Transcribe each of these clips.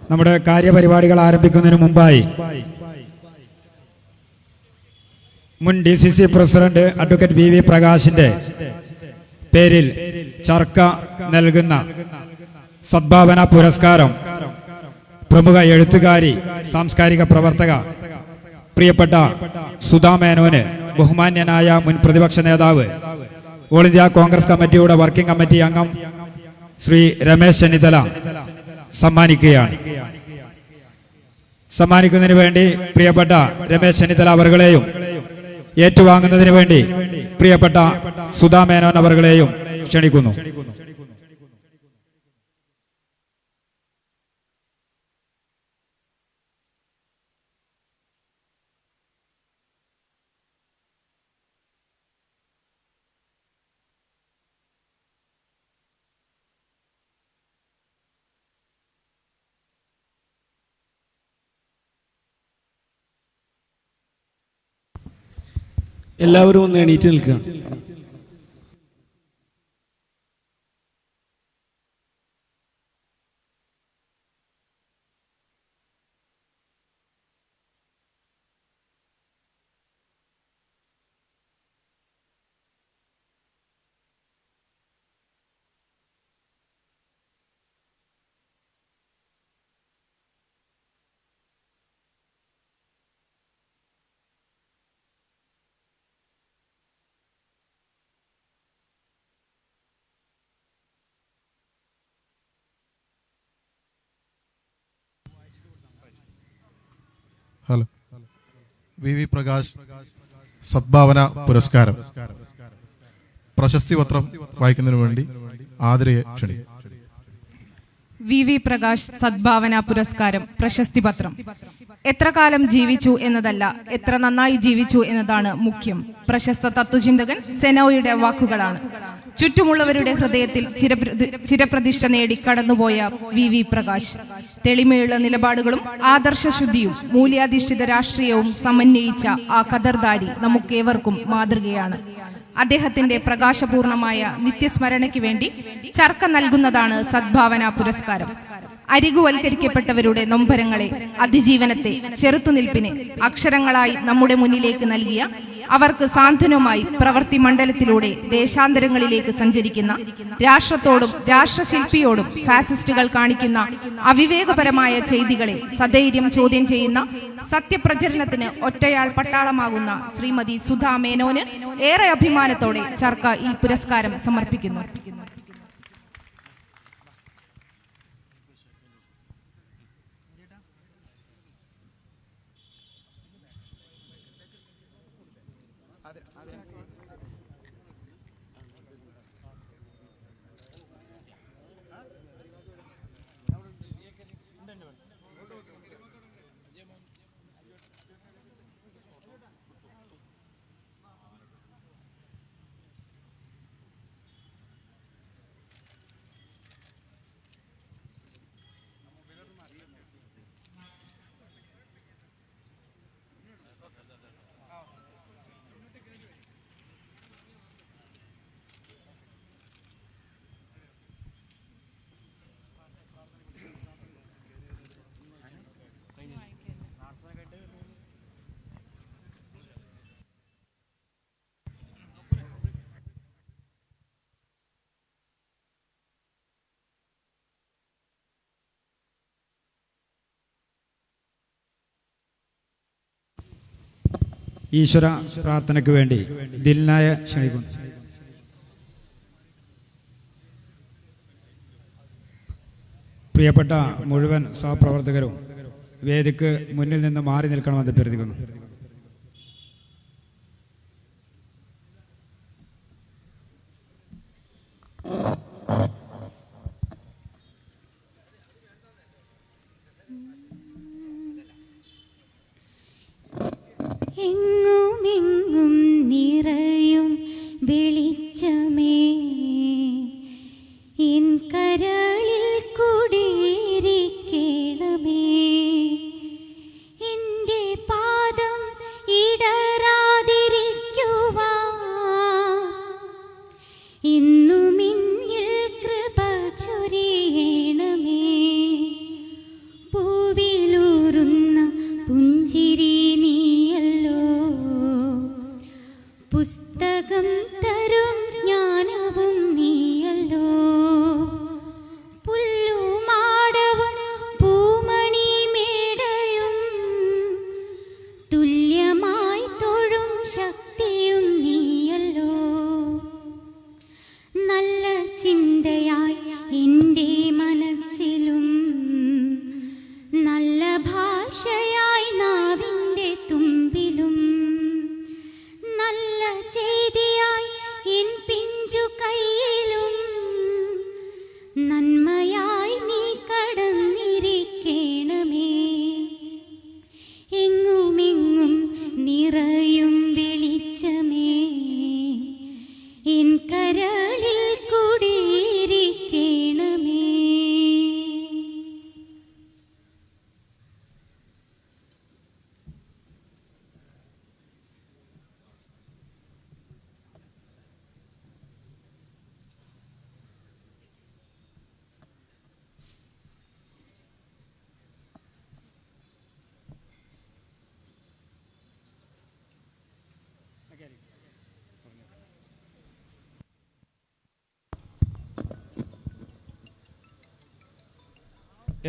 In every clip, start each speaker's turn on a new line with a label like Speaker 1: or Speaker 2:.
Speaker 1: നമ്മുടെ കാര്യപരിപാടികൾ ആരംഭിക്കുന്നതിന് മുമ്പായി മുൻ DCC പ്രസിഡന്റ് അഡ്വക്കേറ്റ് VV പ്രകാശിന്റെ പേരിൽ ചർക്ക നൽകുന്ന സദ്ഭാവന പുരസ്കാരം പ്രമുഖ എഴുത്തുകാരി, സാംസ്കാരിക പ്രവർത്തക, പ്രിയപ്പെട്ട സുധാ മേനോന് ബഹുമാന്യനായ മുൻ പ്രതിപക്ഷ നേതാവ്, ഓൾ ഇന്ത്യ കോൺഗ്രസ് കമ്മിറ്റിയുടെ വർക്കിംഗ് കമ്മിറ്റി അംഗം ശ്രീ രമേശ് ചെന്നിത്തല സമ്മാനിക്കുന്നതിന് വേണ്ടി പ്രിയപ്പെട്ട രമേശ് ചെന്നിത്തല അവർകളെയും ഏറ്റുവാങ്ങുന്നതിന് വേണ്ടി പ്രിയപ്പെട്ട സുധാ മേനോൻ അവർകളെയും ക്ഷണിക്കുന്നു.
Speaker 2: എല്ലാവരും ഒന്ന് എണീറ്റ് നിൽക്കുക.
Speaker 3: ഹലോ, VV പ്രകാശ് സദ്ഭാവന പുരസ്കാരം പ്രശസ്തി പത്രം വായിക്കുന്നതിന് വേണ്ടി ആതിരയെ ക്ഷണിക്കും.
Speaker 4: VV പ്രകാശ് സദ്ഭാവന പുരസ്കാരം പ്രശസ്തി പത്രം. എത്ര കാലം ജീവിച്ചു എന്നതല്ല, എത്ര നന്നായി ജീവിച്ചു എന്നതാണ് മുഖ്യം. പ്രശസ്ത തത്വചിന്തകൻ സെനോയുടെ വാക്കുകളാണ്. ചുറ്റുമുള്ളവരുടെ ഹൃദയത്തിൽ ചിരപ്രതിഷ്ഠ നേടി കടന്നുപോയ VV പ്രകാശ് തെളിമയുള്ള നിലപാടുകളും ആദർശശുദ്ധിയും മൂല്യാധിഷ്ഠിത രാഷ്ട്രീയവും സമന്വയിച്ച ആ ഖദർദാരി നമുക്കേവർക്കും മാതൃകയാണ്. അദ്ദേഹത്തിന്റെ പ്രകാശപൂർണമായ നിത്യസ്മരണയ്ക്ക് വേണ്ടി ചർക്ക നൽകുന്നതാണ് സദ്ഭാവന പുരസ്കാരം. അരികുവൽക്കരിക്കപ്പെട്ടവരുടെ നൊമ്പരങ്ങളെ, അതിജീവനത്തെ, ചെറുത്തുനിൽപ്പിനെ അക്ഷരങ്ങളായി നമ്മുടെ മുന്നിലേക്ക് നൽകിയ, അവർക്ക് സാന്ത്വനമായി പ്രവൃത്തി മണ്ഡലത്തിലൂടെ ദേശാന്തരങ്ങളിലേക്ക് സഞ്ചരിക്കുന്ന, രാഷ്ട്രത്തോടും രാഷ്ട്രശില്പിയോടും ഫാസിസ്റ്റുകൾ കാണിക്കുന്ന അവിവേകപരമായ ചെയ്തികളെ സധൈര്യം ചോദ്യം ചെയ്യുന്ന, സത്യപ്രചരണത്തിന് ഒറ്റയാൾ പട്ടാളമാകുന്ന ശ്രീമതി സുധാ മേനോന് ഏറെ അഭിമാനത്തോടെ ചർക്ക ഈ പുരസ്കാരം സമർപ്പിക്കുന്നു.
Speaker 1: ഈശ്വര പ്രാർത്ഥനയ്ക്ക് വേണ്ടി ദിൽനായ ക്ഷണിക്കുന്നു. പ്രിയപ്പെട്ട മുഴുവൻ സഹപ്രവർത്തകരും വേദിക്ക് മുന്നിൽ നിന്ന് മാറി നിൽക്കണമെന്ന് അഭ്യർത്ഥിക്കുന്നു.
Speaker 5: എങ്ങുമെങ്ങും നിറയും വെളിച്ചമേ, എൻ കരളിൽ കുടിയിരിക്കണമേ. എൻ്റെ പാദം ഇടറാതിരിക്കുവാൻ ഇന്നുമിന്നിൽ കൃപ ചൊരിയണമേ. നല്ല ചിന്തയായി എൻ്റെ മനസ്സിലും നല്ല ഭാഷയായി നാവിൻ്റെ തുമ്പിലും നല്ല ചെയ്തിയായി എൻ പിഞ്ചു കയ്യിലും നന്മയായി നീ കടന്നിരിക്കണമേ. എങ്ങുമെങ്ങും നിറയും വെളിച്ചമേ എൻ കരളിൽ കുടിയിരിക്കണമേ.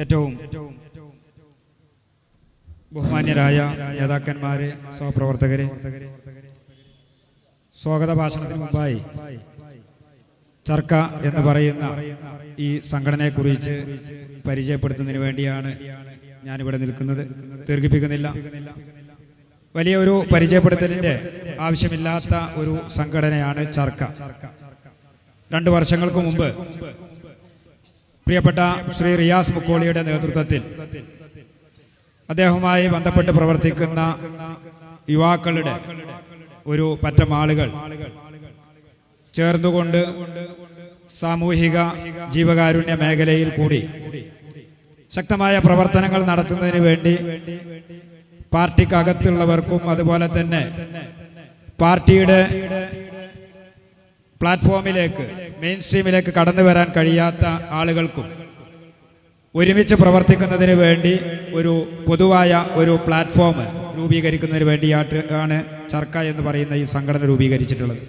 Speaker 1: ഏറ്റവും ബഹുമാന്യരായ നേതാക്കന്മാരെ, സഹപ്രവർത്തകരെ, സ്വാഗത ഭാഷണത്തിന് മുമ്പായി ചർക്ക എന്ന് പറയുന്ന ഈ സംഘടനയെക്കുറിച്ച് പരിചയപ്പെടുത്തുന്നതിന് വേണ്ടിയാണ് ഞാനിവിടെ നിൽക്കുന്നത്. ദീർഘിപ്പിക്കുന്നില്ല. വലിയ ഒരു പരിചയപ്പെടുത്തലിന്റെ ആവശ്യമില്ലാത്ത ഒരു സംഘടനയാണ് ചർക്ക. 2 വർഷങ്ങൾക്ക് മുമ്പ് പ്രിയപ്പെട്ട ശ്രീ റിയാസ് മുക്കോളിയുടെ നേതൃത്വത്തിൽ അദ്ദേഹവുമായി ബന്ധപ്പെട്ട് പ്രവർത്തിക്കുന്ന യുവാക്കളുടെ ഒരു പറ്റം ആളുകൾ ചേർന്നുകൊണ്ട് സാമൂഹിക ജീവകാരുണ്യ മേഖലയിൽ കൂടി ശക്തമായ പ്രവർത്തനങ്ങൾ നടത്തുന്നതിന് വേണ്ടി പാർട്ടിക്കകത്തുള്ളവർക്കും അതുപോലെ തന്നെ പാർട്ടിയുടെ പ്ലാറ്റ്ഫോമിലേക്ക്, മെയിൻ സ്ട്രീമിലേക്ക് കടന്നു വരാൻ കഴിയാത്ത ആളുകൾക്കും ഒരുമിച്ച് പ്രവർത്തിക്കുന്നതിന് വേണ്ടി ഒരു പൊതുവായ ഒരു പ്ലാറ്റ്ഫോം രൂപീകരിക്കുന്നതിന് വേണ്ടിയാണ് ചർക്ക എന്ന് പറയുന്ന ഈ സംഘടന രൂപീകരിച്ചിട്ടുള്ളത്.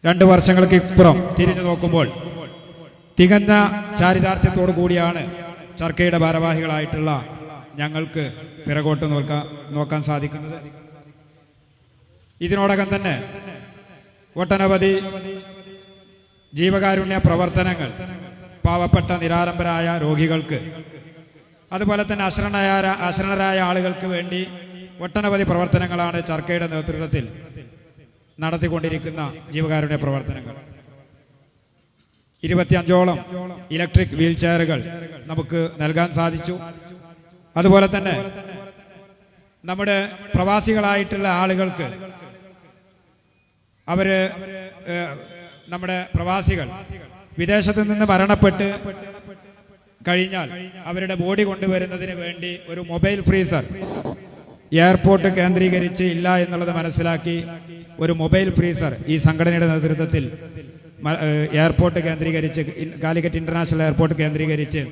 Speaker 1: 2 വർഷങ്ങൾക്ക് ഇപ്പുറം തിരിഞ്ഞു നോക്കുമ്പോൾ തികഞ്ഞ ചാരിതാർത്ഥ്യത്തോടു കൂടിയാണ് ചർക്കയുടെ ഭാരവാഹികളായിട്ടുള്ള ഞങ്ങൾക്ക് പിറകോട്ട് നോക്കാൻ സാധിക്കുന്നത്. ഇതിനോടകം തന്നെ ഒട്ടനവധി ജീവകാരുണ്യ പ്രവർത്തനങ്ങൾ പാവപ്പെട്ട നിരാലംബരായ രോഗികൾക്ക്, അതുപോലെ തന്നെ അശരണരായ ആളുകൾക്ക് വേണ്ടി ഒട്ടനവധി പ്രവർത്തനങ്ങളാണ് ചർക്കയുടെ നേതൃത്വത്തിൽ നടത്തിക്കൊണ്ടിരിക്കുന്ന ജീവകാരുണ്യ പ്രവർത്തനങ്ങൾ. 25ഓളം ഇലക്ട്രിക് വീൽ ചെയറുകൾ നമുക്ക് നൽകാൻ സാധിച്ചു. അതുപോലെ തന്നെ നമ്മുടെ പ്രവാസികളായിട്ടുള്ള ആളുകൾക്ക് നമ്മുടെ പ്രവാസികൾ വിദേശത്ത് നിന്ന് മരണപ്പെട്ട് കഴിഞ്ഞാൽ അവരുടെ ബോഡി കൊണ്ടുവരുന്നതിന് വേണ്ടി ഒരു മൊബൈൽ ഫ്രീസർ എയർപോർട്ട് കേന്ദ്രീകരിച്ച് ഇല്ല എന്നുള്ളത് മനസ്സിലാക്കി ഒരു മൊബൈൽ ഫ്രീസർ ഈ സംഘടനയുടെ നേതൃത്വത്തിൽ എയർപോർട്ട് കേന്ദ്രീകരിച്ച്, കാലിക്കറ്റ് ഇന്റർനാഷണൽ എയർപോർട്ട് കേന്ദ്രീകരിച്ച്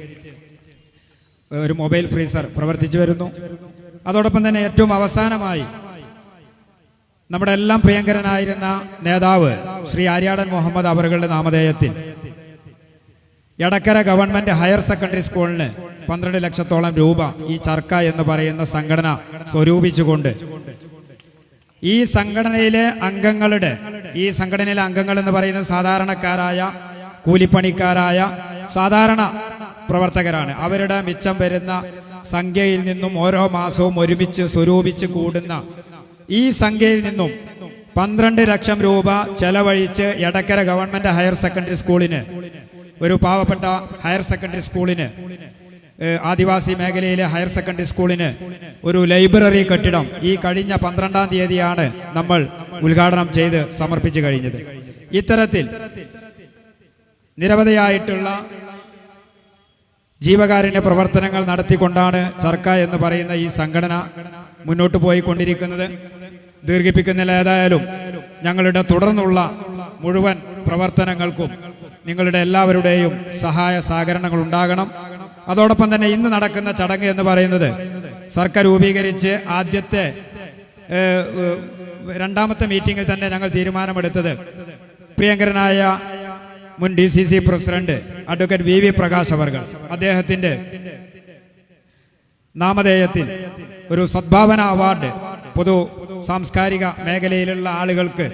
Speaker 1: ഒരു മൊബൈൽ ഫ്രീസർ പ്രവർത്തിച്ചു വരുന്നു. അതോടൊപ്പം തന്നെ ഏറ്റവും അവസാനമായി നമ്മുടെ എല്ലാം പ്രിയങ്കരനായിരുന്ന നേതാവ് ശ്രീ ആര്യാടൻ മുഹമ്മദ് അവറുകളുടെ നാമധേയത്തിൽ എടക്കര ഗവൺമെന്റ് ഹയർ സെക്കൻഡറി സ്കൂളിന് 12 ലക്ഷത്തോളം രൂപ ഈ ചർക്ക എന്ന് പറയുന്ന സംഘടന സ്വരൂപിച്ചുകൊണ്ട് ഈ സംഘടനയിലെ അംഗങ്ങൾ എന്ന് പറയുന്നത് സാധാരണക്കാരായ കൂലിപ്പണിക്കാരായ സാധാരണ പ്രവർത്തകരാണ്. അവരുടെ മിച്ചം വരുന്ന സംഖ്യയിൽ നിന്നും ഓരോ മാസവും ഒരുമിച്ച് സ്വരൂപിച്ച് കൂടുന്ന ഈ സംഖ്യയിൽ നിന്നും 12 ലക്ഷം രൂപ ചെലവഴിച്ച് എടക്കര ഗവൺമെന്റ് ഹയർ സെക്കൻഡറി സ്കൂളിന്, ഒരു പാവപ്പെട്ട ഹയർ സെക്കൻഡറി സ്കൂളിന്, ആദിവാസി മേഖലയിലെ ഹയർ സെക്കൻഡറി സ്കൂളിന് ഒരു ലൈബ്രറി കെട്ടിടം ഈ കഴിഞ്ഞ 12-ാം തീയതിയാണ് നമ്മൾ ഉദ്ഘാടനം ചെയ്ത് സമർപ്പിച്ചു കഴിഞ്ഞത്. ഇത്തരത്തിൽ നിരവധിയായിട്ടുള്ള ജീവകാരുണ്യ പ്രവർത്തനങ്ങൾ നടത്തിക്കൊണ്ടാണ് ചർക്ക എന്ന് പറയുന്ന ഈ സംഘടന മുന്നോട്ട് പോയിക്കൊണ്ടിരിക്കുന്നത്. ദീർഘിപ്പിക്കുന്നില്ല. ഏതായാലും ഞങ്ങളുടെ തുടർന്നുള്ള മുഴുവൻ പ്രവർത്തനങ്ങൾക്കും നിങ്ങളുടെ എല്ലാവരുടെയും സഹായ സഹകരണങ്ങൾ ഉണ്ടാകണം. അതോടൊപ്പം തന്നെ ഇന്ന് നടക്കുന്ന ചടങ്ങ് എന്ന് പറയുന്നത് സർക്കാർ രൂപീകരിച്ച് ആദ്യത്തെ 2ാമത്തെ മീറ്റിംഗിൽ തന്നെ ഞങ്ങൾ തീരുമാനമെടുത്തത് പ്രിയങ്കരനായ മുൻ DCC president advocate VV Prakash അവർകൾ അദ്ദേഹത്തിന്റെ നാമധേയത്തിൽ ഒരു സദ്ഭാവന അവാർഡ് സാംസ്കാരിക മേഖലയിലുള്ള ആളുകൾക്ക്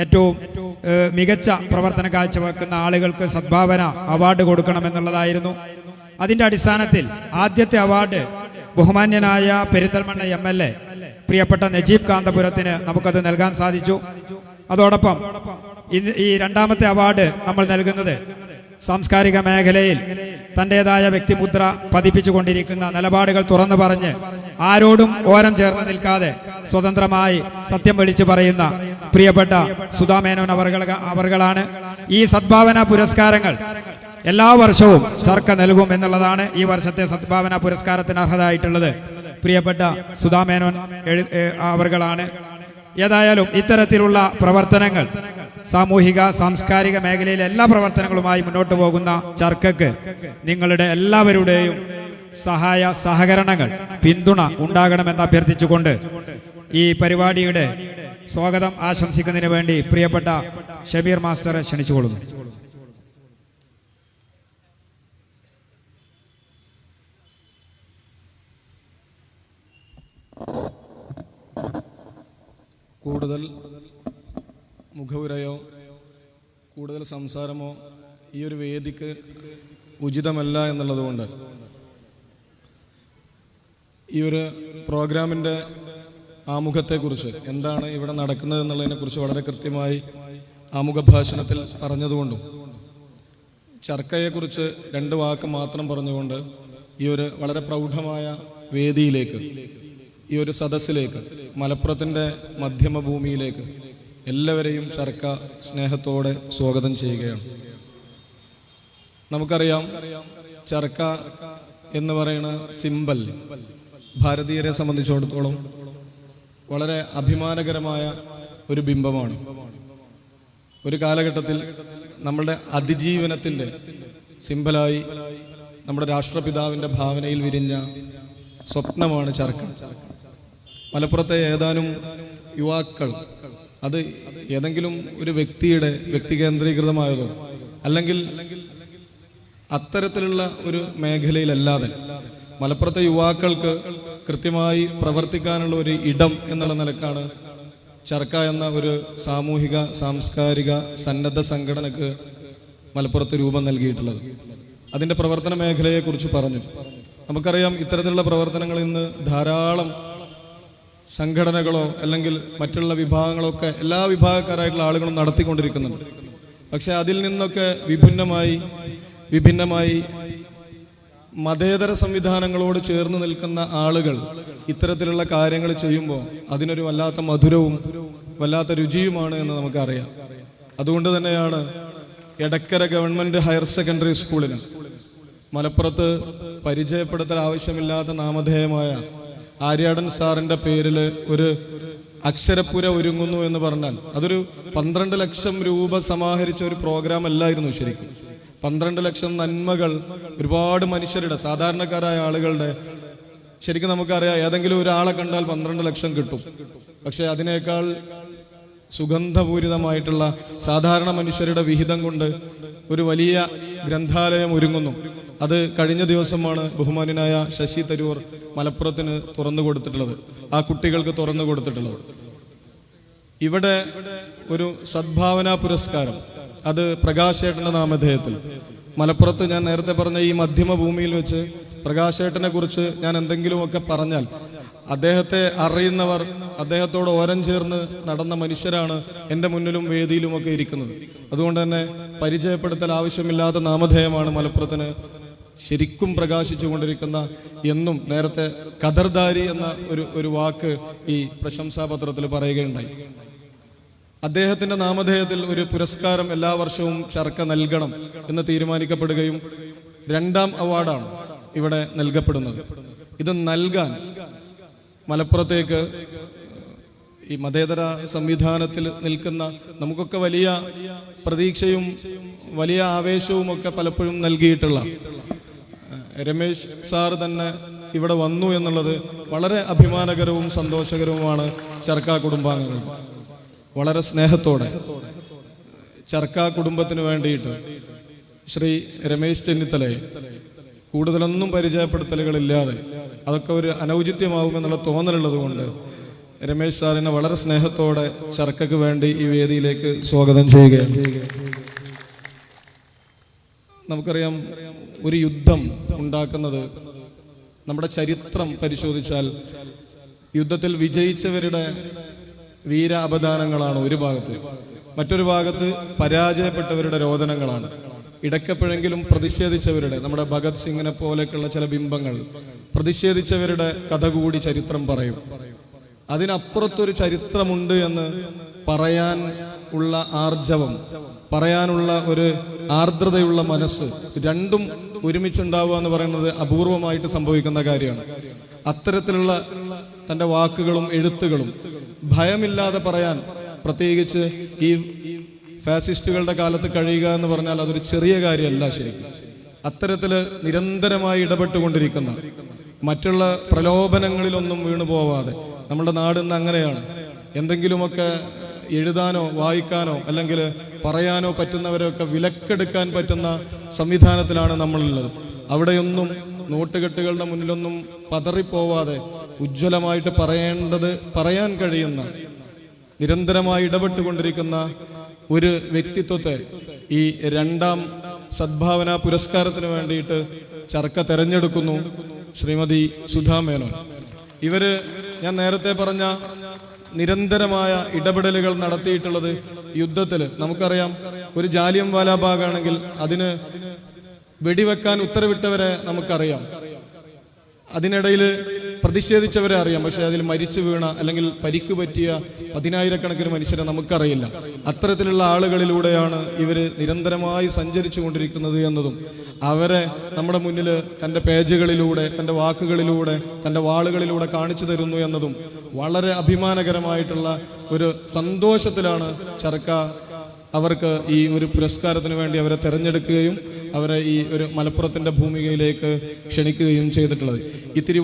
Speaker 1: ഏറ്റവും മികച്ച പ്രവർത്തനം കാഴ്ചവെക്കുന്ന ആളുകൾക്ക് സദ്ഭാവന അവാർഡ് കൊടുക്കണമെന്നുള്ളതായിരുന്നു. അതിന്റെ അടിസ്ഥാനത്തിൽ ആദ്യത്തെ അവാർഡ് ബഹുമാന്യനായ പെരിന്തൽമണ്ണ MLA പ്രിയപ്പെട്ട നജീബ് കാന്തപുരത്തിന് നമുക്കത് നൽകാൻ സാധിച്ചു. അതോടൊപ്പം ഈ രണ്ടാമത്തെ അവാർഡ് നമ്മൾ നൽകുന്നത് സാംസ്കാരിക മേഖലയിൽ തൻ്റെതായ വ്യക്തിമുദ്ര പതിപ്പിച്ചുകൊണ്ടിരിക്കുന്ന, നിലപാടുകൾ തുറന്നു പറഞ്ഞ് ആരോടും ഓരം ചേർന്ന് നിൽക്കാതെ സ്വതന്ത്രമായി സത്യം വിളിച്ചു പറയുന്ന പ്രിയപ്പെട്ട സുധാ മേനോൻ അവർകളാണ്. ഈ സദ്ഭാവന പുരസ്കാരങ്ങൾ എല്ലാ വർഷവും ചർക്ക നൽകും എന്നുള്ളതാണ് ഈ വർഷത്തെ സദ്ഭാവന പുരസ്കാരത്തിന് അർഹതയായിട്ടുള്ളത്. പ്രിയപ്പെട്ട സുധാ മേനോൻ അവർകളാണ്. ഏതായാലും ഇത്തരത്തിലുള്ള പ്രവർത്തനങ്ങൾ സാമൂഹിക സാംസ്കാരിക മേഖലയിലെ എല്ലാ പ്രവർത്തനങ്ങളുമായി മുന്നോട്ട് പോകുന്ന ചർക്കക്ക് നിങ്ങളുടെ എല്ലാവരുടെയും സഹായ സഹകരണങ്ങൾ, പിന്തുണ ഉണ്ടാകണമെന്ന് അഭ്യർത്ഥിച്ചുകൊണ്ട് ഈ പരിപാടിയുടെ സ്വാഗതം ആശംസിക്കുന്നതിന് വേണ്ടി പ്രിയപ്പെട്ട ഷബീർ മാസ്റ്ററെ ക്ഷണിച്ചുകൊള്ളുന്നു.
Speaker 2: കൂടുതൽ മുഖവുരയോ കൂടുതൽ സംസാരമോ ഈ ഒരു വേദിക്ക് ഉചിതമല്ല എന്നുള്ളതുകൊണ്ട് ഈ ഒരു പ്രോഗ്രാമിൻ്റെ ആമുഖത്തെക്കുറിച്ച്, എന്താണ് ഇവിടെ നടക്കുന്നത് എന്നുള്ളതിനെക്കുറിച്ച് വളരെ കൃത്യമായി ആമുഖ ഭാഷണത്തിൽ പറഞ്ഞതുകൊണ്ടും ചർക്കയെക്കുറിച്ച് 2 വാക്ക് മാത്രം പറഞ്ഞുകൊണ്ട് ഈ ഒരു വളരെ പ്രൗഢമായ വേദിയിലേക്ക്, ഈ ഒരു സദസ്സിലേക്ക്, മലപ്പുറത്തിൻ്റെ മധ്യമഭൂമിയിലേക്ക് എല്ലാവരെയും ചർക്ക സ്നേഹത്തോടെ സ്വാഗതം ചെയ്യുകയാണ്. നമുക്കറിയാം, ചർക്ക എന്ന് പറയുന്ന സിമ്പൽ ഭാരതീയരെ സംബന്ധിച്ചിടത്തോളം വളരെ അഭിമാനകരമായ ഒരു ബിംബമാണ്. ഒരു കാലഘട്ടത്തിൽ നമ്മളുടെ അതിജീവനത്തിൻ്റെ സിമ്പലായി നമ്മുടെ രാഷ്ട്രപിതാവിൻ്റെ ഭാവനയിൽ വിരിഞ്ഞ സ്വപ്നമാണ് ചർക്ക. മലപ്പുറത്തെ ഏതാനും യുവാക്കൾ, അത് ഏതെങ്കിലും ഒരു വ്യക്തിയുടെ വ്യക്തി കേന്ദ്രീകൃതമായതോ അല്ലെങ്കിൽ അത്തരത്തിലുള്ള ഒരു മേഖലയിലല്ലാതെ മലപ്പുറത്തെ യുവാക്കൾക്ക് കൃത്യമായി പ്രവർത്തിക്കാനുള്ള ഒരു ഇടം എന്നുള്ള നിലക്കാണ് ചർക്ക എന്ന ഒരു സാമൂഹിക സാംസ്കാരിക സന്നദ്ധ സംഘടനക്ക് മലപ്പുറത്ത് രൂപം നൽകിയിട്ടുള്ളത്. അതിൻ്റെ പ്രവർത്തന മേഖലയെക്കുറിച്ച് പറഞ്ഞു. നമുക്കറിയാം, ഇത്തരത്തിലുള്ള പ്രവർത്തനങ്ങൾ ഇന്ന് ധാരാളം സംഘടനകളോ അല്ലെങ്കിൽ മറ്റുള്ള വിഭാഗങ്ങളൊക്കെ എല്ലാ വിഭാഗക്കാരായിട്ടുള്ള ആളുകളും നടത്തിക്കൊണ്ടിരിക്കുന്നുണ്ട്. പക്ഷെ അതിൽ നിന്നൊക്കെ വിഭിന്നമായി മതേതര സംവിധാനങ്ങളോട് ചേർന്ന് നിൽക്കുന്ന ആളുകൾ ഇത്തരത്തിലുള്ള കാര്യങ്ങൾ ചെയ്യുമ്പോൾ അതിനൊരു വല്ലാത്ത മധുരവും വല്ലാത്ത രുചിയുമാണ് എന്ന് നമുക്കറിയാം. അതുകൊണ്ട് തന്നെയാണ് എടക്കര ഗവൺമെന്റ് ഹയർ സെക്കൻഡറി സ്കൂളിന് മലപ്പുറത്ത് പരിചയപ്പെടുത്തൽ ആവശ്യമില്ലാത്ത നാമധേയമായ ആര്യാടൻ സാറിന്റെ പേരിൽ ഒരു അക്ഷരപ്പുര ഒരുങ്ങുന്നു എന്ന് പറഞ്ഞാൽ അതൊരു 12 ലക്ഷം രൂപ സമാഹരിച്ച ഒരു പ്രോഗ്രാം അല്ലായിരുന്നു ശരിക്കും. 12 ലക്ഷം നന്മകൾ ഒരുപാട് മനുഷ്യരുടെ, സാധാരണക്കാരായ ആളുകളുടെ, ശരിക്കും നമുക്കറിയാം ഏതെങ്കിലും ഒരാളെ കണ്ടാൽ 12 ലക്ഷം കിട്ടും. പക്ഷെ അതിനേക്കാൾ സുഗന്ധപൂരിതമായിട്ടുള്ള സാധാരണ മനുഷ്യരുടെ വിഹിതം കൊണ്ട് ഒരു വലിയ ഗ്രന്ഥാലയം ഒരുങ്ങുന്നു. അത് കഴിഞ്ഞ ദിവസമാണ് ബഹുമാന്യനായ ശശി തരൂർ മലപ്പുറത്തിന് തുറന്നു കൊടുത്തിട്ടുള്ളത്, ആ കുട്ടികൾക്ക് തുറന്നു കൊടുത്തിട്ടുള്ളത്. ഇവിടെ ഒരു സദ്ഭാവന പുരസ്കാരം, അത് പ്രകാശേട്ടന്റെ നാമധേയത്തിൽ മലപ്പുറത്ത്, ഞാൻ നേരത്തെ പറഞ്ഞ ഈ മധ്യമഭൂമിയിൽ വെച്ച് പ്രകാശേട്ടനെ കുറിച്ച് ഞാൻ എന്തെങ്കിലുമൊക്കെ പറഞ്ഞാൽ അദ്ദേഹത്തെ അറിയുന്നവർ, അദ്ദേഹത്തോട് ഓരം ചേർന്ന് നടന്ന മനുഷ്യരാണ് എൻ്റെ മുന്നിലും വേദിയിലുമൊക്കെ ഇരിക്കുന്നത്. അതുകൊണ്ട് തന്നെ പരിചയപ്പെടുത്തൽ ആവശ്യമില്ലാത്ത നാമധേയമാണ് മലപ്പുറത്തിന് ശരിക്കും പ്രകാശിച്ചു കൊണ്ടിരിക്കുന്ന. എന്നും നേരത്തെ ഖദർദാരി എന്ന ഒരു വാക്ക് ഈ പ്രശംസാപത്രത്തിൽ പറയുകയുണ്ടായി. അദ്ദേഹത്തിന്റെ നാമധേയത്തിൽ ഒരു പുരസ്കാരം എല്ലാ വർഷവും ചർക്ക നൽകണം എന്ന് തീരുമാനിക്കപ്പെടുകയും 2ാം അവാർഡാണ് ഇവിടെ നൽകപ്പെടുന്നത്. ഇത് നൽകാൻ മലപ്പുറത്തേക്ക് ഈ മതേതര സംവിധാനത്തിൽ നിൽക്കുന്ന നമുക്കൊക്കെ വലിയ പ്രതീക്ഷയും വലിയ ആവേശവും ഒക്കെ പലപ്പോഴും നൽകിയിട്ടുള്ള രമേശ് സാർ തന്നെ ഇവിടെ വന്നു എന്നുള്ളത് വളരെ അഭിമാനകരവും സന്തോഷകരവുമാണ്. ചർക്ക കുടുംബാംഗങ്ങൾ വളരെ സ്നേഹത്തോടെ ചർക്ക കുടുംബത്തിന് വേണ്ടിയിട്ട് ശ്രീ രമേശ് ചെന്നിത്തലയെ കൂടുതലൊന്നും പരിചയപ്പെടുത്തലുകളില്ലാതെ, അതൊക്കെ ഒരു അനൗചിത്യമാകുമെന്നുള്ള തോന്നലുള്ളത് കൊണ്ട് രമേശ് സാറിനെ വളരെ സ്നേഹത്തോടെ ചർക്കയ്ക്ക് വേണ്ടി ഈ വേദിയിലേക്ക് സ്വാഗതം ചെയ്യുകയാണ്. നമുക്കറിയാം, ഒരു യുദ്ധം ഉണ്ടാക്കുന്നത്, നമ്മുടെ ചരിത്രം പരിശോധിച്ചാൽ യുദ്ധത്തിൽ വിജയിച്ചവരുടെ വീര അപദാനങ്ങളാണ് ഒരു ഭാഗത്ത്, മറ്റൊരു ഭാഗത്ത് പരാജയപ്പെട്ടവരുടെ രോദനങ്ങളാണ്. ഇടയ്ക്കെപ്പോഴെങ്കിലും പ്രതിഷേധിച്ചവരുടെ, നമ്മുടെ ഭഗത് സിംഗിനെ പോലെയൊക്കെയുള്ള ചില ബിംബങ്ങൾ പ്രതിഷേധിച്ചവരുടെ കഥ കൂടി ചരിത്രം പറയും. അതിനപ്പുറത്തൊരു ചരിത്രമുണ്ട് എന്ന് പറയാൻ ഉള്ള ആർജവം, പറയാനുള്ള ഒരു ആർദ്രതയുള്ള മനസ്സ്, രണ്ടും ഒരുമിച്ചുണ്ടാവുക എന്ന് പറയുന്നത് അപൂർവമായിട്ട് സംഭവിക്കുന്ന കാര്യമാണ്. അത്തരത്തിലുള്ള തൻ്റെ വാക്കുകളും എഴുത്തുകളും ഭയമില്ലാതെ പറയാൻ, പ്രത്യേകിച്ച് ഈ ഫാസിസ്റ്റുകളുടെ കാലത്ത് കഴിയുക എന്ന് പറഞ്ഞാൽ അതൊരു ചെറിയ കാര്യമല്ല. ശരിക്കും അത്തരത്തിൽ നിരന്തരമായി ഇടപെട്ടുകൊണ്ടിരിക്കുന്ന, മറ്റുള്ള പ്രലോഭനങ്ങളിലൊന്നും വീണു പോവാതെ, നമ്മുടെ നാട് ഇന്ന് അങ്ങനെയാണ്. എന്തെങ്കിലുമൊക്കെ എഴുതാനോ വായിക്കാനോ അല്ലെങ്കിൽ പറയാനോ പറ്റുന്നവരൊക്കെ വിലക്കെടുക്കാൻ പറ്റുന്ന സംവിധാനത്തിലാണ് നമ്മളുള്ളത്. അവിടെയൊന്നും നോട്ടുകെട്ടുകളുടെ മുന്നിലൊന്നും പതറിപ്പോവാതെ ഉജ്ജ്വലമായിട്ട് പറയാൻ കഴിയുന്ന, നിരന്തരമായി ഇടപെട്ടുകൊണ്ടിരിക്കുന്ന ഒരു വ്യക്തിത്വത്തെ ഈ രണ്ടാം സദ്ഭാവന പുരസ്കാരത്തിന് വേണ്ടിയിട്ട് ചർക്ക തെരഞ്ഞെടുക്കുന്നു, ശ്രീമതി സുധാ മേനോൻ. ഇവര് ഞാൻ നേരത്തെ പറഞ്ഞ നിരന്തരമായ ഇടപെടലുകൾ നടത്തിയിട്ടുള്ളത് യുദ്ധത്തിൽ. നമുക്കറിയാം, ഒരു ജാലിയൻ വാലാബാഗ് ആണെങ്കിൽ അതിന് വെടിവെക്കാൻ ഉത്തരവിട്ടവരെ നമുക്കറിയാം, അതിനിടയിൽ പ്രതിഷേധിച്ചവരെ അറിയാം. പക്ഷെ അതിൽ മരിച്ചു വീണ അല്ലെങ്കിൽ പരിക്ക് പറ്റിയ 10,000-കണക്കിന് മനുഷ്യരെ നമുക്കറിയില്ല. അത്തരത്തിലുള്ള ആളുകളിലൂടെയാണ് ഇവര് നിരന്തരമായി സഞ്ചരിച്ചു കൊണ്ടിരിക്കുന്നത് എന്നതും അവരെ നമ്മുടെ മുന്നിൽ തൻ്റെ പേജുകളിലൂടെ, തൻ്റെ വാക്കുകളിലൂടെ, തൻ്റെ വാളുകളിലൂടെ കാണിച്ചു തരുന്നു എന്നതും വളരെ അഭിമാനകരമായിട്ടുള്ള ഒരു സന്തോഷത്തിലാണ് ചർക്ക അവർക്ക് ഈ ഒരു പുരസ്കാരത്തിന് വേണ്ടി അവരെ തിരഞ്ഞെടുക്കുകയും അവരെ ഈ ഒരു മലപ്പുറത്തിൻ്റെ ഭൂമികയിലേക്ക് ക്ഷണിക്കുകയും ചെയ്തിട്ടുള്ളത്. ഇത്തിരി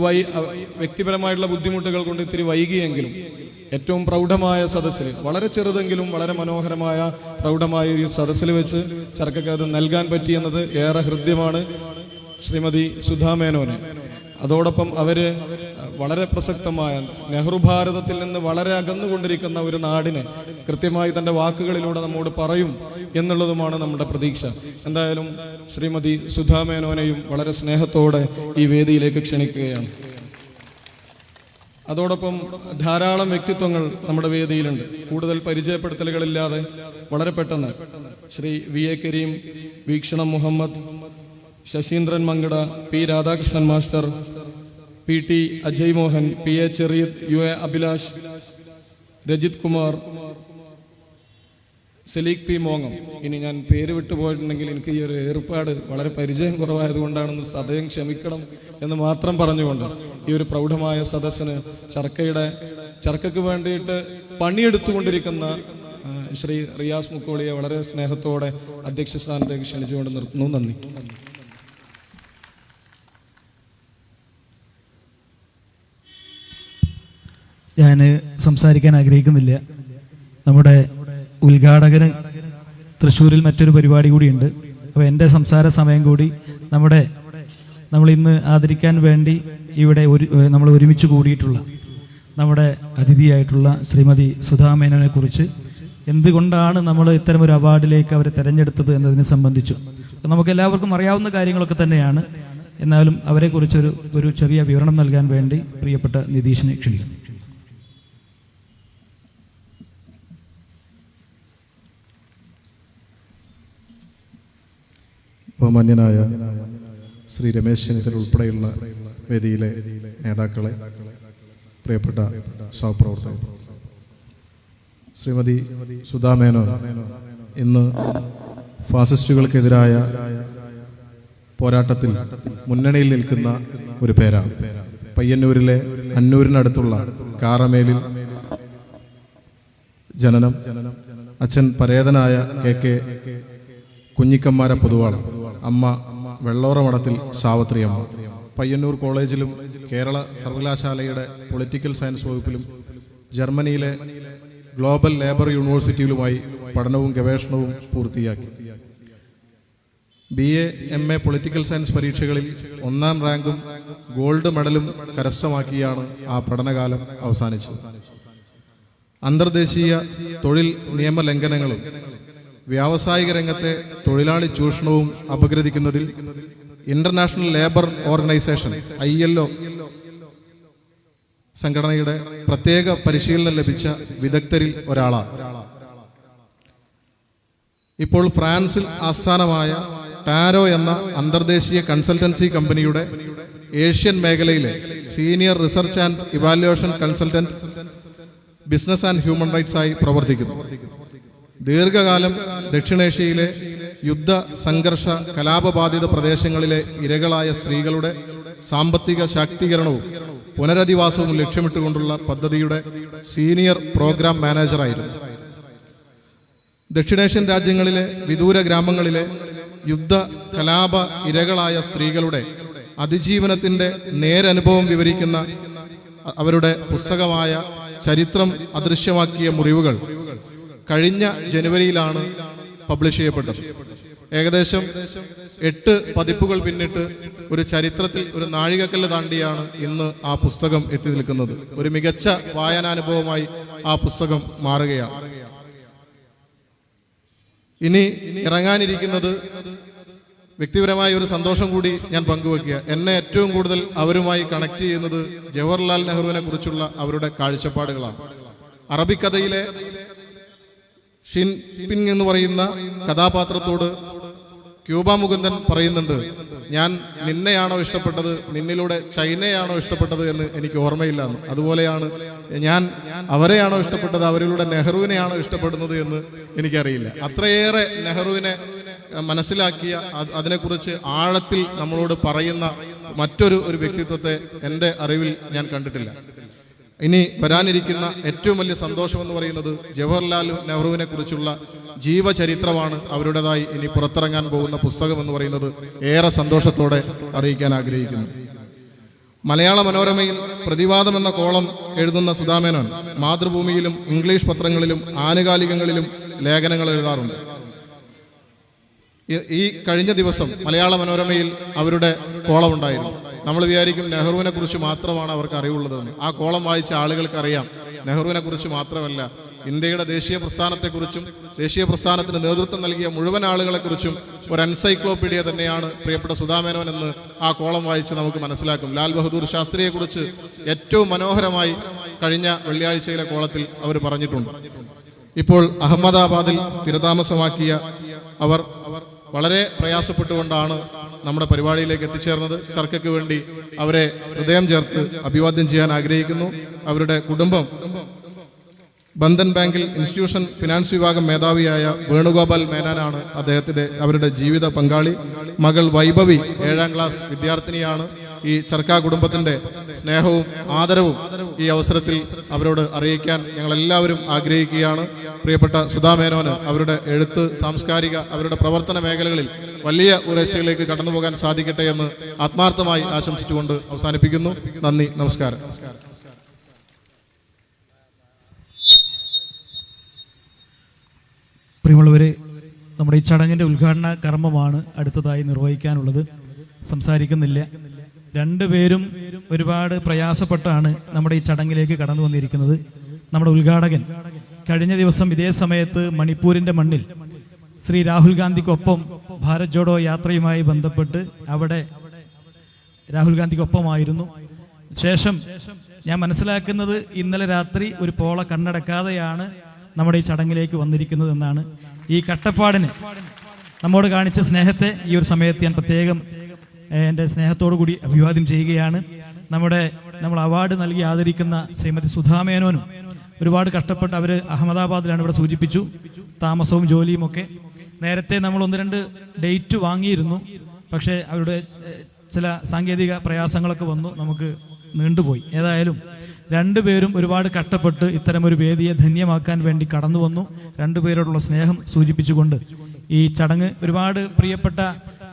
Speaker 2: വ്യക്തിപരമായിട്ടുള്ള ബുദ്ധിമുട്ടുകൾ കൊണ്ട് ഇത്തിരി വൈകിയെങ്കിലും ഏറ്റവും പ്രൗഢമായ സദസ്സിൽ, വളരെ ചെറുതെങ്കിലും വളരെ മനോഹരമായ പ്രൗഢമായ ഒരു സദസ്സിൽ വെച്ച് ചർക്കയ്ക്ക് അത് നൽകാൻ പറ്റിയെന്നത് ഏറെ ഹൃദ്യമാണ് ശ്രീമതി സുധാ മേനോന്. അതോടൊപ്പം അവര് വളരെ പ്രസക്തമായ നെഹ്റു ഭാരതത്തിൽ നിന്ന് വളരെ അകന്നുകൊണ്ടിരിക്കുന്ന ഒരു നാടിനെ കൃത്യമായി തൻ്റെ വാക്കുകളിലൂടെ നമ്മോട് പറയും എന്നുള്ളതുമാണ് നമ്മുടെ പ്രതീക്ഷ. എന്തായാലും ശ്രീമതി സുധാ മേനോനെയും വളരെ സ്നേഹത്തോടെ ഈ വേദിയിലേക്ക് ക്ഷണിക്കുകയാണ്. അതോടൊപ്പം ധാരാളം വ്യക്തിത്വങ്ങൾ നമ്മുടെ വേദിയിലുണ്ട്. കൂടുതൽ പരിചയപ്പെടുത്തലുകളില്ലാതെ വളരെ പെട്ടെന്ന് Shri VA Karim, Veekshanam Muhammad, Saseendran Mankada, P Radhakrishnan master, PT Ajay Mohan, PA Cheriyath, UA Abhilash, Rajith Kumar, Saleekh P മോങ്ങം. ഇനി ഞാൻ പേര് വിട്ടുപോയിട്ടുണ്ടെങ്കിൽ എനിക്ക് ഈ ഒരു ഏർപ്പാട് വളരെ പരിചയം കുറവായതുകൊണ്ടാണെന്ന് സദയം ക്ഷമിക്കണം എന്ന് മാത്രം പറഞ്ഞുകൊണ്ട് ഈ ഒരു പ്രൗഢമായ സദസ്സിന് ചർക്കയ്ക്ക് വേണ്ടിയിട്ട് പണിയെടുത്തുകൊണ്ടിരിക്കുന്ന ശ്രീ റിയാസ് മുക്കോളിയെ വളരെ സ്നേഹത്തോടെ അധ്യക്ഷ സ്ഥാനത്തേക്ക് ക്ഷണിച്ചുകൊണ്ട് നിർത്തുന്നു. നന്ദി.
Speaker 6: ഞാൻ സംസാരിക്കാൻ ആഗ്രഹിക്കുന്നില്ല. നമ്മുടെ ഉദ്ഘാടകന് തൃശ്ശൂരിൽ മറ്റൊരു പരിപാടി കൂടിയുണ്ട്. അപ്പോൾ എൻ്റെ സംസാര സമയം കൂടി നമ്മൾ ഇന്ന് ആദരിക്കാൻ വേണ്ടി ഇവിടെ നമ്മൾ ഒരുമിച്ച് കൂടിയിട്ടുള്ള നമ്മുടെ അതിഥിയായിട്ടുള്ള ശ്രീമതി സുധാ മേനോനെ കുറിച്ച്, എന്തുകൊണ്ടാണ് നമ്മൾ ഇത്തരമൊരു അവാർഡിലേക്ക് അവരെ തിരഞ്ഞെടുത്തത് എന്നതിനെ സംബന്ധിച്ചു നമുക്ക് എല്ലാവർക്കും അറിയാവുന്ന കാര്യങ്ങളൊക്കെ തന്നെയാണ്. എന്നാലും അവരെക്കുറിച്ചൊരു ചെറിയ വിവരണം നൽകാൻ വേണ്ടി പ്രിയപ്പെട്ട നിതീഷിനെ ക്ഷണിക്കുന്നു.
Speaker 3: ബഹുമാന്യനായ ശ്രീ രമേശ് ചെന്നിത്തല ഉൾപ്പെടെയുള്ള വേദിയിലെ നേതാക്കളെ, പ്രിയപ്പെട്ട സഹപ്രവർത്തകർ, ശ്രീമതി സുധാ മേനോൻ ഇന്ന് ഫാസിസ്റ്റുകൾക്കെതിരായ പോരാട്ടത്തിൽ മുന്നണിയിൽ നിൽക്കുന്ന ഒരു പേരാണ്. പയ്യന്നൂരിലെ അന്നൂരിനടുത്തുള്ള കാറമേലിൽ ജനനം. അച്ഛൻ പരേതനായ KK കുഞ്ഞിക്കമ്മാര പൊതുവാളം, അമ്മ വെള്ളോറ മഠത്തിൽ സാവത്രിയമ്മ. പയ്യന്നൂർ കോളേജിലും കേരള സർവകലാശാലയുടെ പൊളിറ്റിക്കൽ സയൻസ് വകുപ്പിലും ജർമ്മനിയിലെ ഗ്ലോബൽ ലേബർ യൂണിവേഴ്സിറ്റിയിലുമായി പഠനവും ഗവേഷണവും പൂർത്തിയാക്കി. BA MA പൊളിറ്റിക്കൽ സയൻസ് പരീക്ഷകളിൽ 1ാം റാങ്കും ഗോൾഡ് മെഡലും കരസ്ഥമാക്കിയാണ് ആ പഠനകാലം അവസാനിച്ചത്. അന്തർദേശീയ തൊഴിൽ നിയമലംഘനങ്ങളും വ്യാവസായിക രംഗത്തെ തൊഴിലാളി ചൂഷണവും അപഗ്രഥിക്കുന്നതിൽ ഇന്റർനാഷണൽ ലേബർ ഓർഗനൈസേഷൻ ILO സംഘടനയുടെ പ്രത്യേക പരിശീലനം ലഭിച്ച വിദഗ്ധരിൽ ഒരാളാണ്. ഇപ്പോൾ ഫ്രാൻസിൽ ആസ്ഥാനമായ ടാരോ എന്ന അന്തർദേശീയ കൺസൾട്ടൻസി കമ്പനിയുടെ ഏഷ്യൻ മേഖലയിലെ senior research and evaluation consultant business and human rights ആയി പ്രവർത്തിക്കുന്നു. ദീർഘകാലം ദക്ഷിണേഷ്യയിലെ യുദ്ധ സംഘർഷ കലാപബാധിത പ്രദേശങ്ങളിലെ ഇരകളായ സ്ത്രീകളുടെ സാമ്പത്തിക ശാക്തീകരണവും പുനരധിവാസവും ലക്ഷ്യമിട്ടുകൊണ്ടുള്ള പദ്ധതിയുടെ സീനിയർ പ്രോഗ്രാം മാനേജറായിരുന്നു. ദക്ഷിണേഷ്യൻ രാജ്യങ്ങളിലെ വിദൂര ഗ്രാമങ്ങളിലെ യുദ്ധ കലാപ ഇരകളായ സ്ത്രീകളുടെ അതിജീവനത്തിന്റെ നേരനുഭവം വിവരിക്കുന്ന അവരുടെ പുസ്തകമായ ചരിത്രം അദൃശ്യമാക്കിയ മുറിവുകൾ കഴിഞ്ഞ ജനുവരിയിലാണ് പബ്ലിഷ് ചെയ്യപ്പെട്ടത്. ഏകദേശം 8 പതിപ്പുകൾ പിന്നിട്ട് ഒരു ചരിത്രത്തിൽ ഒരു നാഴികക്കല്ല് താണ്ടിയാണ് ഇന്ന് ആ പുസ്തകം എത്തി നിൽക്കുന്നത്. ഒരു മികച്ച വായനാനുഭവമായി ആ പുസ്തകം മാറുകയാണ്. ഇനി ഇറങ്ങാനിരിക്കുന്നത് വ്യക്തിപരമായ ഒരു സന്തോഷം കൂടി ഞാൻ പങ്കുവെക്കുക. എന്നെ ഏറ്റവും കൂടുതൽ അവരുമായി കണക്ട് ചെയ്യുന്നത് ജവഹർലാൽ നെഹ്റുവിനെ കുറിച്ചുള്ള അവരുടെ കാഴ്ചപ്പാടുകളാണ്. അറബിക്കഥയിലെ ഷിൻ പിങ് എന്ന് പറയുന്ന കഥാപാത്രത്തോട് ക്യൂബ മുകുന്ദൻ പറയുന്നുണ്ട്, ഞാൻ നിന്നെയാണോ ഇഷ്ടപ്പെട്ടത്, നിന്നിലൂടെ ചൈനയാണോ ഇഷ്ടപ്പെട്ടത് എന്ന് എനിക്ക് ഓർമ്മയില്ല എന്ന്. അതുപോലെയാണ് ഞാൻ അവരെയാണോ ഇഷ്ടപ്പെട്ടത്, അവരിലൂടെ നെഹ്റുവിനെയാണോ ഇഷ്ടപ്പെടുന്നത് എന്ന് എനിക്കറിയില്ല. അത്രയേറെ നെഹ്റുവിനെ മനസ്സിലാക്കിയ അതിനെക്കുറിച്ച് ആഴത്തിൽ നമ്മളോട് പറയുന്ന മറ്റൊരു വ്യക്തിത്വത്തെ എൻ്റെ അറിവിൽ ഞാൻ കണ്ടിട്ടില്ല. ഇനി വരാനിരിക്കുന്ന ഏറ്റവും വലിയ സന്തോഷം എന്ന് പറയുന്നത് ജവഹർലാൽ നെഹ്റുവിനെ കുറിച്ചുള്ള ജീവചരിത്രമാണ്. അവരുടേതായി ഇനി പുറത്തിറങ്ങാൻ പോകുന്ന പുസ്തകം എന്ന് പറയുന്നത് ഏറെ സന്തോഷത്തോടെ അറിയിക്കാൻ ആഗ്രഹിക്കുന്നു. മലയാള മനോരമയിൽ പ്രതിവാദം എന്ന കോളം എഴുതുന്ന സുധാമേനോൻ മാതൃഭൂമിയിലും ഇംഗ്ലീഷ് പത്രങ്ങളിലും ആനുകാലികങ്ങളിലും ലേഖനങ്ങൾ എഴുതാറുണ്ട്. ഈ കഴിഞ്ഞ ദിവസം മലയാള മനോരമയിൽ അവരുടെ കോളം ഉണ്ടായിരുന്നു. നമ്മൾ വിചാരിക്കും നെഹ്റുവിനെ കുറിച്ച് മാത്രമാണ് അവർക്ക് അറിവുള്ളതെന്ന്. ആ കോളം വായിച്ച ആളുകൾക്ക് അറിയാം നെഹ്റുവിനെ കുറിച്ച് മാത്രമല്ല, ഇന്ത്യയുടെ ദേശീയ പ്രസ്ഥാനത്തെക്കുറിച്ചും ദേശീയ പ്രസ്ഥാനത്തിന് നേതൃത്വം നൽകിയ മുഴുവൻ ആളുകളെക്കുറിച്ചും ഒരു എൻസൈക്ലോപീഡിയ തന്നെയാണ് പ്രിയപ്പെട്ട സുധാമേനോൻ എന്ന് ആ കോളം വായിച്ച് നമുക്ക് മനസ്സിലാക്കും. ലാൽ ബഹദൂർ ശാസ്ത്രിയെക്കുറിച്ച് ഏറ്റവും മനോഹരമായി കഴിഞ്ഞ വെള്ളിയാഴ്ചയിലെ കോളത്തിൽ അവർ പറഞ്ഞിട്ടുണ്ട്. ഇപ്പോൾ അഹമ്മദാബാദിൽ സ്ഥിരതാമസമാക്കിയ അവർ വളരെ പ്രയാസപ്പെട്ടുകൊണ്ടാണ് നമ്മുടെ പരിപാടിയിലേക്ക് എത്തിച്ചേർന്നത്. ചർക്കയ്ക്ക് വേണ്ടി അവരെ ഹൃദയം ചേർത്ത് അഭിവാദ്യം ചെയ്യാൻ ആഗ്രഹിക്കുന്നു. അവരുടെ കുടുംബം ബന്ധൻ ബാങ്കിൽ ഇൻസ്റ്റിറ്റ്യൂഷൻ ഫിനാൻസ് വിഭാഗം മേധാവിയായ വേണുഗോപാൽ മേനോനാണ് അവരുടെ ജീവിത പങ്കാളി. മകൾ വൈഭവി 7ാം ക്ലാസ് വിദ്യാർത്ഥിനിയാണ്. ഈ ചർക്ക കുടുംബത്തിന്റെ സ്നേഹവും ആദരവും ഈ അവസരത്തിൽ അവരോട് അറിയിക്കാൻ ഞങ്ങളെല്ലാവരും ആഗ്രഹിക്കുകയാണ്. പ്രിയപ്പെട്ട സുധാമേനോന് അവരുടെ എഴുത്ത്, സാംസ്കാരിക അവരുടെ പ്രവർത്തന മേഖലകളിൽ വലിയ ഉയർച്ചയിലേക്ക് കടന്നു പോകാൻ സാധിക്കട്ടെ എന്ന് ആത്മാർത്ഥമായി ആശംസിച്ചുകൊണ്ട് അവസാനിപ്പിക്കുന്നു. നന്ദി, നമസ്കാരം.
Speaker 6: പ്രിയമുള്ളവരെ, നമ്മുടെ ഈ ചടങ്ങിൻ്റെ ഉദ്ഘാടന കർമ്മമാണ് അടുത്തതായി നിർവഹിക്കാനുള്ളത്. സംസാരിക്കുന്നില്ല. രണ്ടുപേരും ഒരുപാട് പ്രയാസപ്പെട്ടാണ് നമ്മുടെ ഈ ചടങ്ങിലേക്ക് കടന്നു വന്നിരിക്കുന്നത്. നമ്മുടെ ഉദ്ഘാടകൻ കഴിഞ്ഞ ദിവസം ഇതേ സമയത്ത് മണിപ്പൂരിൻ്റെ മണ്ണിൽ ശ്രീ രാഹുൽ ഗാന്ധിക്കൊപ്പം ഭാരത് ജോഡോ യാത്രയുമായി ബന്ധപ്പെട്ട് അവിടെ രാഹുൽ ഗാന്ധിക്കൊപ്പമായിരുന്നു. ശേഷം ഞാൻ മനസ്സിലാക്കുന്നത് ഇന്നലെ രാത്രി ഒരു പോള കണ്ണടക്കാതെയാണ് നമ്മുടെ ഈ ചടങ്ങിലേക്ക് വന്നിരിക്കുന്നത് എന്നാണ്. ഈ കട്ടപ്പാടിന് നമ്മോട് കാണിച്ച സ്നേഹത്തെ ഈ ഒരു സമയത്ത് ഞാൻ പ്രത്യേകം എൻ്റെ സ്നേഹത്തോടു കൂടി അഭിവാദ്യം ചെയ്യുകയാണ്. നമ്മൾ അവാർഡ് നൽകി ആദരിക്കുന്ന ശ്രീമതി സുധാമേനോനും ഒരുപാട് കഷ്ടപ്പെട്ട് അവർ അഹമ്മദാബാദിലാണ് ഇവിടെ സൂചിപ്പിച്ചു താമസവും ജോലിയും ഒക്കെ. നേരത്തെ നമ്മൾ 1-2 ഡേറ്റ് വാങ്ങിയിരുന്നു. പക്ഷേ അവരുടെ ചില സാങ്കേതിക പ്രയാസങ്ങളൊക്കെ വന്നു, നമുക്ക് നീണ്ടുപോയി. ഏതായാലും രണ്ടുപേരും ഒരുപാട് കഷ്ടപ്പെട്ട് ഇത്തരമൊരു വേദിയെ ധന്യമാക്കാൻ വേണ്ടി കടന്നു വന്നു. രണ്ടുപേരോടുള്ള സ്നേഹം സൂചിപ്പിച്ചുകൊണ്ട് ഈ ചടങ്ങ് ഒരുപാട് പ്രിയപ്പെട്ട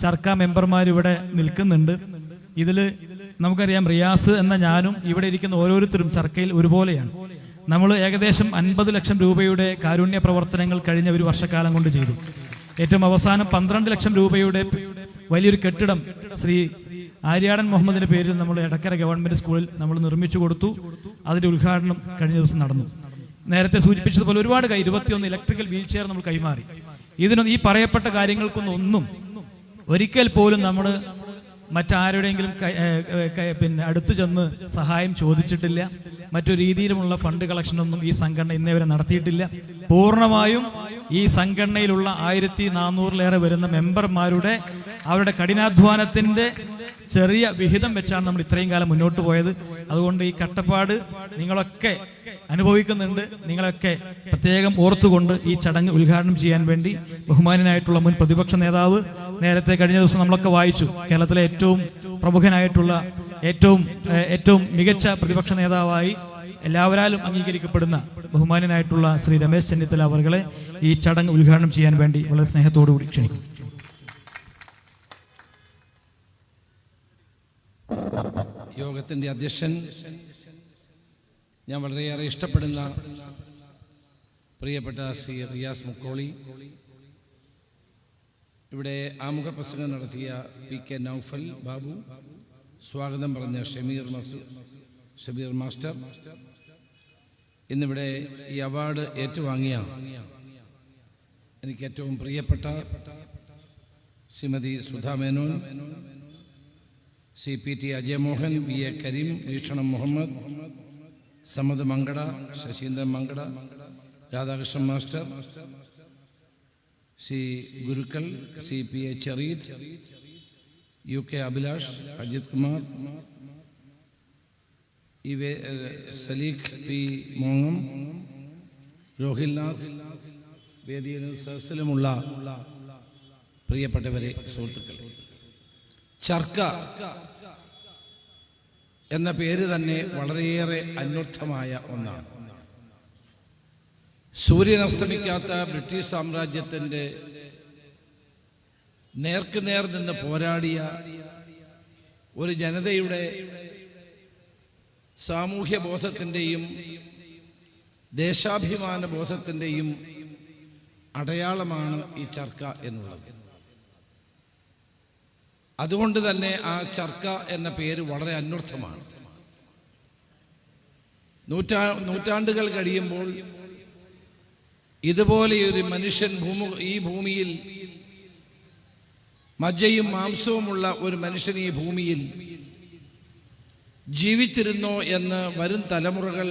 Speaker 6: ചർക്ക മെമ്പർമാർ ഇവിടെ നിൽക്കുന്നുണ്ട്. ഇതിൽ നമുക്കറിയാം റിയാസ് എന്ന ഞാനും ഇവിടെ ഇരിക്കുന്ന ഓരോരുത്തരും ചർക്കയിൽ ഒരുപോലെയാണ്. നമ്മൾ ഏകദേശം 50 ലക്ഷം രൂപയുടെ കാരുണ്യ പ്രവർത്തനങ്ങൾ കഴിഞ്ഞ ഒരു വർഷക്കാലം കൊണ്ട് ചെയ്തു. ഏറ്റവും അവസാനം 12 ലക്ഷം രൂപയുടെ വലിയൊരു കെട്ടിടം ശ്രീ ആര്യാടൻ മുഹമ്മദിന്റെ പേരിൽ നമ്മൾ എടക്കര ഗവൺമെന്റ് സ്കൂളിൽ നമ്മൾ നിർമ്മിച്ചു കൊടുത്തു. അതിന്റെ ഉദ്ഘാടനം കഴിഞ്ഞ ദിവസം നടന്നു. നേരത്തെ സൂചിപ്പിച്ചതുപോലെ ഒരുപാട് 21 ഇലക്ട്രിക്കൽ വീൽ ചെയർ നമ്മൾ കൈമാറി. ഇതിനൊന്നും ഈ പറയപ്പെട്ട കാര്യങ്ങൾക്കൊന്നും ഒരിക്കൽ പോലും നമ്മൾ മറ്റാരുടെയെങ്കിലും പിന്നെ അടുത്തു ചെന്ന് സഹായം ചോദിച്ചിട്ടില്ല. മറ്റു രീതിയിലുമുള്ള ഫണ്ട് കളക്ഷനൊന്നും ഈ സംഘടന ഇന്നേവരെ നടത്തിയിട്ടില്ല. പൂർണ്ണമായും ഈ സംഘടനയിലുള്ള 1400-ലേറെ വരുന്ന മെമ്പർമാരുടെ അവരുടെ കഠിനാധ്വാനത്തിന്റെ ചെറിയ വിഹിതം വെച്ചാണ് നമ്മൾ ഇത്രയും കാലം മുന്നോട്ട് പോയത്. അതുകൊണ്ട് ഈ കട്ടപ്പാട് നിങ്ങളൊക്കെ അനുഭവിക്കുന്നുണ്ട്. നിങ്ങളൊക്കെ പ്രത്യേകം ഓർത്തുകൊണ്ട് ഈ ചടങ്ങ് ഉദ്ഘാടനം ചെയ്യാൻ വേണ്ടി ബഹുമാനനായിട്ടുള്ള മുൻ പ്രതിപക്ഷ നേതാവ് നേരത്തെ കഴിഞ്ഞ ദിവസം നമ്മളൊക്കെ വായിച്ചു, കേരളത്തിലെ ഏറ്റവും പ്രമുഖനായിട്ടുള്ള ഏറ്റവും മികച്ച പ്രതിപക്ഷ നേതാവായി എല്ലാവരാലും അംഗീകരിക്കപ്പെടുന്ന ബഹുമാനനായിട്ടുള്ള ശ്രീ രമേശ് ചെന്നിത്തല അവരുടെ ഈ ചടങ്ങ് ഉദ്ഘാടനം ചെയ്യാൻ വേണ്ടി വളരെ സ്നേഹത്തോടുകൂടി ക്ഷണിക്കുന്നു.
Speaker 7: യോഗത്തിൻ്റെ അധ്യക്ഷൻ, ഞാൻ വളരെയേറെ ഇഷ്ടപ്പെടുന്ന പ്രിയപ്പെട്ട ശ്രീ റിയാസ് മുക്കോളി, ഇവിടെ ആമുഖ പ്രസംഗം നടത്തിയ PK നൗഫൽ ബാബു, സ്വാഗതം പറഞ്ഞ ഷമീർ മാസ്റ്റർ, ഇന്നിവിടെ ഈ അവാർഡ് ഏറ്റുവാങ്ങിയ എനിക്ക് ഏറ്റവും പ്രിയപ്പെട്ട Shrimati Sudha Menon, CPT Ajayamohan, VA Karim, Veekshanam Muhammad, Samad Mankada, Saseendran Mankada, Radhakrishnan master, Shri ഗുരുക്കൾ, CPA ചെറീദ്, UK Abhilash, Ajith Kumar, Saleekh P മോങ്ങം, Rohilnath, വേദിയിലും സദസ്സിലുമുള്ള പ്രിയപ്പെട്ടവരെ, സുഹൃത്തുക്കൾ, ചർക്ക എന്ന പേര് തന്നെ വളരെയേറെ അന്വർത്ഥമായ ഒന്നാണ്. സൂര്യൻ അസ്തമിക്കാത്ത ബ്രിട്ടീഷ് സാമ്രാജ്യത്തിൻ്റെ നേർക്കുനേർ നിന്ന് പോരാടിയ ഒരു ജനതയുടെ സാമൂഹ്യ ബോധത്തിൻ്റെയും ദേശാഭിമാന ബോധത്തിൻ്റെയും അടയാളമാണ് ഈ ചർക്ക എന്നുള്ളത്. അതുകൊണ്ട് തന്നെ ആ ചർക്ക എന്ന പേര് വളരെ അന്വർത്ഥമാണ്. നൂറ്റാണ്ടുകൾ കഴിയുമ്പോൾ ഇതുപോലെയൊരു മനുഷ്യൻ ഈ ഭൂമിയിൽ, മജ്ജയും മാംസവുമുള്ള ഒരു മനുഷ്യൻ ഈ ഭൂമിയിൽ ജീവിച്ചിരുന്നോ എന്ന് വരും തലമുറകൾ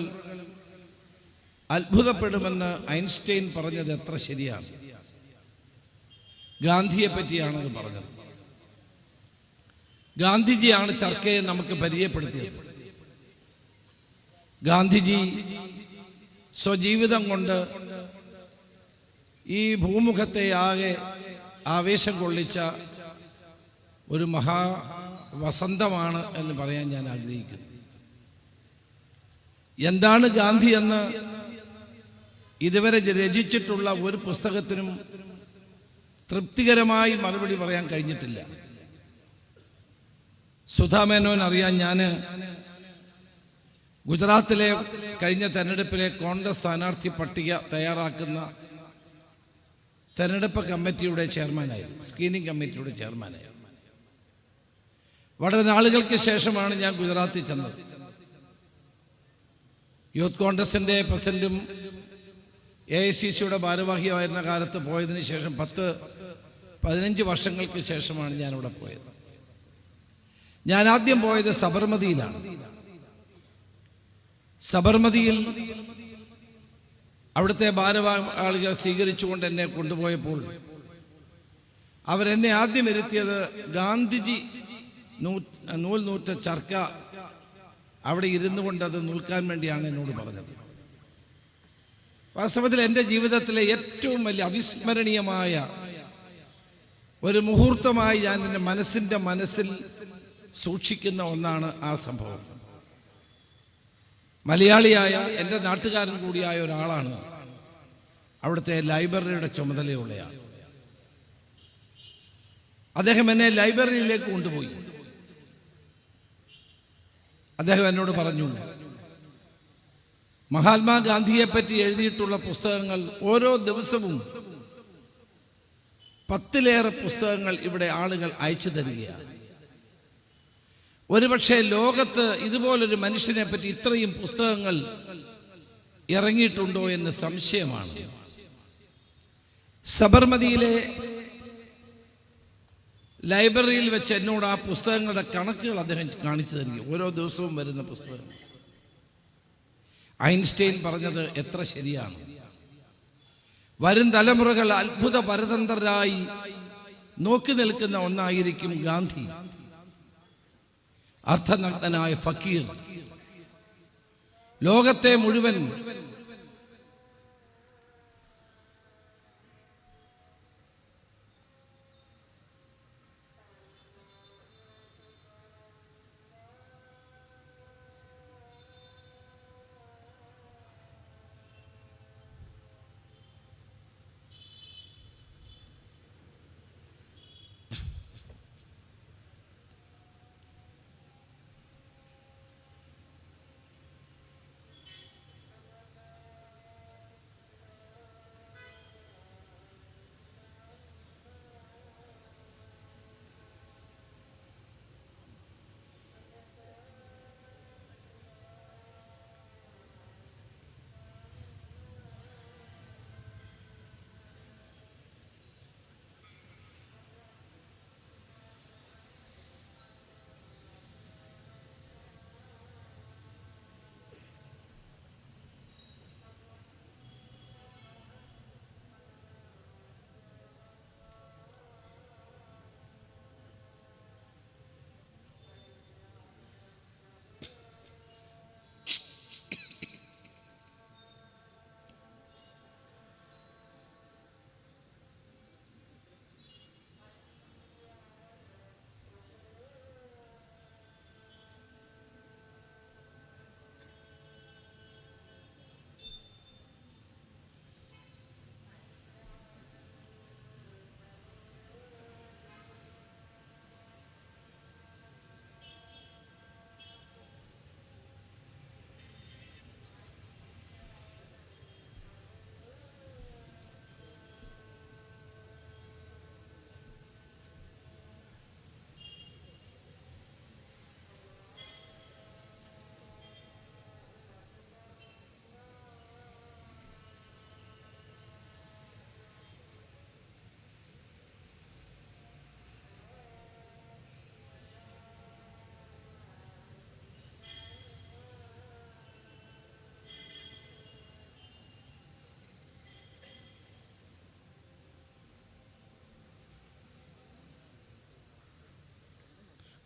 Speaker 7: അത്ഭുതപ്പെടുമെന്ന് ഐൻസ്റ്റൈൻ പറഞ്ഞത് എത്ര ശരിയാണ്. ഗാന്ധിയെ പറ്റിയാണത് പറഞ്ഞത്. ഗാന്ധിജിയാണ് ചർക്കയെ നമുക്ക് പരിചയപ്പെടുത്തിയത്. ഗാന്ധിജി സ്വജീവിതം കൊണ്ട് ഈ ഭൂമുഖത്തെ ആകെ ആവേശം കൊള്ളിച്ച ഒരു മഹാവസന്തമാണ് എന്ന് പറയാൻ ഞാൻ ആഗ്രഹിക്കുന്നു. എന്താണ് ഗാന്ധി എന്ന് ഇതുവരെ രചിച്ചിട്ടുള്ള ഒരു പുസ്തകത്തിനും തൃപ്തികരമായി മറുപടി പറയാൻ കഴിഞ്ഞിട്ടില്ല. സുധാ മേനോൻ അറിയാൻ, ഞാൻ ഗുജറാത്തിലെ കഴിഞ്ഞ തെരഞ്ഞെടുപ്പിലെ കോൺഗ്രസ് സ്ഥാനാർത്ഥി പട്ടിക തയ്യാറാക്കുന്ന തെരഞ്ഞെടുപ്പ് കമ്മിറ്റിയുടെ ചെയർമാനായിരുന്നു, സ്ക്രീനിങ് കമ്മിറ്റിയുടെ ചെയർമാനായിരുന്നു. വളരെ നാളുകൾക്ക് ശേഷമാണ് ഞാൻ ഗുജറാത്തിൽ ചെന്നത്. യൂത്ത് കോൺഗ്രസിൻ്റെ പ്രസിഡന്റും AICCയുടെ ഭാരവാഹിയായിരുന്ന കാലത്ത് പോയതിനു ശേഷം 10-15 വർഷങ്ങൾക്ക് ശേഷമാണ് ഞാനിവിടെ പോയത്. ഞാൻ ആദ്യം പോയത് സബർമതിയിലാണ്. സബർമതിയിൽ അവിടുത്തെ ഭാരവാഹികൾ സ്വീകരിച്ചുകൊണ്ട് എന്നെ കൊണ്ടുപോയപ്പോൾ അവരെന്നെ ആദ്യം ഇരുത്തിയത് ഗാന്ധിജി നൂൽ നൂറ്റ ചർക്ക അവിടെ ഇരുന്നു കൊണ്ട് അത് നൂൽക്കാൻ വേണ്ടിയാണ് എന്നോട് പറഞ്ഞത്. വാസ്തവത്തിൽ എൻ്റെ ജീവിതത്തിലെ ഏറ്റവും വലിയ അവിസ്മരണീയമായ ഒരു മുഹൂർത്തമായി ഞാൻ എൻ്റെ മനസ്സിൽ സൂക്ഷിക്കുന്ന ഒന്നാണ് ആ സംഭവം. മലയാളിയായ എൻ്റെ നാട്ടുകാരൻ കൂടിയായ ഒരാളാണ് അവിടുത്തെ ലൈബ്രറിയുടെ ചുമതലയുള്ളയാൾ. അദ്ദേഹം എന്നെ ലൈബ്രറിയിലേക്ക് കൊണ്ടുപോയി. അദ്ദേഹം എന്നോട് പറഞ്ഞു, മഹാത്മാഗാന്ധിയെ പറ്റി എഴുതിയിട്ടുള്ള പുസ്തകങ്ങൾ ഓരോ ദിവസവും 10-ലേറെ പുസ്തകങ്ങൾ ഇവിടെ ആളുകൾ അയച്ചു തരികയാണ്. ഒരുപക്ഷെ ലോകത്ത് ഇതുപോലൊരു മനുഷ്യനെ പറ്റി ഇത്രയും പുസ്തകങ്ങൾ ഇറങ്ങിയിട്ടുണ്ടോ എന്ന് സംശയമാണ്. സബർമതിയിലെ ലൈബ്രറിയിൽ വെച്ച് എന്നോട് ആ പുസ്തകങ്ങളുടെ കണക്കുകൾ അദ്ദേഹം കാണിച്ചു തരികയും ഓരോ ദിവസവും വരുന്ന പുസ്തകം. ഐൻസ്റ്റൈൻ പറഞ്ഞത് എത്ര ശരിയാണ്. വരും തലമുറകൾ അത്ഭുത പരതന്ത്രരായി നോക്കി നിൽക്കുന്ന ഒന്നായിരിക്കും ഗാന്ധി. അർത്ഥനഗ്നനായ ഫക്കീർ ലോകത്തെ മുഴുവൻ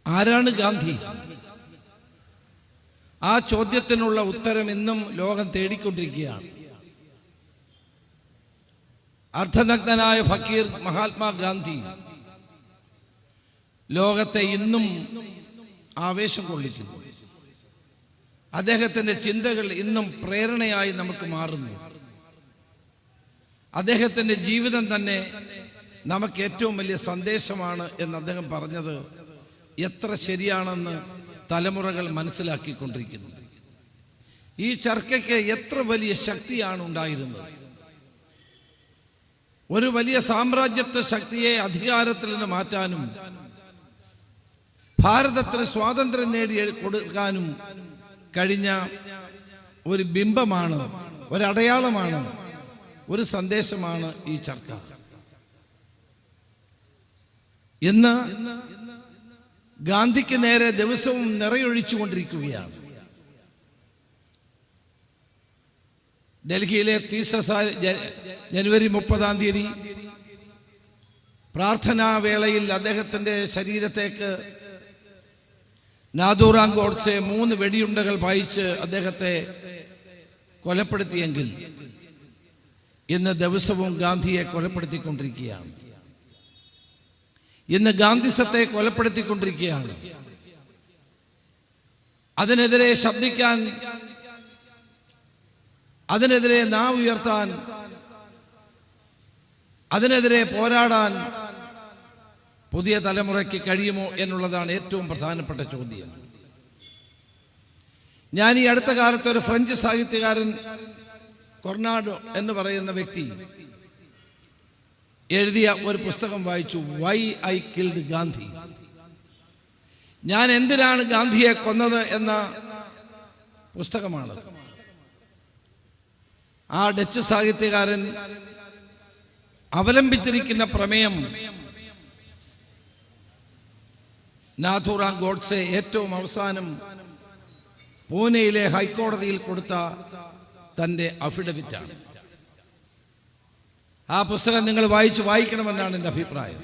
Speaker 7: ആരാണ് ഗാന്ധി? ആ ചോദ്യത്തിനുള്ള ഉത്തരം ഇന്നും ലോകം തേടിക്കൊണ്ടിരിക്കുകയാണ്. അർദ്ധനഗ്നനായ ഫക്കീർ മഹാത്മാഗാന്ധി ലോകത്തെ ഇന്നും ആവേശം കൊള്ളിക്കുന്നു. അദ്ദേഹത്തിന്റെ ചിന്തകൾ ഇന്നും പ്രേരണയായി നമുക്ക് മാറുന്നു. അദ്ദേഹത്തിന്റെ ജീവിതം തന്നെ നമുക്ക് ഏറ്റവും വലിയ സന്ദേശമാണ് എന്ന് അദ്ദേഹം പറഞ്ഞത് എത്ര ശരിയാണെന്ന് തലമുറകൾ മനസ്സിലാക്കിക്കൊണ്ടിരിക്കുന്നു. ഈ ചർക്കയ്ക്ക് എത്ര വലിയ ശക്തിയാണ് ഉണ്ടായിരുന്നത്. ഒരു വലിയ സാമ്രാജ്യത്വ ശക്തിയെ അധികാരത്തിൽ നിന്ന് മാറ്റാനും ഭാരതത്തിന് സ്വാതന്ത്ര്യം നേടി കൊടുക്കാനും കഴിഞ്ഞ ഒരു ബിംബമാണ്, ഒരടയാളമാണ്, ഒരു സന്ദേശമാണ് ഈ ചർക്ക. ഇന്ന് ഗാന്ധിക്ക് നേരെ ദിവസവും നിറയൊഴിച്ചുകൊണ്ടിരിക്കുകയാണ്. ഡൽഹിയിലെ ജനുവരി 30 പ്രാർത്ഥനാ വേളയിൽ അദ്ദേഹത്തിന്റെ ശരീരത്തേക്ക് നാഥൂറാം ഗോഡ്സെ 3 വെടിയുണ്ടകൾ പായിച്ച് അദ്ദേഹത്തെ കൊലപ്പെടുത്തിയെങ്കിൽ ഇന്ന് ദിവസവും ഗാന്ധിയെ കൊലപ്പെടുത്തിക്കൊണ്ടിരിക്കുകയാണ്. ഇന്ന് ഗാന്ധിസത്തെ കൊലപ്പെടുത്തിക്കൊണ്ടിരിക്കുകയാണ്. അതിനെതിരെ ശബ്ദിക്കാൻ, അതിനെതിരെ നാവ് ഉയർത്താൻ, അതിനെതിരെ പോരാടാൻ പുതിയ തലമുറയ്ക്ക് കഴിയുമോ എന്നുള്ളതാണ് ഏറ്റവും പ്രധാനപ്പെട്ട ചോദ്യം. ഞാൻ ഈ അടുത്ത കാലത്ത് ഒരു ഫ്രഞ്ച് സാഹിത്യകാരൻ കൊർണാഡോ എന്ന് പറയുന്ന വ്യക്തി എഴുതിയ ഒരു പുസ്തകം വായിച്ചു, വൈ ഐ കിൽഡ് ഗാന്ധി. ഞാൻ എന്തിനാണ് ഗാന്ധിയെ കൊന്നത് എന്ന പുസ്തകമാണ്. ആ ഡച്ച് സാഹിത്യകാരൻ അവലംബിച്ചിരിക്കുന്ന പ്രമേയം നാഥൂറാം ഗോഡ്സെ ഏറ്റവും അവസാനം പൂനെയിലെ ഹൈക്കോടതിയിൽ കൊടുത്ത തൻ്റെ അഫിഡവിറ്റാണ്. ആ പുസ്തകം നിങ്ങൾ വായിക്കണമെന്നാണ് എൻ്റെ അഭിപ്രായം.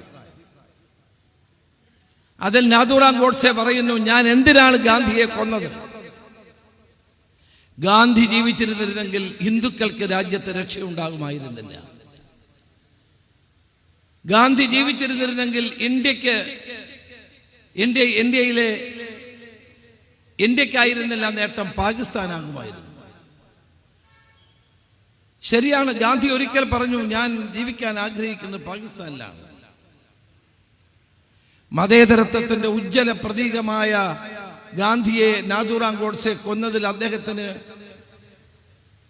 Speaker 7: അതിൽ നാഥൂറാം ഗോഡ്സെ പറയുന്നു, ഞാൻ എന്തിനാണ് ഗാന്ധിയെ കൊന്നത്? ഗാന്ധി ജീവിച്ചിരുന്നിരുന്നെങ്കിൽ ഹിന്ദുക്കൾക്ക് രാജ്യത്ത് രക്ഷയുണ്ടാകുമായിരുന്നില്ല. ഗാന്ധി ജീവിച്ചിരുന്നിരുന്നെങ്കിൽ ഇന്ത്യക്കായിരുന്നില്ല നേട്ടം, പാകിസ്ഥാനാകുമായിരുന്നു. ശരിയാണ്, ഗാന്ധി ഒരിക്കൽ പറഞ്ഞു, ഞാൻ ജീവിക്കാൻ ആഗ്രഹിക്കുന്നത് പാകിസ്ഥാനിലാണ്. മതേതരത്വത്തിന്റെ ഉജ്ജ്വല പ്രതീകമായ ഗാന്ധിയെ നാഥൂറാം ഗോഡ്സെ കൊന്നതിൽ അദ്ദേഹത്തിന്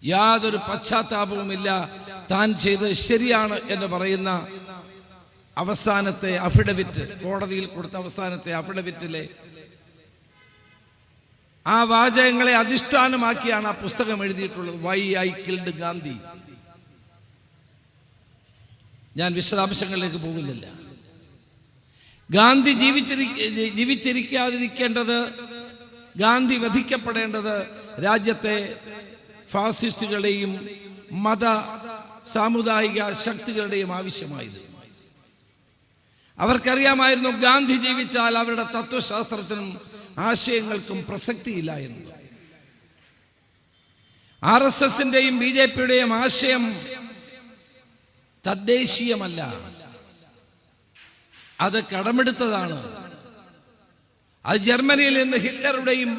Speaker 7: യാതൊരു പശ്ചാത്താപവുമില്ല. താൻ ചെയ്തത് ശരിയാണ് എന്ന് പറയുന്ന അവസാനത്തെ അഫിഡവിറ്റ്, കോടതിയിൽ കൊടുത്ത അവസാനത്തെ അഫിഡവിറ്റിലെ ആ വാചകങ്ങളെ അധിഷ്ഠാനമാക്കിയാണ് ആ പുസ്തകം എഴുതിയിട്ടുള്ളത്, വൈ ഐ കിൽഡ് ഗാന്ധി. ഞാൻ വിശദാംശങ്ങളിലേക്ക് പോകുന്നില്ല. ഗാന്ധി ജീവിച്ചിരിക്കാതിരിക്കേണ്ടത്, ഗാന്ധി വധിക്കപ്പെടേണ്ടത് രാജ്യത്തെ ഫാസിസ്റ്റുകളുടെയും മത സാമുദായിക ശക്തികളുടെയും ആവശ്യമായിരുന്നു. അവർക്കറിയാമായിരുന്നു ഗാന്ധി ജീവിച്ചാൽ അവരുടെ തത്വശാസ്ത്രത്തിനും ആശയങ്ങൾക്കും പ്രസക്തിയില്ല എന്ന്. RSSന്റെയും BJPയുടെയും ആശയം തദ്ദേശീയമല്ല, അത് കടമെടുത്തതാണ്. അത് ജർമ്മനിയിൽ നിന്ന് ഹിറ്റ്ലറുടെയും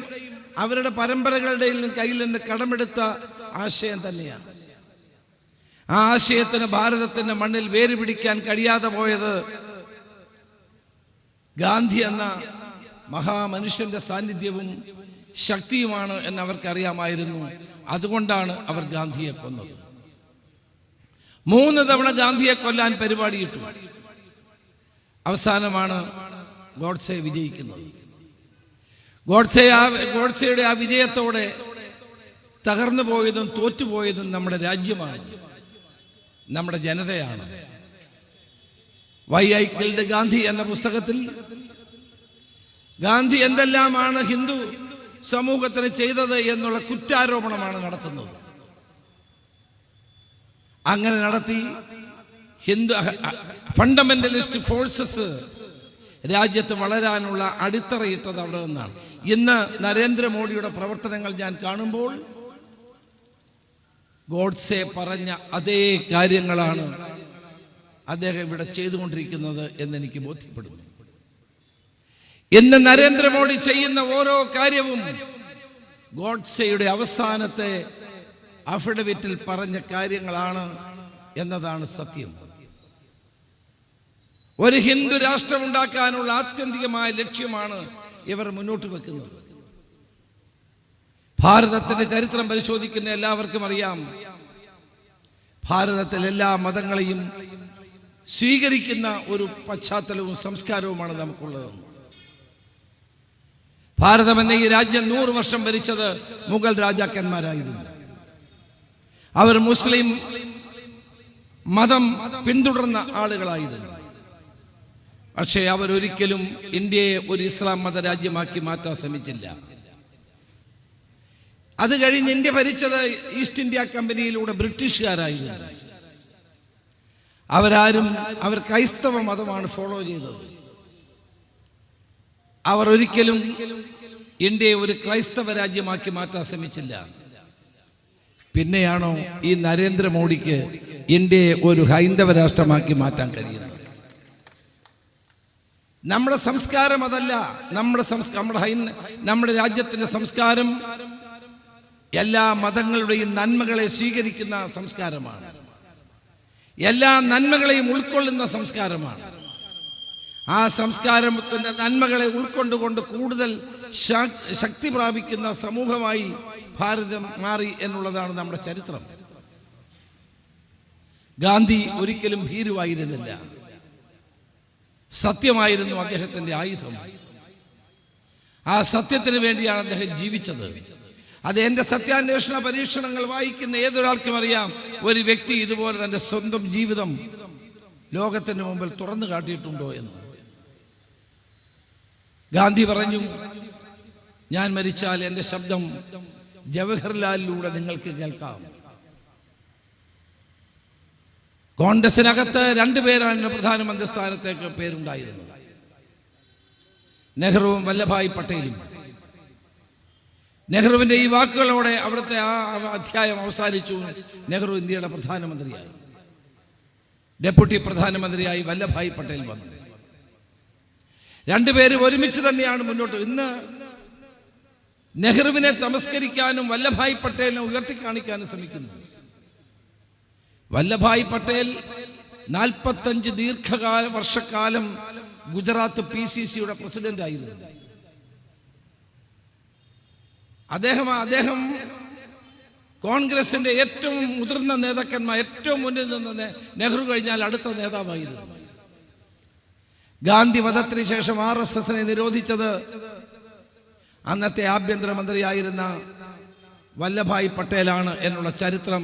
Speaker 7: അവരുടെ പരമ്പരകളുടെയും കയ്യിൽ നിന്ന് കടമെടുത്ത ആശയം തന്നെയാണ്. ആ ആശയത്തിന് ഭാരതത്തിന്റെ മണ്ണിൽ വേരുപിടിക്കാൻ കഴിയാതെ പോയത് ഗാന്ധി എന്ന മഹാമനുഷ്യന്റെ സാന്നിധ്യവും ശക്തിയുമാണ് എന്ന് അവർക്കറിയാമായിരുന്നു. അതുകൊണ്ടാണ് അവർ ഗാന്ധിയെ കൊന്നത്. 3 തവണ ഗാന്ധിയെ കൊല്ലാൻ പരിപാടിയിട്ടു. അവസാനമാണ് ഗോഡ്സെ വിജയിക്കുന്നത്. ഗോഡ്സെയുടെ ആ വിജയത്തോടെ തകർന്നു പോയതും തോറ്റുപോയതും നമ്മുടെ രാജ്യമാണ്, നമ്മുടെ ജനതയാണ്. വൈ ഐ കിൽഡ് ഗാന്ധി എന്ന പുസ്തകത്തിൽ ഗാന്ധി എന്തെല്ലാമാണ് ഹിന്ദു സമൂഹത്തിന് ചെയ്തത് എന്നുള്ള കുറ്റാരോപണമാണ് നടത്തുന്നത്. അങ്ങനെ നടത്തി ഹിന്ദു ഫണ്ടമെന്റലിസ്റ്റ് ഫോഴ്സസ് രാജ്യത്ത് വളരാനുള്ള അടിത്തറയിട്ടത് അവിടെ നിന്നാണ്. ഇന്ന് നരേന്ദ്രമോദിയുടെ പ്രവർത്തനങ്ങൾ ഞാൻ കാണുമ്പോൾ ഗോഡ്സെ പറഞ്ഞ അതേ കാര്യങ്ങളാണ് അദ്ദേഹം ഇവിടെ ചെയ്തുകൊണ്ടിരിക്കുന്നത് എന്നെനിക്ക് ബോധ്യപ്പെടുന്നു. ഇന്ന് നരേന്ദ്രമോദി ചെയ്യുന്ന ഓരോ കാര്യവും ഗോഡ്സെയുടെ അവസാനത്തെ അഫിഡവിറ്റിൽ പറഞ്ഞ കാര്യങ്ങളാണ് എന്നതാണ് സത്യം. ഒരു ഹിന്ദു രാഷ്ട്രം ഉണ്ടാക്കാനുള്ള ആത്യന്തികമായ ലക്ഷ്യമാണ് ഇവർ മുന്നോട്ട് വെക്കുന്നത്. ഭാരതത്തിന്റെ ചരിത്രം പരിശോധിക്കുന്ന എല്ലാവർക്കും അറിയാം, ഭാരതത്തിൽ എല്ലാ മതങ്ങളെയും സ്വീകരിക്കുന്ന ഒരു പശ്ചാത്തലവും സംസ്കാരവുമാണ് നമുക്കുള്ളത്. ഭാരതം എന്ന ഈ രാജ്യം 100 വർഷം ഭരിച്ചത് മുഗൾ രാജാക്കന്മാരായിരുന്നു. അവർ മുസ്ലിം മതം പിന്തുടർന്ന ആളുകളായിരുന്നു. പക്ഷേ അവരൊരിക്കലും ഇന്ത്യയെ ഒരു ഇസ്ലാം മത രാജ്യമാക്കി മാറ്റാൻ ശ്രമിച്ചില്ല. അത് കഴിഞ്ഞ് ഇന്ത്യ ഭരിച്ചത് ഈസ്റ്റ് ഇന്ത്യ കമ്പനിയിലൂടെ ബ്രിട്ടീഷുകാരായിരുന്നു. അവർ ക്രൈസ്തവ മതമാണ് ഫോളോ ചെയ്തത്. അവർ ഒരിക്കലും ഇന്ത്യയെ ഒരു ക്രൈസ്തവ രാജ്യമാക്കി മാറ്റാൻ ശ്രമിച്ചില്ല. പിന്നെയാണോ ഈ നരേന്ദ്രമോദിക്ക് ഇന്ത്യയെ ഒരു ഹൈന്ദവ രാഷ്ട്രമാക്കി മാറ്റാൻ കഴിയുന്നത്? നമ്മുടെ സംസ്കാരം അതല്ല. നമ്മുടെ രാജ്യത്തിന്റെ സംസ്കാരം എല്ലാ മതങ്ങളുടെയും നന്മകളെ സ്വീകരിക്കുന്ന സംസ്കാരമാണ്, എല്ലാ നന്മകളെയും ഉൾക്കൊള്ളുന്ന സംസ്കാരമാണ്. ആ സംസ്കാരത്തിന്റെ നന്മകളെ ഉൾക്കൊണ്ടുകൊണ്ട് കൂടുതൽ ശക്തി പ്രാപിക്കുന്ന സമൂഹമായി ഭാരതം മാറി എന്നുള്ളതാണ് നമ്മുടെ ചരിത്രം. ഗാന്ധി ഒരിക്കലും ഭീരുവായിരുന്നില്ല. സത്യമായിരുന്നു അദ്ദേഹത്തിന്റെ ആയുധം. ആ സത്യത്തിന് വേണ്ടിയാണ് അദ്ദേഹം ജീവിച്ചത്. അത് എൻ്റെ സത്യാന്വേഷണ പരീക്ഷണങ്ങൾ വായിക്കുന്ന ഏതൊരാൾക്കും അറിയാം, ഒരു വ്യക്തി ഇതുപോലെ തൻ്റെ സ്വന്തം ജീവിതം ലോകത്തിന് മുമ്പിൽ തുറന്നു കാട്ടിയിട്ടുണ്ടോ എന്ന്. ഗാന്ധി പറഞ്ഞു, ഞാൻ മരിച്ചാൽ എൻ്റെ ശബ്ദം ജവഹർലാലിലൂടെ നിങ്ങൾക്ക് കേൾക്കാം. കോൺഗ്രസിനകത്ത് 2 പേരാണ് പ്രധാനമന്ത്രി സ്ഥാനത്തേക്ക് പേരുണ്ടായിരുന്നത്, നെഹ്റുവും വല്ലഭായ് പട്ടേലും. നെഹ്റുവിന്റെ ഈ വാക്കുകളോടെ അവിടുത്തെ ആ അധ്യായം അവസാനിച്ചു. നെഹ്റു ഇന്ത്യയുടെ പ്രധാനമന്ത്രിയായി. ഡെപ്യൂട്ടി പ്രധാനമന്ത്രിയായി വല്ലഭായ് പട്ടേൽ വന്നു. 2 പേരും ഒരുമിച്ച് തന്നെയാണ് മുന്നോട്ട്. ഇന്ന് നെഹ്റുവിനെ തമസ്കരിക്കാനും വല്ലഭായ് പട്ടേലിനെ ഉയർത്തിക്കാണിക്കാനും ശ്രമിക്കുന്നത്. വല്ലഭായ് പട്ടേൽ 45 വർഷക്കാലം ഗുജറാത്ത് PCCയുടെ പ്രസിഡന്റ് ആയിരുന്നു. അദ്ദേഹം കോൺഗ്രസിന്റെ ഏറ്റവും മുതിർന്ന നേതാക്കന്മാർ, ഏറ്റവും മുന്നിൽ നിന്ന് നെഹ്റു കഴിഞ്ഞാൽ അടുത്ത നേതാവായിരുന്നു. ഗാന്ധി വധത്തിന് ശേഷം RSSനെ നിരോധിച്ചത് അന്നത്തെ ആഭ്യന്തരമന്ത്രിയായിരുന്ന വല്ലഭായ് പട്ടേലാണ് എന്നുള്ള ചരിത്രം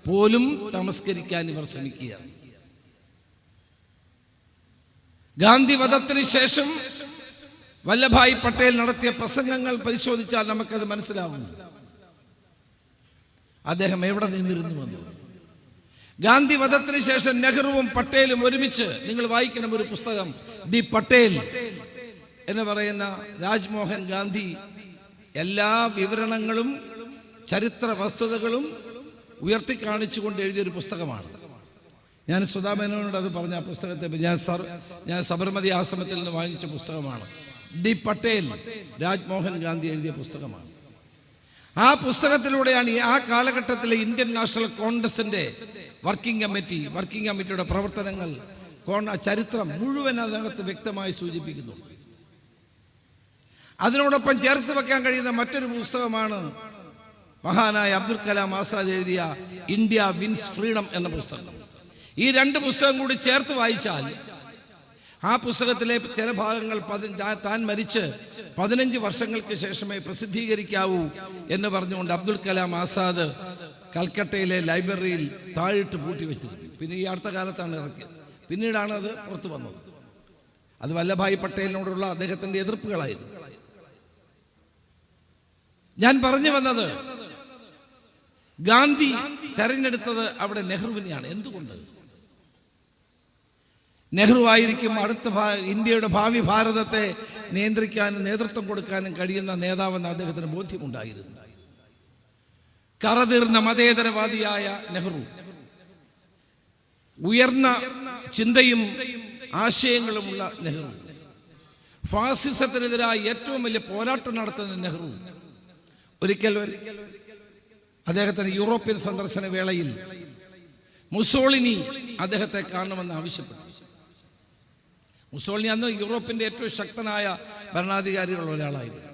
Speaker 7: പോലും തമസ്കരിക്കാൻ ഇവർ ശ്രമിക്കുകയാണ്. ഗാന്ധി വധത്തിന് ശേഷം വല്ലഭായ് പട്ടേൽ നടത്തിയ പ്രസംഗങ്ങൾ പരിശോധിച്ചാൽ നമുക്കത് മനസ്സിലാവും അദ്ദേഹം എവിടെ നിന്നിരുന്നുവെന്ന്. ഗാന്ധി വധത്തിന് ശേഷം നെഹ്റുവും പട്ടേലും ഒരുമിച്ച്, നിങ്ങൾ വായിക്കണം ഒരു പുസ്തകം, ദി പട്ടേൽ എന്ന് പറയുന്ന രാജ്മോഹൻ ഗാന്ധി എല്ലാ വിവരണങ്ങളും ചരിത്ര വസ്തുതകളും ഉയർത്തിക്കാണിച്ചുകൊണ്ട് എഴുതിയൊരു പുസ്തകമാണ്. ഞാൻ സുധാമേനോനോട് അത് പറഞ്ഞ ആ പുസ്തകത്തെ ഞാൻ സബർമതി ആശ്രമത്തിൽ നിന്ന് വാങ്ങിച്ച പുസ്തകമാണ്. ദി പട്ടേൽ രാജ്മോഹൻ ഗാന്ധി എഴുതിയ പുസ്തകമാണ്. ആ പുസ്തകത്തിലൂടെയാണ് ആ കാലഘട്ടത്തിലെ ഇന്ത്യൻ നാഷണൽ കോൺഗ്രസിന്റെ വർക്കിംഗ് കമ്മിറ്റിയുടെ പ്രവർത്തനങ്ങൾ, ചരിത്രം മുഴുവൻ അതിനകത്ത് വ്യക്തമായി സൂചിപ്പിക്കുന്നു. അതിനോടൊപ്പം ചേർത്ത് വെക്കാൻ കഴിയുന്ന മറ്റൊരു പുസ്തകമാണ് മഹാനായ അബ്ദുൽ കലാം ആസാദ് എഴുതിയ ഇന്ത്യ വിൻസ് ഫ്രീഡം എന്ന പുസ്തകം. ഈ 2 പുസ്തകം കൂടി ചേർത്ത് വായിച്ചാൽ ആ പുസ്തകത്തിലെ ചില ഭാഗങ്ങൾ താൻ മരിച്ച് 15 വർഷങ്ങൾക്ക് ശേഷമേ പ്രസിദ്ധീകരിക്കാവൂ എന്ന് പറഞ്ഞുകൊണ്ട് അബ്ദുൽ കലാം ആസാദ് കൽക്കട്ടയിലെ ലൈബ്രറിയിൽ താഴിട്ട് പൂട്ടി വെച്ചിരുന്നു. പിന്നെ ഈ അടുത്ത കാലത്താണ് ഇറക്കിയത്. പിന്നീടാണ് അത് പുറത്തു വന്നത്. അത് വല്ലഭായ് പട്ടേലിനോടുള്ള അദ്ദേഹത്തിന്റെ എതിർപ്പുകളായിരുന്നു. ഞാൻ പറഞ്ഞു വന്നത്, ഗാന്ധി തെരഞ്ഞെടുത്തത് അവിടെ നെഹ്റുവിനെയാണ്. എന്തുകൊണ്ട്? നെഹ്റു ആയിരിക്കും അടുത്ത ഇന്ത്യയുടെ ഭാവി ഭാരതത്തെ നിയന്ത്രിക്കാനും നേതൃത്വം കൊടുക്കാനും കഴിയുന്ന നേതാവെന്ന് അദ്ദേഹത്തിന് ബോധ്യമുണ്ടായിരുന്നു. കറതീർന്ന മതേതരവാദിയായ നെഹ്റു, ഉയർന്ന ചിന്തയും ആശയങ്ങളുമുള്ള നെഹ്റു, ഫാസിസത്തിനെതിരായി ഏറ്റവും വലിയ പോരാട്ടം നടത്തുന്ന നെഹ്റു ഒരിക്കൽ അദ്ദേഹത്തിന് യൂറോപ്യൻ സന്ദർശന വേളയിൽ മുസോളിനി അദ്ദേഹത്തെ കാണണമെന്ന് ആവശ്യപ്പെട്ടു. മുസോളിനി അന്ന് യൂറോപ്പിന്റെ ഏറ്റവും ശക്തനായ ഭരണാധികാരികളുള്ള ഒരാളായിരുന്നു.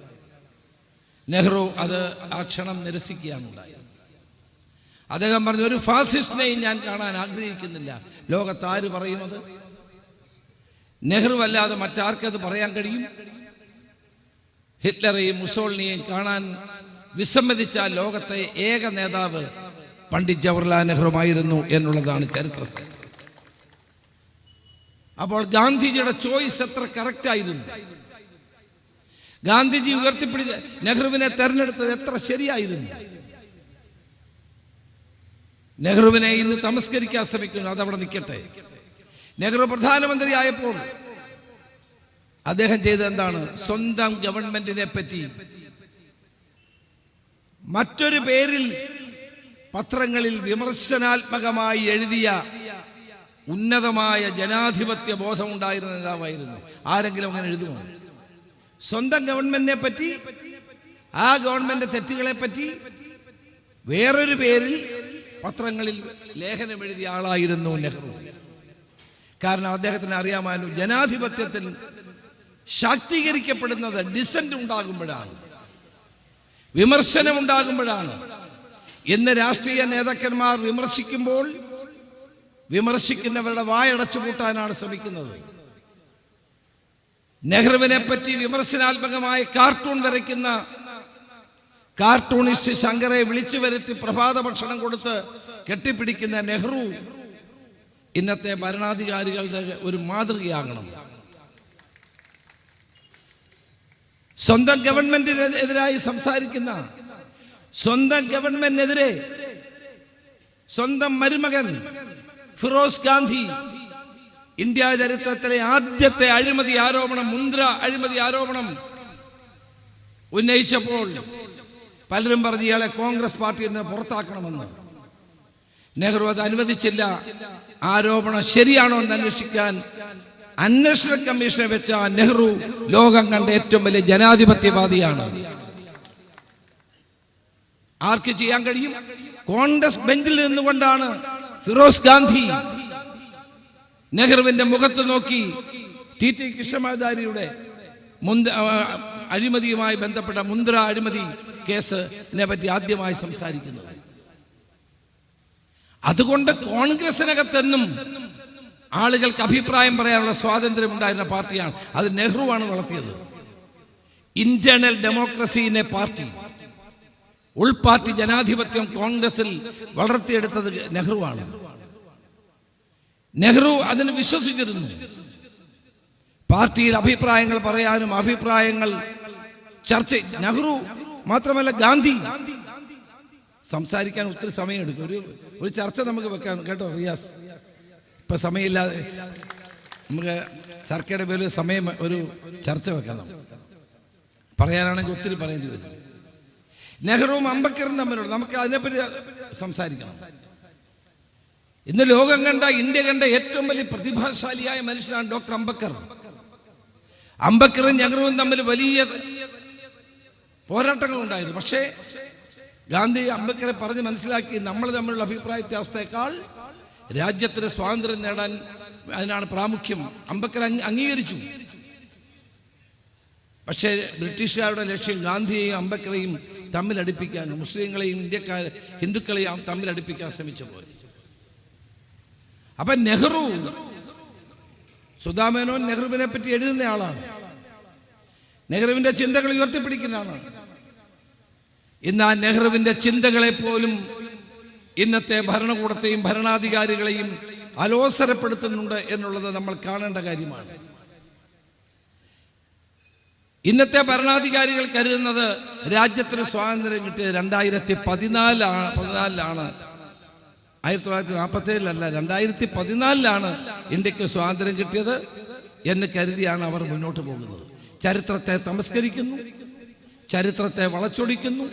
Speaker 7: നെഹ്റു അത് ആ ക്ഷണം നിരസിക്കുകയാണ് ഉണ്ടായത്. അദ്ദേഹം പറഞ്ഞു, ഒരു ഫാസിസ്റ്റിനെയും ഞാൻ കാണാൻ ആഗ്രഹിക്കുന്നില്ല. ലോകത്ത് ആര് പറയുന്നത്? നെഹ്റു അല്ലാതെ മറ്റാർക്കത് പറയാൻ കഴിയും? ഹിറ്റ്ലറെയും മുസോളിനിയെയും കാണാൻ വിസമ്മതിച്ച ലോകത്തെ ഏക നേതാവ് പണ്ഡിറ്റ് ജവഹർലാൽ നെഹ്റുവായിരുന്നു എന്നുള്ളതാണ് ചരിത്രം. അപ്പോൾ ഗാന്ധിജിയുടെ ചോയ്സ് എത്ര കറക്റ്റ് ആയിരുന്നു. ഗാന്ധിജി ഉയർത്തിപ്പിടിച്ച നെഹ്റുവിനെ തെരഞ്ഞെടുത്തത് എത്ര ശരിയായിരുന്നു. നെഹ്റുവിനെ ഇന്ന് തമസ്കരിക്കാൻ ശ്രമിക്കുന്നു. അതവിടെ നിൽക്കട്ടെ. നെഹ്റു പ്രധാനമന്ത്രിയായപ്പോൾ അദ്ദേഹം ചെയ്തത് എന്താണ്? സ്വന്തം ഗവൺമെന്റിനെ പറ്റി മറ്റൊരു പേരിൽ പത്രങ്ങളിൽ വിമർശനാത്മകമായി എഴുതിയ ഉന്നതമായ ജനാധിപത്യ ബോധമുണ്ടായിരുന്ന നേതാവായിരുന്നു. ആരെങ്കിലും അങ്ങനെ എഴുതുമോ? സ്വന്തം ഗവൺമെന്റിനെ പറ്റി, ആ ഗവൺമെന്റ് തെറ്റുകളെ പറ്റി വേറൊരു പേരിൽ പത്രങ്ങളിൽ ലേഖനം എഴുതിയ ആളായിരുന്നു നെഹ്റു. കാരണം അദ്ദേഹത്തിന് അറിയാമായിരുന്നു, ജനാധിപത്യത്തിൽ ശാക്തീകരിക്കപ്പെടുന്നത് ഡിസന്റ് ഉണ്ടാകുമ്പോഴാണ്, വിമർശനം ഉണ്ടാകുമ്പോഴാണ്. ഇന്ന് രാഷ്ട്രീയ നേതാക്കന്മാർ വിമർശിക്കുമ്പോൾ വിമർശിക്കുന്നവരുടെ വായടച്ചു പൂട്ടാനാണ് ശ്രമിക്കുന്നത്. നെഹ്റുവിനെ പറ്റി വിമർശനാത്മകമായ കാർട്ടൂൺ വരയ്ക്കുന്ന കാർട്ടൂണിസ്റ്റ് ശങ്കറെ വിളിച്ചു വരുത്തി പ്രഭാത ഭക്ഷണം കൊടുത്ത് കെട്ടിപ്പിടിക്കുന്ന നെഹ്റു ഇന്നത്തെ ഭരണാധികാരികളുടെ ഒരു മാതൃകയാകണം. സ്വന്തം ഗവൺമെന്റിനെതിരായി സംസാരിക്കുന്ന, സ്വന്തം ഗവൺമെന്റിനെതിരെ സ്വന്തം മരുമകൻ ഫിറോസ് ഗാന്ധി ഇന്ത്യ ചരിത്രത്തിലെ ആദ്യത്തെ അഴിമതി ആരോപണം, മുന്ദ്ര അഴിമതി ആരോപണം ഉന്നയിച്ചപ്പോൾ പലരും പറഞ്ഞു ഇയാളെ കോൺഗ്രസ് പാർട്ടിയിൽ നിന്ന് പുറത്താക്കണമെന്ന്. നെഹ്റു അത് അനുവദിച്ചില്ല. ആരോപണം ശരിയാണോ എന്ന് അന്വേഷിക്കാൻ അന്വേഷണ കമ്മീഷനെ വെച്ച നെഹ്റു ലോകം കണ്ട ഏറ്റവും വലിയ ജനാധിപത്യവാദിയാണ്. ആർക്ക് ചെയ്യാൻ കഴിയും? കോൺഗ്രസ് ബെഞ്ചിൽ നിന്നുകൊണ്ടാണ് ഫിറോസ് ഗാന്ധി നെഹ്റുവിന്റെ മുഖത്ത് നോക്കി ടി കൃഷ്ണമാചാരിയുടെ അഴിമതിയുമായി ബന്ധപ്പെട്ട മുന്ദ്ര അഴിമതി കേസിനെ പറ്റി ആദ്യമായി സംസാരിക്കുന്നത്. അതുകൊണ്ട് കോൺഗ്രസിനകത്തെന്നും ആളുകൾക്ക് അഭിപ്രായം പറയാനുള്ള സ്വാതന്ത്ര്യം ഉണ്ടായിരുന്ന പാർട്ടിയാണ്. അത് നെഹ്റുവാണ് വളർത്തിയത്. ഇന്റേണൽ ഡെമോക്രസിനെ പാർട്ടി, ഉൾപാർട്ടി ജനാധിപത്യം കോൺഗ്രസിൽ വളർത്തിയെടുത്തത് നെഹ്റുവാണ്. നെഹ്റു അതിന് വിശ്വസിച്ചിരുന്നു. പാർട്ടിയിൽ അഭിപ്രായങ്ങൾ പറയാനും അഭിപ്രായങ്ങൾ ചർച്ച. നെഹ്റു മാത്രമല്ല, ഗാന്ധി സംസാരിക്കാൻ ഒത്തിരി സമയമെടുക്കും. ഒരു ചർച്ച നമുക്ക് വെക്കാൻ കേട്ടോ റിയാസ്. ഇപ്പൊ സമയമില്ലാതെ നമുക്ക് സർക്കാരുടെ പേരിൽ സമയം ഒരു ചർച്ച വെക്കാം. പറയാനാണെങ്കിൽ ഒത്തിരി പറയേണ്ടി വരും. നെഹ്റുവും അംബേദ്കറും തമ്മിലുള്ള നമുക്ക് അതിനെപ്പറ്റി സംസാരിക്കണം. ഇന്ന് ലോകം കണ്ട, ഇന്ത്യ കണ്ട ഏറ്റവും വലിയ പ്രതിഭാശാലിയായ മനുഷ്യനാണ് ഡോക്ടർ അംബേദ്കർ. അംബേദ്കറും നെഹ്റുവും തമ്മിൽ വലിയ പോരാട്ടങ്ങൾ ഉണ്ടായിരുന്നു. പക്ഷേ ഗാന്ധി അംബേദ്കറെ പറഞ്ഞ് മനസ്സിലാക്കി, നമ്മൾ തമ്മിലുള്ള അഭിപ്രായ വ്യത്യാസത്തെക്കാൾ രാജ്യത്തിന് സ്വാതന്ത്ര്യം നേടാൻ അതിനാണ് പ്രാമുഖ്യം. അംബേദ്കർ അംഗീകരിച്ചു. പക്ഷേ ബ്രിട്ടീഷുകാരുടെ ലക്ഷ്യം ഗാന്ധിയെയും അംബേദ്കറെയും തമ്മിലടിപ്പിക്കാൻ, മുസ്ലിങ്ങളെയും ഹിന്ദുക്കളെയും തമ്മിലടിപ്പിക്കാൻ ശ്രമിച്ച പോലെ. അപ്പൊ നെഹ്റു, സുധാമേനോൻ നെഹ്റുവിനെ പറ്റി എഴുതുന്ന ആളാണ്. നെഹ്റുവിന്റെ ചിന്തകൾ ഉയർത്തിപ്പിടിക്കുന്ന ആളാണ്. ഇന്ന് ആ നെഹ്റുവിന്റെ ചിന്തകളെ പോലും ഇന്നത്തെ ഭരണകൂടത്തെയും ഭരണാധികാരികളെയും അലോസരപ്പെടുത്തുന്നുണ്ട് എന്നുള്ളത് നമ്മൾ കാണേണ്ട കാര്യമാണ്. ഇന്നത്തെ ഭരണാധികാരികൾ കരുതുന്നത് രാജ്യത്തിന് സ്വാതന്ത്ര്യം കിട്ടിയത് 2014 1947 2014 ഇന്ത്യക്ക് സ്വാതന്ത്ര്യം കിട്ടിയത് എന്ന് കരുതിയാണ് അവർ മുന്നോട്ട് പോകുന്നത്. ചരിത്രത്തെ തമസ്കരിക്കുന്നു, ചരിത്രത്തെ വളച്ചൊടിക്കുന്നു,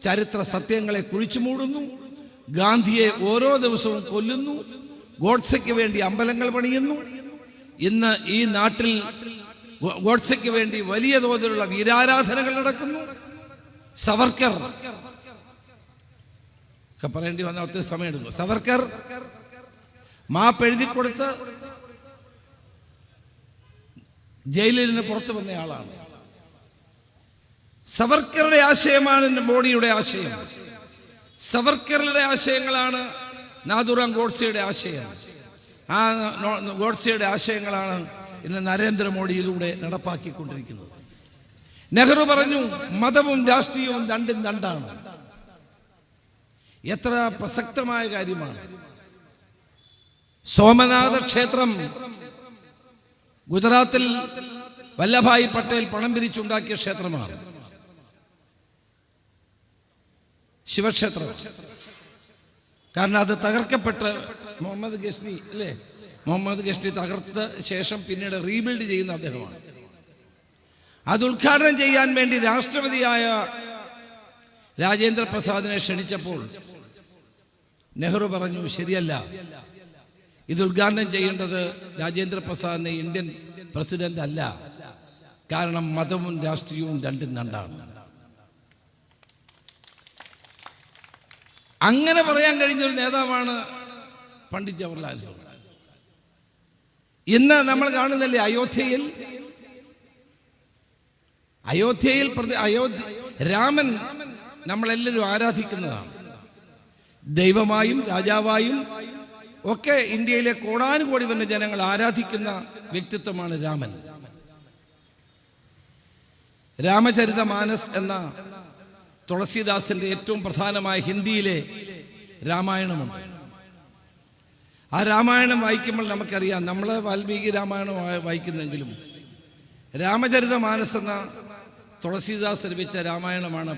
Speaker 7: ചരിത്ര സത്യങ്ങളെ കുഴിച്ചു മൂടുന്നു, ഗാന്ധിയെ ഓരോ ദിവസവും കൊല്ലുന്നു, ഗോഡ്സെക്ക് വേണ്ടി അമ്പലങ്ങൾ പണിയുന്നു. ഇന്ന് ഈ നാട്ടിൽ ഗോഡ്സെക്ക് വേണ്ടി വലിയ തോതിലുള്ള വീരാരാധനകൾ നടക്കുന്നു. സവർക്കർ ഒക്കെ പറയേണ്ടി വന്ന ഒത്തിരി സമയമെടുക്കും. സവർക്കർ മാപ്പ് എഴുതി കൊടുത്ത് ജയിലിൽ നിന്ന് പുറത്തു വന്ന ആളാണ്. സവർക്കറുടെ ആശയമാണ് മോഡിയുടെ ആശയം. സവർക്കറുടെ ആശയങ്ങളാണ് നാഥുറാം ഗോഡ്സെയുടെ ആശയം. ആ ഗോഡ്സെയുടെ ആശയങ്ങളാണ് ഇന്ന് നരേന്ദ്രമോദിയിലൂടെ നടപ്പാക്കിക്കൊണ്ടിരിക്കുന്നത്. നെഹ്റു പറഞ്ഞു, മതവും രാഷ്ട്രീയവും രണ്ടും രണ്ടാണ്. എത്ര പ്രസക്തമായ കാര്യമാണ്. സോമനാഥ ക്ഷേത്രം ഗുജറാത്തിൽ വല്ലഭായ് പട്ടേൽ പണം പിരിച്ചുണ്ടാക്കിയ ക്ഷേത്രമാണ്. ശിവക്ഷേത്രം. കാരണം അത് തകർക്കപ്പെട്ട് മുഹമ്മദ് ഗസ്നി അല്ലേ, മുഹമ്മദ് ഗസ്നി തകർത്ത ശേഷം പിന്നീട് റീബിൽഡ് ചെയ്യുന്ന അദ്ദേഹമാണ്. അത് ഉദ്ഘാടനം ചെയ്യാൻ വേണ്ടി രാഷ്ട്രപതിയായ രാജേന്ദ്ര പ്രസാദിനെ ക്ഷണിച്ചപ്പോൾ നെഹ്റു പറഞ്ഞു, ശരിയല്ല, ഇത് ഉദ്ഘാടനം ചെയ്യേണ്ടത് രാജേന്ദ്ര പ്രസാദിനെ ഇന്ത്യൻ പ്രസിഡന്റ് അല്ല. കാരണം മതവും രാഷ്ട്രീയവും രണ്ടും രണ്ടാണ്. അങ്ങനെ പറയാൻ കഴിഞ്ഞൊരു നേതാവാണ് പണ്ഡിറ്റ് ജവഹർലാൽ നെഹ്റു. ഇന്ന് നമ്മൾ കാണുന്നില്ലേ, അയോധ്യയിൽ രാമൻ നമ്മളെല്ലാവരും ആരാധിക്കുന്നതാണ്. ദൈവമായും രാജാവായും ഒക്കെ ഇന്ത്യയിലെ കോടാനുകോടി വന്ന ജനങ്ങൾ ആരാധിക്കുന്ന വ്യക്തിത്വമാണ് രാമൻ. രാമചരിതമാനസ് എന്ന തുളസീദാസിന്റെ ഏറ്റവും പ്രധാനമായ ഹിന്ദിയിലെ രാമായണമുണ്ട്. ആ രാമായണം വായിക്കുമ്പോൾ നമുക്കറിയാം, നമ്മൾ വാൽമീകി രാമായണം വായിക്കുന്നെങ്കിലും രാമചരിതമാനസ് എന്ന തുളസീദാസ് രചിച്ച രാമായണമാണ്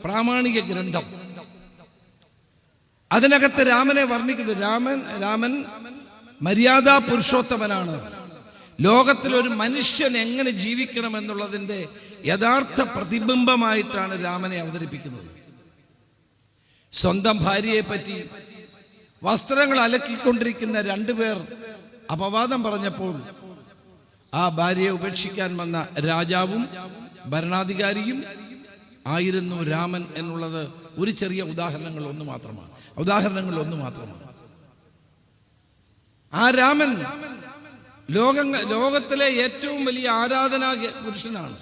Speaker 7: പ്രാമാണിക ഗ്രന്ഥം. അതിനകത്ത് രാമനെ വർണ്ണിക്കുന്നു. രാമൻ മര്യാദാ പുരുഷോത്തമനാണ്. ലോകത്തിലൊരു മനുഷ്യൻ എങ്ങനെ ജീവിക്കണം എന്നുള്ളതിൻ്റെ യഥാർത്ഥ പ്രതിബിംബമായിട്ടാണ് രാമനെ അവതരിപ്പിക്കുന്നത്. സ്വന്തം ഭാര്യയെ പറ്റി വസ്ത്രങ്ങൾ അലക്കിക്കൊണ്ടിരിക്കുന്ന രണ്ടുപേർ അപവാദം പറഞ്ഞപ്പോൾ ആ ഭാര്യയെ ഉപേക്ഷിക്കാൻ വന്ന രാജാവും ഭരണാധികാരിയും ആയിരുന്നു രാമൻ എന്നുള്ളത് ഒരു ചെറിയ ഉദാഹരണങ്ങൾ ഒന്ന് മാത്രമാണ്. ആ രാമൻ ലോകത്തിലെ ഏറ്റവും വലിയ ആരാധനാ പുരുഷനാണ്.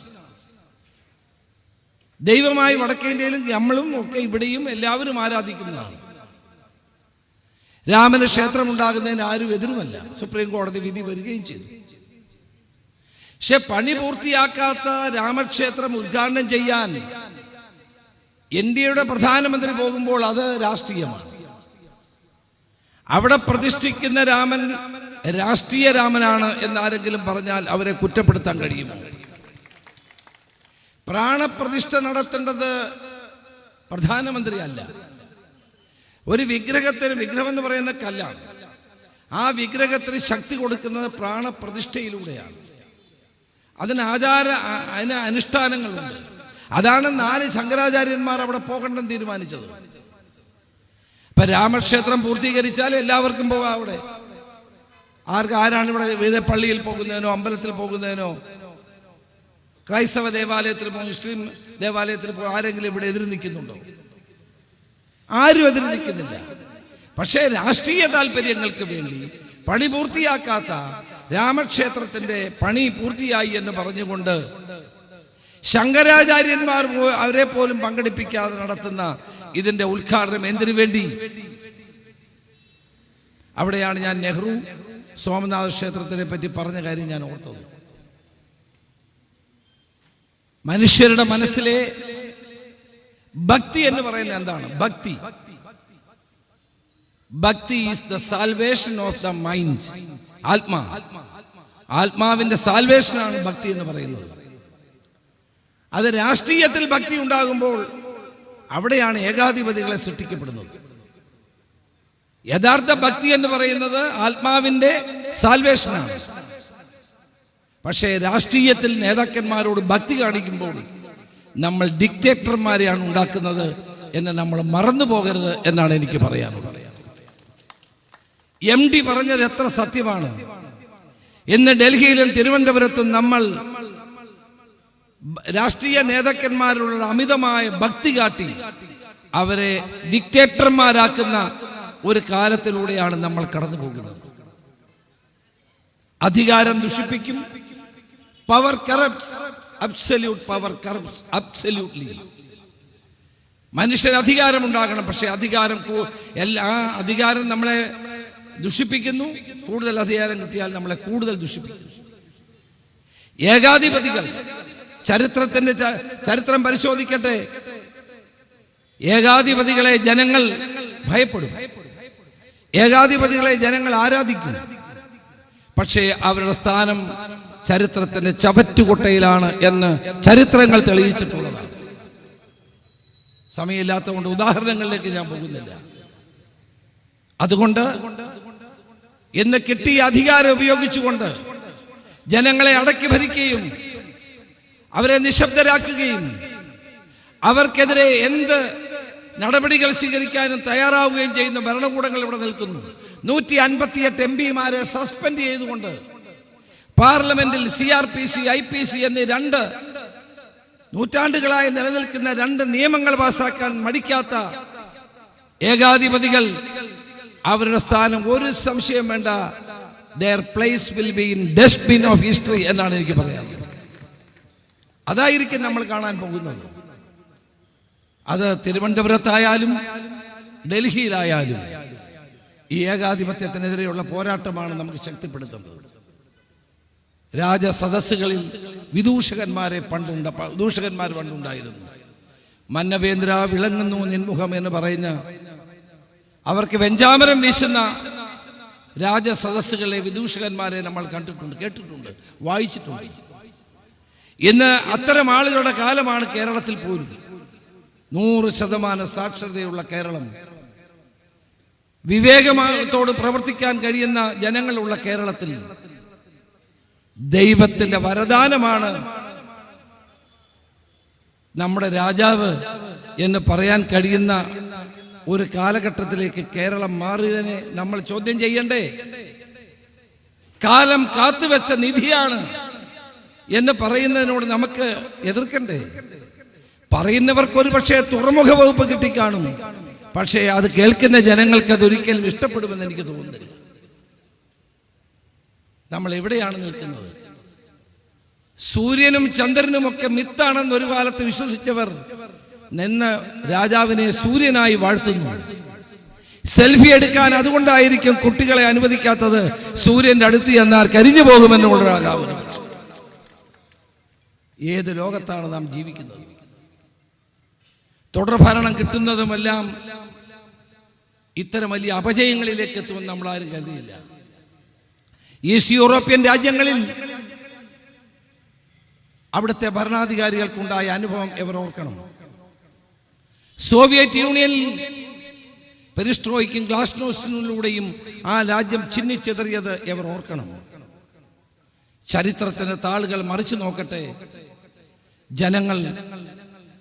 Speaker 7: ദൈവമായി വടക്കേന്ത്യയിലും നമ്മളും ഒക്കെ ഇവിടെയും എല്ലാവരും ആരാധിക്കുന്നതാണ്. രാമന് ക്ഷേത്രമുണ്ടാകുന്നതിന് ആരും എതിരുമല്ല. സുപ്രീം കോടതി വിധി വരികയും ചെയ്തു. പക്ഷെ പണി പൂർത്തിയാക്കാത്ത രാമക്ഷേത്രം ഉദ്ഘാടനം ചെയ്യാൻ ഇന്ത്യയുടെ പ്രധാനമന്ത്രി പോകുമ്പോൾ അത് രാഷ്ട്രീയമാണ്. അവിടെ പ്രതിഷ്ഠിക്കുന്ന രാമൻ രാഷ്ട്രീയ രാമനാണ് എന്നാരെങ്കിലും പറഞ്ഞാൽ അവരെ കുറ്റപ്പെടുത്താൻ കഴിയുമോ? പ്രാണപ്രതിഷ്ഠ നടത്തേണ്ടത് പ്രധാനമന്ത്രിയല്ല. ഒരു വിഗ്രഹം എന്ന് പറയുന്ന കല്ലാണ്. ആ വിഗ്രഹത്തിന് ശക്തി കൊടുക്കുന്നത് പ്രാണപ്രതിഷ്ഠയിലൂടെയാണ്. അതിന് അനുഷ്ഠാനങ്ങളുണ്ട്. അതാണ് 4 ശങ്കരാചാര്യന്മാർ അവിടെ പോകണ്ടെന്ന് തീരുമാനിച്ചത്. ഇപ്പൊ രാമക്ഷേത്രം പൂർത്തീകരിച്ചാൽ എല്ലാവർക്കും പോകാം അവിടെ. ആരാണ് ഇവിടെ പള്ളിയിൽ പോകുന്നതിനോ അമ്പലത്തിൽ പോകുന്നതിനോ ക്രൈസ്തവ ദേവാലയത്തിൽ പോകും, മുസ്ലിം ദേവാലയത്തിൽ പോകും ആരെങ്കിലും ഇവിടെ എതിര് നിൽക്കുന്നുണ്ടോ? ആരും എതിര് നിൽക്കുന്നില്ല. പക്ഷേ രാഷ്ട്രീയ താല്പര്യങ്ങൾക്ക് വേണ്ടി പണി പൂർത്തിയാക്കാത്ത രാമക്ഷേത്രത്തിന്റെ പണി പൂർത്തിയായി എന്ന് പറഞ്ഞുകൊണ്ട് ശങ്കരാചാര്യന്മാർ അവരെ പോലും പങ്കെടുപ്പിക്കാതെ നടത്തുന്ന ഇതിന്റെ ഉദ്ഘാടനം എന്തിനു വേണ്ടി? അവിടെയാണ് ഞാൻ നെഹ്റു സോമനാഥ ക്ഷേത്രത്തിനെ പറ്റി പറഞ്ഞ കാര്യം ഞാൻ ഓർത്തത്. മനുഷ്യരുടെ മനസ്സിലെ ഭക്തി എന്ന് പറയുന്നത് എന്താണ്? ഭക്തി is the salvation of the mind. ആത്മാവിന്റെ സാൽവേഷനാണ് ഭക്തി എന്ന് പറയുന്നത്. അത് രാഷ്ട്രീയത്തിൽ ഭക്തി ഉണ്ടാകുമ്പോൾ അവിടെയാണ് ഏകാധിപതികളെ സൃഷ്ടിക്കപ്പെടുന്നത്. യഥാർത്ഥ ഭക്തി എന്ന് പറയുന്നത് ആത്മാവിന്റെ സാൽവേഷനാണ്. പക്ഷേ രാഷ്ട്രീയത്തിൽ നേതാക്കന്മാരോട് ഭക്തി കാണിക്കുമ്പോൾ നമ്മൾ ഡിക്റ്റേറ്റർമാരെയാണ് ഉണ്ടാക്കുന്നത് എന്ന് നമ്മൾ മറന്നു പോകരുത് എന്നാണ് എനിക്ക് പറയാനുള്ളത്. MD പറഞ്ഞത് എത്ര സത്യമാണ്. ഇന്ന് ഡൽഹിയിലും തിരുവനന്തപുരത്തും നമ്മൾ രാഷ്ട്രീയ നേതാക്കന്മാരോടുള്ള അമിതമായ ഭക്തി കാട്ടി അവരെ ഡിക്റ്റേറ്റർമാരാക്കുന്ന ഒരു കാലത്തിലൂടെയാണ് നമ്മൾ കടന്നു പോകുന്നത്. അധികാരം ദുഷിപ്പിക്കും. Power corrupts. Absolute power corrupts absolutely. മനുഷ്യന് അധികാരം ഉണ്ടാകണം, പക്ഷെ അധികാരം നമ്മളെ ദുഷിപ്പിക്കുന്നു. കൂടുതൽ അധികാരം കിട്ടിയാൽ നമ്മളെ കൂടുതൽ ദുഷിപ്പിക്കുന്നു. ഏകാധിപതികൾ ചരിത്രം പരിശോധിക്കട്ടെ. ഏകാധിപതികളെ ജനങ്ങൾ ഭയപ്പെടും, ഏകാധിപതികളെ ജനങ്ങൾ ആരാധിക്കും. പക്ഷേ അവരുടെ സ്ഥാനം ചരിത്രത്തിന്റെ ചവറ്റുകൊട്ടയിലാണ് എന്ന് ചരിത്രങ്ങൾ തെളിയിച്ചിട്ടുള്ളതാണ്. സമയമില്ലാത്തതുകൊണ്ട് ഉദാഹരണങ്ങളിലേക്ക് ഞാൻ പോകുന്നില്ല. അതുകൊണ്ട് ഇന്ന് കിട്ടിയ അധികാരം ഉപയോഗിച്ചുകൊണ്ട് ജനങ്ങളെ അടക്കി ഭരിക്കുകയും അവരെ നിശബ്ദരാക്കുകയും അവർക്കെതിരെ എന്ത് നടപടികൾ സ്വീകരിക്കാനും തയ്യാറാവുകയും ചെയ്യുന്ന ഭരണകൂടങ്ങൾ ഇവിടെ നിൽക്കുന്നു. 158 MPമാരെ സസ്പെൻഡ് ചെയ്തുകൊണ്ട് പാർലമെന്റിൽ CRPC IPC എന്നീ 2 നൂറ്റാണ്ടുകളായി നിലനിൽക്കുന്ന 2 നിയമങ്ങൾ പാസാക്കാൻ മടിക്കാത്ത ഏകാധിപതികൾ അവരുടെ സ്ഥാനം ഒരു സംശയം വേണ്ട, their place will be in dustbin of history എന്നാണ് എനിക്ക് പറയാനുള്ളത്. അതായിരിക്കും നമ്മൾ കാണാൻ പോകുന്നത്. അത് തിരുവനന്തപുരത്തായാലും ഡൽഹിയിലായാലും ഈ ഏകാധിപത്യത്തിനെതിരെയുള്ള പോരാട്ടമാണ് നമുക്ക് ശക്തിപ്പെടുത്തുന്നത്. രാജസദസ്സുകളിൽ വിദൂഷകന്മാർ പണ്ടുണ്ടായിരുന്നു. മന്നവേന്ദ്ര വിളങ്ങുന്നു നിൻമുഖം എന്ന് പറയുന്ന, അവർക്ക് വെഞ്ചാമരം വീശുന്ന രാജസദസ്സുകളെ വിദൂഷകന്മാരെ നമ്മൾ കണ്ടിട്ടുണ്ട്, കേട്ടിട്ടുണ്ട്, വായിച്ചിട്ടുണ്ട്. ഇന്ന് അത്തരം ആളുകളുടെ കാലമാണ് കേരളത്തിൽ പോലും. 100% സാക്ഷരതയുള്ള കേരളം, വിവേകത്തോട് പ്രവർത്തിക്കാൻ കഴിയുന്ന ജനങ്ങളുള്ള കേരളത്തിൽ ദൈവത്തിന്റെ വരദാനമാണ് നമ്മുടെ രാജാവ് എന്ന് പറയാൻ കഴിയുന്ന ഒരു കാലഘട്ടത്തിലേക്ക് കേരളം മാറിയതിനെ നമ്മൾ ചോദ്യം ചെയ്യണ്ടേ? കാലം കാത്തുവെച്ച നിധിയാണ് എന്ന് പറയുന്നതിനോട് നമുക്ക് എതിർക്കണ്ടേ? പറയുന്നവർക്ക് ഒരു പക്ഷേ തുറമുഖ വകുപ്പ് കിട്ടിക്കാണും, പക്ഷേ അത് കേൾക്കുന്ന ജനങ്ങൾക്ക് അതൊരിക്കലും ഇഷ്ടപ്പെടുമെന്ന് എനിക്ക് തോന്നുന്നില്ല. നമ്മൾ എവിടെയാണ് നിൽക്കുന്നത്? സൂര്യനും ചന്ദ്രനും ഒക്കെ മിത്താണെന്ന് ഒരു കാലത്ത് വിശ്വസിച്ചവർ നിന്ന് രാജാവിനെ സൂര്യനായി വാഴ്ത്തുന്നു. സെൽഫി എടുക്കാൻ അതുകൊണ്ടായിരിക്കും കുട്ടികളെ അനുവദിക്കാത്തത്. സൂര്യന്റെ അടുത്ത് ചെന്നാൽ കരിഞ്ഞു പോകുമെന്നുള്ള രാജാവ്. ഏത് ലോകത്താണ് നാം ജീവിക്കുന്നത്? തുടർഭരണം കിട്ടുന്നതുമെല്ലാം ഇത്തരം വലിയ അപജയങ്ങളിലേക്ക് എത്തുമെന്ന് നമ്മൾ ആരും കരുതിയില്ല. ഈസ്റ്റ് യൂറോപ്യൻ രാജ്യങ്ങളിൽ അവിടുത്തെ ഭരണാധികാരികൾക്കുണ്ടായ അനുഭവം ഇവർ ഓർക്കണം. സോവിയറ്റ് യൂണിയനിൽ പെരിസ്ട്രോയ്ക്കും ഗ്ലാസ്നോസ്റ്റിലൂടെയും ആ രാജ്യം ചിന്നിച്ചെതറിയത് ഇവർ ഓർക്കണം. ചരിത്രത്തിന്റെ താളുകൾ മറിച്ചു നോക്കട്ടെ. ജനങ്ങൾ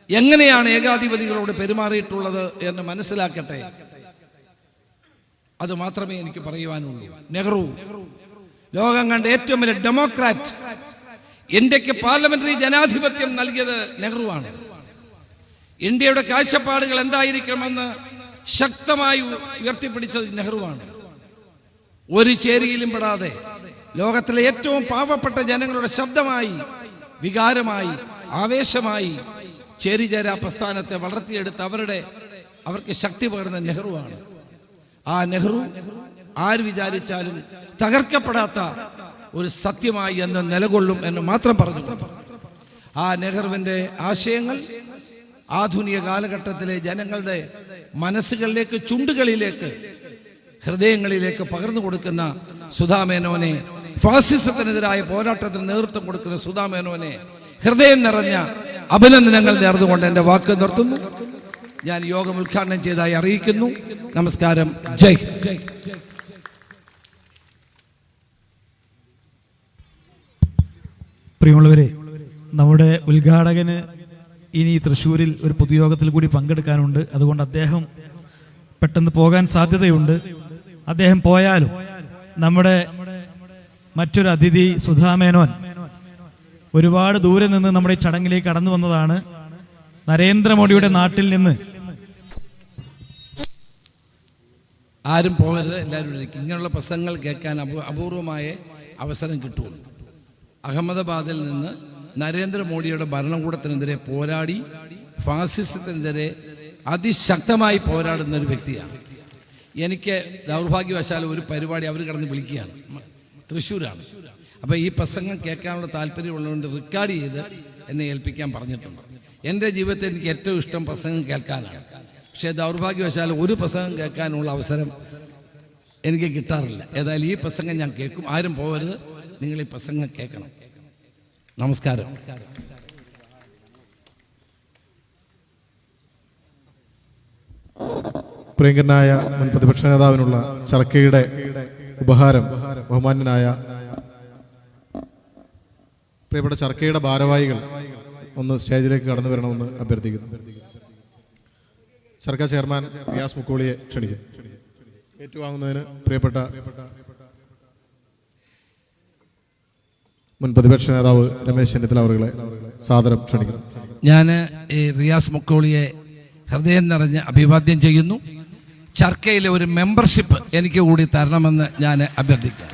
Speaker 7: എങ്ങനെയാണ് ഏകാധിപതികളോട് പെരുമാറിയിട്ടുള്ളത് എന്ന് മനസ്സിലാക്കട്ടെ. അത് മാത്രമേ എനിക്ക് പറയുവാനുള്ളൂ. നെഹ്റു ലോകം കണ്ട ഏറ്റവും വലിയ ഡെമോക്രാറ്റ്. ഇന്ത്യക്ക് പാർലമെന്ററി ജനാധിപത്യം നൽകിയത് നെഹ്റുവാണ്. ഇന്ത്യയുടെ കാഴ്ചപ്പാടുകൾ എന്തായിരിക്കണമെന്ന് ശക്തമായി ഉയർത്തിപ്പിടിച്ചത് നെഹ്റുവാണ്. ഒരു ചേരിയിലും പെടാതെ ലോകത്തിലെ ഏറ്റവും പാവപ്പെട്ട ജനങ്ങളുടെ ശബ്ദമായി, വികാരമായി, ആവേശമായി ചേരിചേരാ പ്രസ്ഥാനത്തെ വളർത്തിയെടുത്ത് അവർക്ക് ശക്തി പകർന്ന നെഹ്റുവാണ്. ആ നെഹ്റു ആര് വിചാരിച്ചാലും തകർക്കപ്പെടാത്ത ഒരു സത്യമായി എന്ന് നിലകൊള്ളും എന്ന് മാത്രം പറഞ്ഞു. ആ നെഹ്റുവിന്റെ ആശയങ്ങൾ ആധുനിക കാലഘട്ടത്തിലെ ജനങ്ങളുടെ മനസ്സുകളിലേക്ക്, ചുണ്ടുകളിലേക്ക്, ഹൃദയങ്ങളിലേക്ക് പകർന്നു കൊടുക്കുന്ന സുധാമേനോനെ, ഫാസിസത്തിനെതിരായ പോരാട്ടത്തിന് നേതൃത്വം കൊടുക്കുന്ന സുധാമേനോനെ ഹൃദയം നിറഞ്ഞ അഭിനന്ദനങ്ങൾ നേർന്നുകൊണ്ട് എൻ്റെ വാക്ക് നിർത്തുന്നു. ഞാൻ യോഗം ഉദ്ഘാടനം ചെയ്തതായി അറിയിക്കുന്നു. നമസ്കാരം. ജയ്.
Speaker 6: പ്രിയമുള്ളവരെ, നമ്മുടെ ഉദ്ഘാടകന് ഇനി തൃശ്ശൂരിൽ ഒരു പൊതുയോഗത്തിൽ കൂടി പങ്കെടുക്കാനുണ്ട്. അതുകൊണ്ട് അദ്ദേഹം പെട്ടെന്ന് പോകാൻ സാധ്യതയുണ്ട്. അദ്ദേഹം പോയാലും നമ്മുടെ മറ്റൊരു അതിഥി സുധാമേനോൻ ഒരുപാട് ദൂരെ നിന്ന് നമ്മുടെ ഈ ചടങ്ങിലേക്ക് കടന്നു വന്നതാണ്. നരേന്ദ്രമോദിയുടെ നാട്ടിൽ നിന്ന്.
Speaker 7: ആരും പോകരുത്, എല്ലാവരും ഇരിക്കും. ഇങ്ങനെയുള്ള പ്രസംഗങ്ങൾ കേൾക്കാൻ അപൂർവമായ അവസരം കിട്ടുള്ളൂ. അഹമ്മദാബാദിൽ നിന്ന് നരേന്ദ്രമോദിയുടെ ഭരണകൂടത്തിനെതിരെ പോരാടി ഫാസിസത്തിനെതിരെ അതിശക്തമായി പോരാടുന്ന ഒരു വ്യക്തിയാണ്. എനിക്ക് ദൗർഭാഗ്യവശാൽ ഒരു പരിപാടി അവർ കടന്ന് വിളിക്കുകയാണ്, തൃശ്ശൂരാണ്. അപ്പോൾ ഈ പ്രസംഗം കേൾക്കാനുള്ള താല്പര്യമുള്ളതുകൊണ്ട് റെക്കോർഡ് ചെയ്ത് എന്നെ ഏൽപ്പിക്കാൻ പറഞ്ഞിട്ടുണ്ട്. എൻ്റെ ജീവിതത്തിൽ എനിക്ക് ഏറ്റവും ഇഷ്ടം പ്രസംഗം കേൾക്കാനാണ്. പക്ഷേ ദൗർഭാഗ്യവശാൽ ഒരു പ്രസംഗം കേൾക്കാനുള്ള അവസരം എനിക്ക് കിട്ടാറില്ല. ഏതായാലും ഈ പ്രസംഗം ഞാൻ കേൾക്കും. ആരും പോകരുത്, നിങ്ങൾ ഈ പ്രസംഗം കേൾക്കണം. നമസ്കാരം.
Speaker 3: പ്രിയങ്കരനായ മുൻ പ്രതിപക്ഷ നേതാവിനുള്ള ചർക്കയുടെ ഉപഹാരം ബഹുമാന്യനായ പ്രിയപ്പെട്ട ചർക്കയുടെ ഭാരവാഹികൾ ഒന്ന് സ്റ്റേജിലേക്ക് കടന്നു വരണമെന്ന് അഭ്യർത്ഥിക്കുന്നു. ചർക്ക ചെയർമാൻ റിയാസ് മുക്കോളിയെ ക്ഷണിക്കും. ഏറ്റുവാങ്ങുന്നതിന് പ്രിയപ്പെട്ട മുൻ പ്രതിപക്ഷ നേതാവ് രമേശ് ചെന്നിത്തല അവരുടെ സാദരം ക്ഷണിക്കുന്നു.
Speaker 7: ഞാൻ റിയാസ് മുക്കോളിയെ ഹൃദയം നിറഞ്ഞ് അഭിവാദ്യം ചെയ്യുന്നു. ചർക്കയിലെ ഒരു മെമ്പർഷിപ്പ് എനിക്ക് കൂടി തരണമെന്ന് ഞാൻ അഭ്യർത്ഥിക്കാം.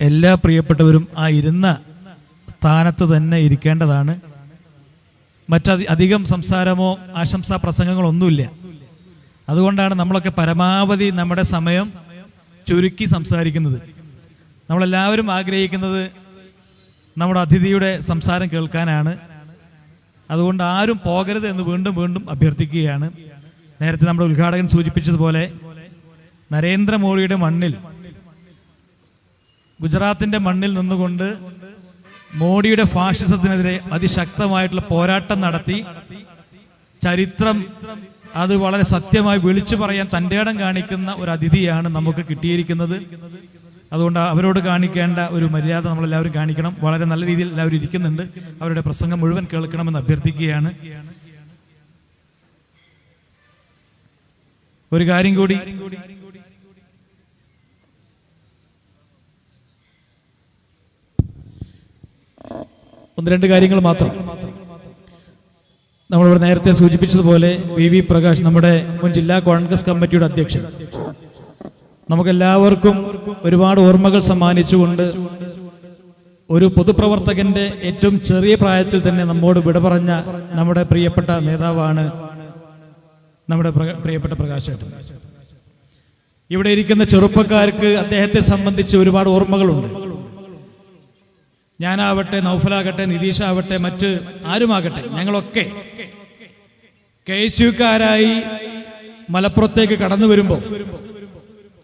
Speaker 6: എല്ലാ പ്രിയപ്പെട്ടവരും ആ ഇരുന്ന സ്ഥാനത്ത് തന്നെ ഇരിക്കേണ്ടതാണ്. അധികം സംസാരമോ ആശംസാ പ്രസംഗങ്ങളോ ഒന്നുമില്ല. അതുകൊണ്ടാണ് നമ്മളൊക്കെ പരമാവധി നമ്മുടെ സമയം ചുരുക്കി സംസാരിക്കുന്നത്. നമ്മളെല്ലാവരും ആഗ്രഹിക്കുന്നത് നമ്മുടെ അതിഥിയുടെ സംസാരം കേൾക്കാനാണ്. അതുകൊണ്ട് ആരും പോകരുത് എന്ന് വീണ്ടും വീണ്ടും അഭ്യർത്ഥിക്കുകയാണ്. നേരത്തെ നമ്മുടെ ഉദ്ഘാടകൻ സൂചിപ്പിച്ചതുപോലെ നരേന്ദ്രമോദിയുടെ മണ്ണിൽ, ഗുജറാത്തിന്റെ മണ്ണിൽ നിന്നുകൊണ്ട് മോഡിയുടെ ഫാഷിസത്തിനെതിരെ അതിശക്തമായിട്ടുള്ള പോരാട്ടം നടത്തി ചരിത്രം അത് വളരെ സത്യമായി വിളിച്ചു പറയാൻ തൻ്റെ ഇടം കാണിക്കുന്ന ഒരു അതിഥിയാണ് നമുക്ക് കിട്ടിയിരിക്കുന്നത്. അതുകൊണ്ട് അവരോട് കാണിക്കേണ്ട ഒരു മര്യാദ നമ്മളെല്ലാവരും കാണിക്കണം. വളരെ നല്ല രീതിയിൽ എല്ലാവരും ഇരിക്കുന്നുണ്ട്. അവരുടെ പ്രസംഗം മുഴുവൻ കേൾക്കണമെന്ന് അഭ്യർത്ഥിക്കുകയാണ്. ഒരു കാര്യം കൂടി, ഒന്ന് രണ്ട് കാര്യങ്ങൾ മാത്രം. നമ്മളിവിടെ നേരത്തെ സൂചിപ്പിച്ചതുപോലെ വി വി പ്രകാശ്, നമ്മുടെ മുൻ ജില്ലാ കോൺഗ്രസ് കമ്മിറ്റിയുടെ അധ്യക്ഷൻ, നമുക്കെല്ലാവർക്കും ഒരുപാട് ഓർമ്മകൾ സമ്മാനിച്ചുകൊണ്ട് ഒരു പൊതുപ്രവർത്തകന്റെ ഏറ്റവും ചെറിയ പ്രായത്തിൽ തന്നെ നമ്മോട് വിട പറഞ്ഞ നമ്മുടെ പ്രിയപ്പെട്ട നേതാവാണ് നമ്മുടെ പ്രിയപ്പെട്ട പ്രകാശ് ചേട്ടൻ. ഇവിടെ ഇരിക്കുന്ന ചെറുപ്പക്കാർക്ക് അദ്ദേഹത്തെ സംബന്ധിച്ച് ഒരുപാട് ഓർമ്മകളുണ്ട്. ഞാനാവട്ടെ, നൗഫലാകട്ടെ, നിതീഷാവട്ടെ, മറ്റ് ആരുമാകട്ടെ, ഞങ്ങളൊക്കെ KSUക്കാരായി മലപ്പുറത്തേക്ക് കടന്നു വരുമ്പോൾ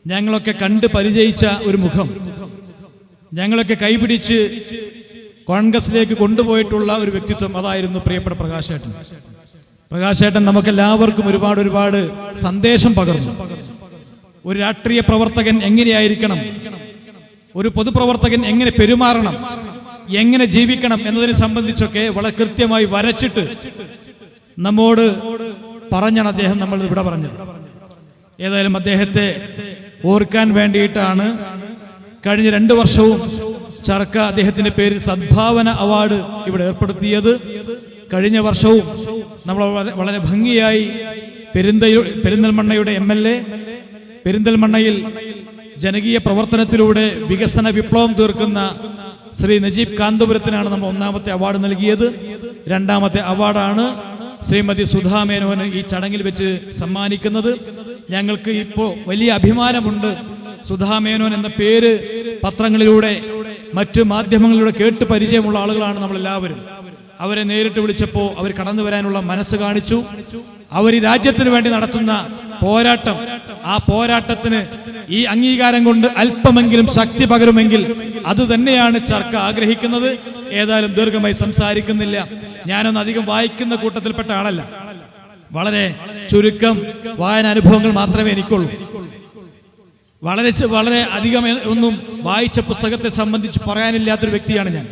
Speaker 6: ഞങ്ങളൊക്കെ കണ്ട് പരിചയിച്ച ഒരു മുഖം, ഞങ്ങളൊക്കെ കൈപിടിച്ച് കോൺഗ്രസിലേക്ക് കൊണ്ടുപോയിട്ടുള്ള ഒരു വ്യക്തിത്വം, അതായിരുന്നു പ്രിയപ്പെട്ട പ്രകാശേട്ടൻ. പ്രകാശേട്ടൻ നമുക്കെല്ലാവർക്കും ഒരുപാട് സന്ദേശം പകർന്നു. ഒരു രാഷ്ട്രീയ പ്രവർത്തകൻ എങ്ങനെയായിരിക്കണം, ഒരു പൊതുപ്രവർത്തകൻ എങ്ങനെ പെരുമാറണം, എങ്ങനെ ജീവിക്കണം എന്നതിനെ സംബന്ധിച്ചൊക്കെ വളരെ കൃത്യമായി വരച്ചിട്ട് നമ്മോട് പറഞ്ഞാണ് അദ്ദേഹം നമ്മൾ ഇവിടെ പറഞ്ഞത്. ഏതായാലും അദ്ദേഹത്തെ ഓർക്കാൻ വേണ്ടിയിട്ടാണ് കഴിഞ്ഞ 2 വർഷവും ചർക്ക അദ്ദേഹത്തിന്റെ പേരിൽ സദ്ഭാവന അവാർഡ് ഇവിടെ ഏർപ്പെടുത്തിയത്. കഴിഞ്ഞ വർഷവും നമ്മൾ വളരെ ഭംഗിയായി പെരിന്തൽമണ്ണയുടെ MLA, പെരിന്തൽമണ്ണയിൽ ജനകീയ പ്രവർത്തനത്തിലൂടെ വികസന വിപ്ലവം തീർക്കുന്ന ശ്രീ നജീബ് കാന്തപുരത്തിനാണ് നമ്മൾ 1ാമത്തെ അവാർഡ് നൽകിയത്. 2ാമത്തെ അവാർഡാണ് ശ്രീമതി സുധാ മേനോന് ഈ ചടങ്ങിൽ വെച്ച് സമ്മാനിക്കുന്നത്. ഞങ്ങൾക്ക് ഇപ്പോൾ വലിയ അഭിമാനമുണ്ട്. സുധാ മേനോൻ എന്ന പേര് പത്രങ്ങളിലൂടെ മറ്റു മാധ്യമങ്ങളിലൂടെ കേട്ട് പരിചയമുള്ള ആളുകളാണ് നമ്മളെല്ലാവരും. അവരെ നേരിട്ട് വിളിച്ചപ്പോൾ അവർ കടന്നു വരാനുള്ള മനസ്സ് കാണിച്ചു. അവർ ഈ രാജ്യത്തിന് വേണ്ടി നടത്തുന്ന പോരാട്ടം, ആ പോരാട്ടത്തിന് ഈ അംഗീകാരം കൊണ്ട് അല്പമെങ്കിലും ശക്തി പകരുമെങ്കിൽ അത് തന്നെയാണ് ചർക്ക ആഗ്രഹിക്കുന്നത്. ഏതായാലും ദീർഘമായി സംസാരിക്കുന്നില്ല. ഞാനൊന്നും അധികം വായിക്കുന്ന കൂട്ടത്തിൽപ്പെട്ട ആളല്ല. വളരെ ചുരുക്കം വായന അനുഭവങ്ങൾ മാത്രമേ എനിക്കുള്ളൂ. വളരെ അധികം ഒന്നും വായിച്ച പുസ്തകത്തെ സംബന്ധിച്ച് പറയാനില്ലാത്തൊരു വ്യക്തിയാണ് ഞാൻ.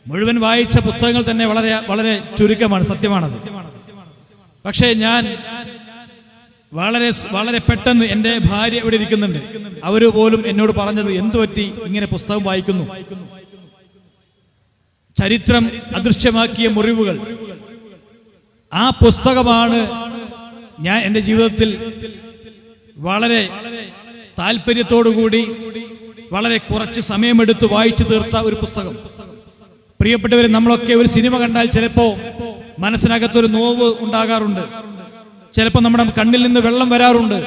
Speaker 6: മുഴുവൻ വായിച്ച പുസ്തകങ്ങൾ തന്നെ വളരെ ചുരുക്കമാണ്, സത്യമാണത്. പക്ഷേ ഞാൻ വളരെ പെട്ടെന്ന്, എൻ്റെ ഭാര്യ ഇവിടെ ഇരിക്കുന്നുണ്ട്, അവര് പോലും എന്നോട് പറഞ്ഞത്, എന്തു പറ്റി ഇങ്ങനെ പുസ്തകം വായിക്കുന്നു? ചരിത്രം അദൃശ്യമാക്കിയ മുറിവുകൾ, ആ പുസ്തകമാണ് ഞാൻ എൻ്റെ ജീവിതത്തിൽ വളരെ താല്പര്യത്തോടുകൂടി വളരെ കുറച്ച് സമയമെടുത്ത് വായിച്ചു തീർത്ത ഒരു പുസ്തകം. പ്രിയപ്പെട്ടവരെ, നമ്മളൊക്കെ ഒരു സിനിമ കണ്ടാൽ ചിലപ്പോൾ മനസ്സിനകത്തൊരു നോവ് ഉണ്ടാകാറുണ്ട്, ചിലപ്പോൾ നമ്മുടെ കണ്ണിൽ നിന്ന് വെള്ളം വരാറുണ്ട്.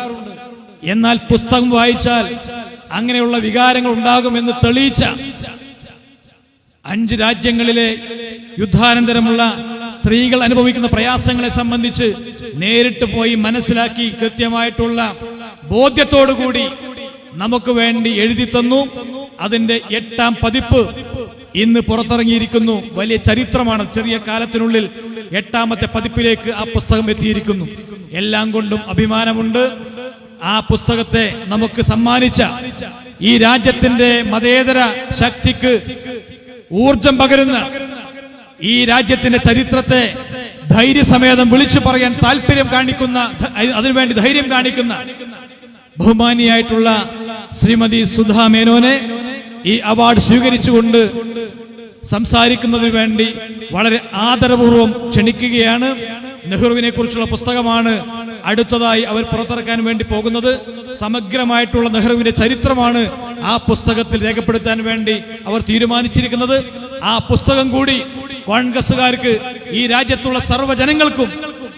Speaker 6: എന്നാൽ പുസ്തകം വായിച്ചാൽ അങ്ങനെയുള്ള വികാരങ്ങൾ ഉണ്ടാകുമെന്ന് തെളിയിച്ച 5 രാജ്യങ്ങളിലെ യുദ്ധാനന്തരമുള്ള സ്ത്രീകൾ അനുഭവിക്കുന്ന പ്രയാസങ്ങളെ സംബന്ധിച്ച് നേരിട്ട് പോയി മനസ്സിലാക്കി കൃത്യമായിട്ടുള്ള ബോധ്യത്തോടുകൂടി നമുക്ക് വേണ്ടി എഴുതി തന്നു. അതിന്റെ 8ാം പതിപ്പ് ഇന്ന് പുറത്തിറങ്ങിയിരിക്കുന്നു. വലിയ ചരിത്രമാണ്. ചെറിയ കാലത്തിനുള്ളിൽ 8ാമത്തെ പതിപ്പിലേക്ക് ആ പുസ്തകം എത്തിയിരിക്കുന്നു. എല്ലാം കൊണ്ടും അഭിമാനമുണ്ട്. ആ പുസ്തകത്തെ നമുക്ക് സമ്മാനിച്ച ഈ രാജ്യത്തിന്റെ മതേതര ശക്തിക്ക് ഊർജം പകരുന്ന, ഈ രാജ്യത്തിന്റെ ചരിത്രത്തെ ധൈര്യസമേതം വിളിച്ചു പറയാൻ താല്പര്യം കാണിക്കുന്ന, അതിനുവേണ്ടി ധൈര്യം കാണിക്കുന്ന ബഹുമാനിയായിട്ടുള്ള ശ്രീമതി സുധാ മേനോനെ ഈ അവാർഡ് സ്വീകരിച്ചുകൊണ്ട് സംസാരിക്കുന്നതിന് വേണ്ടി വളരെ ആദരപൂർവ്വം ക്ഷണിക്കുകയാണ്. നെഹ്റുവിനെ കുറിച്ചുള്ള പുസ്തകമാണ് അടുത്തതായി അവർ പുറത്തിറക്കാൻ വേണ്ടി പോകുന്നത്. സമഗ്രമായിട്ടുള്ള നെഹ്റുവിന്റെ ചരിത്രമാണ് ആ പുസ്തകത്തിൽ രേഖപ്പെടുത്താൻ വേണ്ടി അവർ തീരുമാനിച്ചിരിക്കുന്നത്. ആ പുസ്തകം കൂടി കോൺഗ്രസുകാർക്ക്, ഈ രാജ്യത്തുള്ള സർവ്വജനങ്ങൾക്കും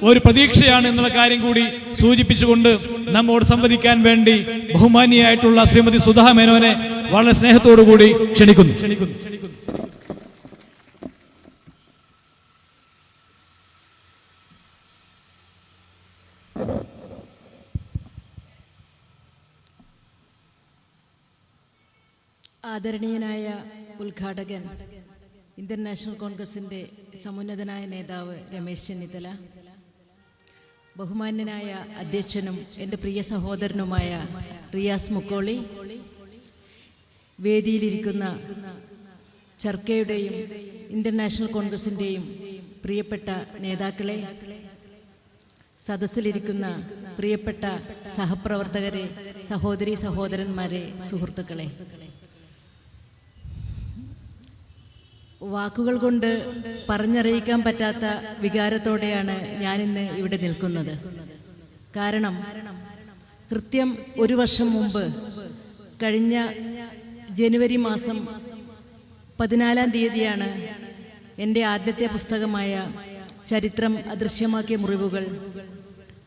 Speaker 6: ഒരു പ്രതീക്ഷയാണ് എന്നുള്ള കാര്യം കൂടി സൂചിപ്പിച്ചുകൊണ്ട് നമ്മോട് സംവദിക്കാൻ വേണ്ടി ബഹുമാനിയായിട്ടുള്ള ശ്രീമതി സുധാ മേനോനെ വളരെ സ്നേഹത്തോടു കൂടി ക്ഷണിക്കുന്നു.
Speaker 8: ആദരണീയനായ ഉദ്ഘാടകൻ, ഇന്ത്യൻ നാഷണൽ കോൺഗ്രസിൻ്റെ സമുന്നതനായ നേതാവ് രമേശ് ചെന്നിത്തല, ബഹുമാന്യനായ അധ്യക്ഷനും എൻ്റെ പ്രിയ സഹോദരനുമായ റിയാസ് മുക്കോളി, വേദിയിലിരിക്കുന്ന ചർക്കയുടെയും ഇന്ത്യൻ നാഷണൽ കോൺഗ്രസിൻ്റെയും പ്രിയപ്പെട്ട നേതാക്കളെ, സദസ്സിലിരിക്കുന്ന പ്രിയപ്പെട്ട സഹപ്രവർത്തകരെ, സഹോദരി സഹോദരന്മാരെ, സുഹൃത്തുക്കളെ, വാക്കുകൾ കൊണ്ട് പറഞ്ഞറിയിക്കാൻ പറ്റാത്ത വികാരത്തോടെയാണ് ഞാനിന്ന് ഇവിടെ നിൽക്കുന്നത്. കാരണം കൃത്യം 1 വർഷം മുമ്പ്, കഴിഞ്ഞ ജനുവരി മാസം 14-ാം തീയതിയാണ് എൻ്റെ ആദ്യത്തെ പുസ്തകമായ ചരിത്രം അദൃശ്യമാക്കിയ മുറിവുകൾ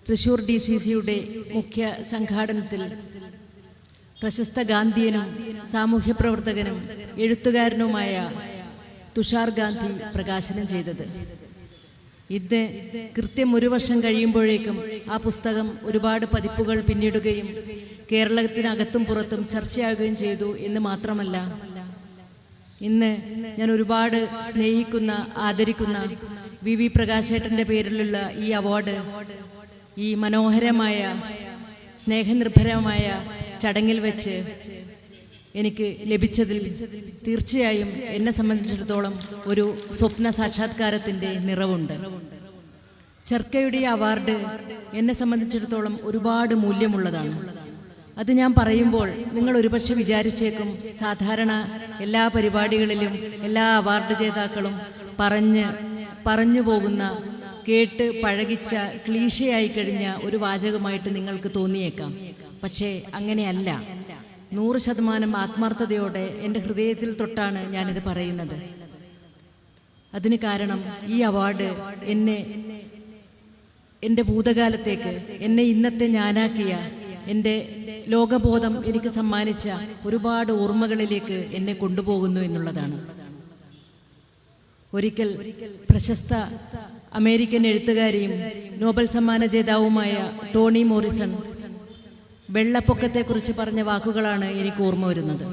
Speaker 8: തൃശൂർ DCCയുടെ മുഖ്യ സംഘാടനത്തിൽ പ്രശസ്ത ഗാന്ധിയനും സാമൂഹ്യ പ്രവർത്തകനും എഴുത്തുകാരനുമായ തുഷാർ ഗാന്ധി പ്രകാശനം ചെയ്തത്. ഇത് കൃത്യം 1 വർഷം കഴിയുമ്പോഴേക്കും ആ പുസ്തകം ഒരുപാട് പതിപ്പുകൾ പിന്നിടുകയും കേരളത്തിനകത്തും പുറത്തും ചർച്ചയാകുകയും ചെയ്തു എന്ന് മാത്രമല്ല, ഇന്ന് ഞാൻ ഒരുപാട് സ്നേഹിക്കുന്ന, ആദരിക്കുന്ന VV പ്രകാശേട്ടൻ്റെ പേരിലുള്ള ഈ അവാർഡ് ഈ മനോഹരമായ സ്നേഹനിർഭരമായ ചടങ്ങിൽ വെച്ച് എനിക്ക് ലഭിച്ചതിൽ തീർച്ചയായും എന്നെ സംബന്ധിച്ചിടത്തോളം ഒരു സ്വപ്ന സാക്ഷാത്കാരത്തിൻ്റെ നിറവുണ്ട്. ചർക്കയുടെ അവാർഡ് എന്നെ സംബന്ധിച്ചിടത്തോളം ഒരുപാട് മൂല്യമുള്ളതാണ്. അത് ഞാൻ പറയുമ്പോൾ നിങ്ങൾ ഒരുപക്ഷെ വിചാരിച്ചേക്കും, സാധാരണ എല്ലാ പരിപാടികളിലും എല്ലാ അവാർഡ് ജേതാക്കളും പറഞ്ഞു പോകുന്ന, കേട്ട് പഴകിച്ച, ക്ലീശയായി കഴിഞ്ഞ ഒരു വാചകമായിട്ട് നിങ്ങൾക്ക് തോന്നിയേക്കാം. പക്ഷേ അങ്ങനെയല്ല. 100% ആത്മാർത്ഥതയോടെ എൻ്റെ ഹൃദയത്തിൽ തൊട്ടാണ് ഞാനിത് പറയുന്നത്. അതിന് കാരണം ഈ അവാർഡ് എൻ്റെ ഭൂതകാലത്തേക്ക്, എന്നെ ഇന്നത്തെ ഞാനാക്കിയ, എൻ്റെ ലോകബോധം എനിക്ക് സമ്മാനിച്ച ഒരുപാട് ഓർമ്മകളിലേക്ക് എന്നെ കൊണ്ടുപോകുന്നു എന്നുള്ളതാണ്. ഒരിക്കൽ പ്രശസ്ത അമേരിക്കൻ എഴുത്തുകാരിയും നോബൽ സമ്മാന ജേതാവുമായ ടോണി മോറിസൺ വെള്ളപ്പൊക്കത്തെക്കുറിച്ച് പറഞ്ഞ വാക്കുകളാണ് എനിക്ക് ഓർമ്മ വരുന്നത്.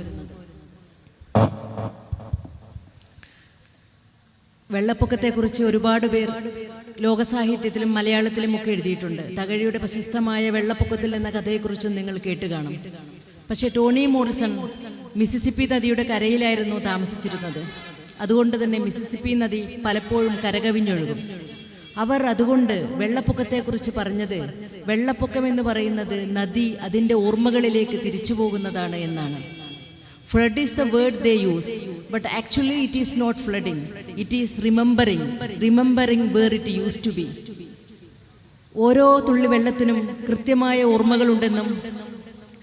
Speaker 8: വെള്ളപ്പൊക്കത്തെക്കുറിച്ച് ഒരുപാട് പേർ ലോകസാഹിത്യത്തിലും മലയാളത്തിലും ഒക്കെ എഴുതിയിട്ടുണ്ട്. തകഴിയുടെ പ്രശസ്തമായ വെള്ളപ്പൊക്കത്തിൽ എന്ന കഥയെക്കുറിച്ചും നിങ്ങൾ കേട്ട് കാണും. പക്ഷെ ടോണി മോറിസൺ മിസിസിപ്പി നദിയുടെ കരയിലായിരുന്നു താമസിച്ചിരുന്നത്. അതുകൊണ്ട് തന്നെ മിസിസിപ്പി നദി പലപ്പോഴും കരകവിഞ്ഞൊഴുകും. അവർ അതുകൊണ്ട് വെള്ളപ്പൊക്കത്തെക്കുറിച്ച് പറഞ്ഞത്, വെള്ളപ്പൊക്കം എന്ന് പറയുന്നത് നദി അതിൻ്റെ ഓർമ്മകളിലേക്ക് തിരിച്ചു പോകുന്നതാണ് എന്നാണ്. Flood is the word they use, but actually it is not flooding, it is remembering where it used to be. ഓരോ തുള്ളി വെള്ളത്തിനും കൃത്യമായ ഓർമ്മകളുണ്ടെന്നും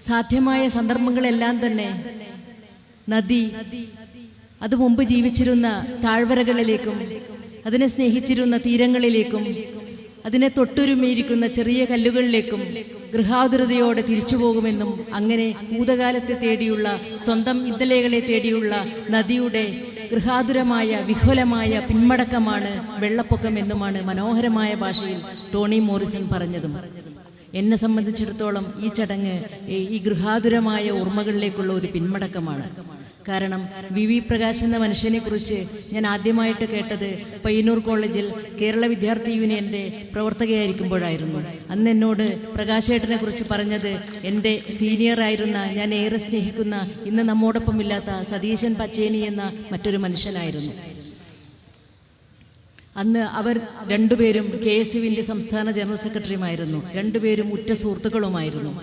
Speaker 8: സാധ്യമായ സന്ദർഭങ്ങളെല്ലാം തന്നെ നദി അത് മുമ്പ് ജീവിച്ചിരുന്ന താഴ്വരകളിലേക്കും അതിനെ സ്നേഹിച്ചിരുന്ന തീരങ്ങളിലേക്കും അതിനെ തൊട്ടുരുമിയിരിക്കുന്ന ചെറിയ കല്ലുകളിലേക്കും ഗൃഹാതുരതയോടെ തിരിച്ചു പോകുമെന്നും, അങ്ങനെ ഭൂതകാലത്തെ തേടിയുള്ള, സ്വന്തം ഇന്നലെകളെ തേടിയുള്ള നദിയുടെ ഗൃഹാതുരമായ വിഹുലമായ പിന്മടക്കമാണ് വെള്ളപ്പൊക്കം എന്നുമാണ് മനോഹരമായ ഭാഷയിൽ ടോണി മോറിസൺ പറഞ്ഞതും. എന്നെ സംബന്ധിച്ചിടത്തോളം ഈ ചടങ്ങ് ഈ ഗൃഹാതുരമായ ഓർമ്മകളിലേക്കുള്ള ഒരു പിന്മടക്കമാണ്. കാരണം VV പ്രകാശ് എന്ന മനുഷ്യനെ കുറിച്ച് ഞാൻ ആദ്യമായിട്ട് കേട്ടത് പയ്യന്നൂർ കോളേജിൽ കേരള വിദ്യാർത്ഥി യൂണിയന്റെ പ്രവർത്തകയായിരിക്കുമ്പോഴായിരുന്നു. അന്ന് എന്നോട് പ്രകാശേട്ടനെ കുറിച്ച് പറഞ്ഞത് എൻ്റെ സീനിയറായിരുന്ന, ഞാൻ ഏറെ സ്നേഹിക്കുന്ന, ഇന്ന് നമ്മോടൊപ്പം ഇല്ലാത്ത സതീശൻ പച്ചേനി എന്ന മറ്റൊരു മനുഷ്യനായിരുന്നു. അന്ന് അവർ രണ്ടുപേരും KSUവിൻ്റെ സംസ്ഥാന ജനറൽ സെക്രട്ടറിയുമായിരുന്നു. രണ്ടുപേരും ഉറ്റ സുഹൃത്തുക്കളുമായിരുന്നു.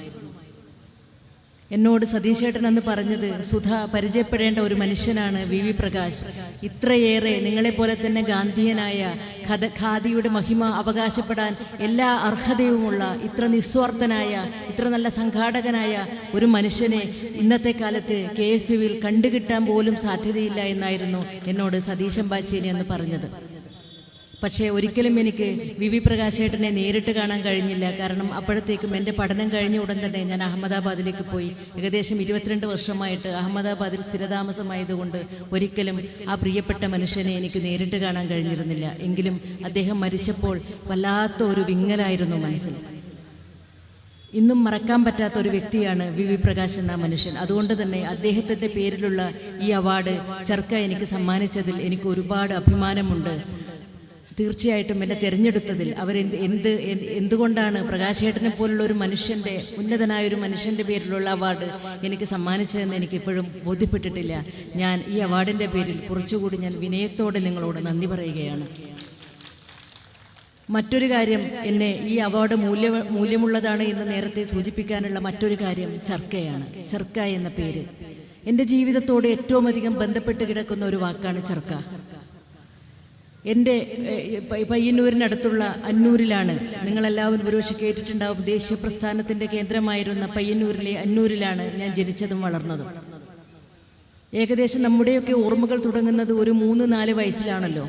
Speaker 8: എന്നോട് സതീശേട്ടൻ എന്ന് പറഞ്ഞത്, സുധ പരിചയപ്പെടേണ്ട ഒരു മനുഷ്യനാണ് വി വി പ്രകാശ്. ഇത്രയേറെ നിങ്ങളെപ്പോലെ തന്നെ ഗാന്ധിയനായ, ഖാദിയുടെ മഹിമ അവകാശപ്പെടാൻ എല്ലാ അർഹതയുമുള്ള, ഇത്ര നിസ്വാർത്ഥനായ, ഇത്ര നല്ല സംഘാടകനായ ഒരു മനുഷ്യനെ ഇന്നത്തെ കാലത്ത് KSUവിൽ കണ്ടുകിട്ടാൻ പോലും സാധ്യതയില്ല എന്നായിരുന്നു എന്നോട് സതീശൻ ബാച്ചേനി എന്ന് പറഞ്ഞത്. പക്ഷേ ഒരിക്കലും എനിക്ക് വി വി പ്രകാശേട്ടനെ നേരിട്ട് കാണാൻ കഴിഞ്ഞില്ല. കാരണം അപ്പോഴത്തേക്കും എൻ്റെ പഠനം കഴിഞ്ഞ ഉടൻ തന്നെ ഞാൻ അഹമ്മദാബാദിലേക്ക് പോയി. ഏകദേശം 22 വർഷമായിട്ട് അഹമ്മദാബാദിൽ സ്ഥിരതാമസമായതുകൊണ്ട് ഒരിക്കലും ആ പ്രിയപ്പെട്ട മനുഷ്യനെ എനിക്ക് നേരിട്ട് കാണാൻ കഴിഞ്ഞിരുന്നില്ല. എങ്കിലും അദ്ദേഹം മരിച്ചപ്പോൾ വല്ലാത്ത ഒരു വിങ്ങലായിരുന്നു മനസ്സിൽ. ഇന്നും മറക്കാൻ പറ്റാത്ത ഒരു വ്യക്തിയാണ് വി വി പ്രകാശ് എന്ന മനുഷ്യൻ. അതുകൊണ്ട് തന്നെ അദ്ദേഹത്തിൻ്റെ പേരിലുള്ള ഈ അവാർഡ് ചർക്ക എനിക്ക് സമ്മാനിച്ചതിൽ എനിക്ക് ഒരുപാട് അഭിമാനമുണ്ട്. തീർച്ചയായിട്ടും എന്നെ തിരഞ്ഞെടുത്തതിൽ എന്തുകൊണ്ടാണ് പ്രകാശേട്ടനെ പോലുള്ള ഒരു മനുഷ്യൻ്റെ, ഉന്നതനായ ഒരു മനുഷ്യൻ്റെ പേരിലുള്ള അവാർഡ് എനിക്ക് സമ്മാനിച്ചതെന്ന് എനിക്കിപ്പോഴും ബോധ്യപ്പെട്ടിട്ടില്ല. ഞാൻ ഈ അവാർഡിൻ്റെ പേരിൽ കുറച്ചുകൂടി ഞാൻ വിനയത്തോടെ നിങ്ങളോട് നന്ദി പറയുകയാണ്. മറ്റൊരു കാര്യം, എന്നെ ഈ അവാർഡ് മൂല്യമുള്ളതാണ് എന്ന് നേരത്തെ സൂചിപ്പിക്കാനുള്ള മറ്റൊരു കാര്യം ചർക്കയാണ്. ചർക്ക എന്ന പേര് എൻ്റെ ജീവിതത്തോട് ഏറ്റവും അധികം ബന്ധപ്പെട്ട് കിടക്കുന്ന ഒരു വാക്കാണ് ചർക്ക. എൻ്റെ പയ്യന്നൂരിനടുത്തുള്ള അന്നൂരിലാണ്, നിങ്ങളെല്ലാവരും ഒരുപക്ഷെ കേട്ടിട്ടുണ്ടാവും, ദേശീയ പ്രസ്ഥാനത്തിൻ്റെ കേന്ദ്രമായിരുന്ന പയ്യന്നൂരിലെ അന്നൂരിലാണ് ഞാൻ ജനിച്ചതും വളർന്നതും. ഏകദേശം നമ്മുടെയൊക്കെ ഓർമ്മകൾ തുടങ്ങുന്നത് ഒരു 3-4 വയസ്സിലാണല്ലോ.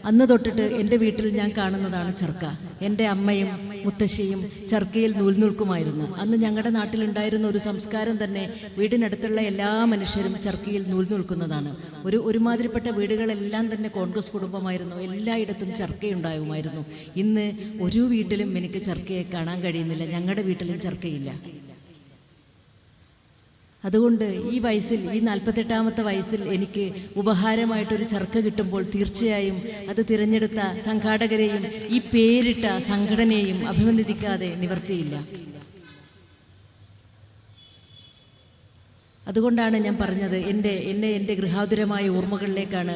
Speaker 8: അന്ന് തൊട്ടിട്ട് എൻ്റെ വീട്ടിൽ ഞാൻ കാണുന്നതാണ് ചർക്ക. എൻ്റെ അമ്മയും മുത്തശ്ശിയും ചർക്കയിൽ നൂൽക്കുമായിരുന്നു. അന്ന് ഞങ്ങളുടെ നാട്ടിലുണ്ടായിരുന്ന ഒരു സംസ്കാരം തന്നെ വീടിനടുത്തുള്ള എല്ലാ മനുഷ്യരും ചർക്കയിൽ നൂൽക്കുന്നതാണ്. ഒരുമാതിരിപ്പെട്ട വീടുകളെല്ലാം തന്നെ കോൺഗ്രസ് കുടുംബമായിരുന്നു. എല്ലായിടത്തും ചർക്കയുണ്ടാകുമായിരുന്നു. ഇന്ന് ഒരു വീട്ടിലും എനിക്ക് ചർക്കയെ കാണാൻ കഴിയുന്നില്ല. ഞങ്ങളുടെ വീട്ടിലും ചർക്കയില്ല. അതുകൊണ്ട് ഈ വയസ്സിൽ, ഈ 48ാമത്തെ വയസ്സിൽ എനിക്ക് ഉപഹാരമായിട്ടൊരു ചർക്ക കിട്ടുമ്പോൾ തീർച്ചയായും അത് തിരഞ്ഞെടുത്ത സംഘാടകരെയും ഈ പേരിട്ട സംഘടനയെയും അഭിനന്ദിക്കാതെ നിവർത്തിയില്ല. അതുകൊണ്ടാണ് ഞാൻ പറഞ്ഞത്, എൻ്റെ ഗൃഹാതുരമായ ഓർമ്മകളിലേക്കാണ്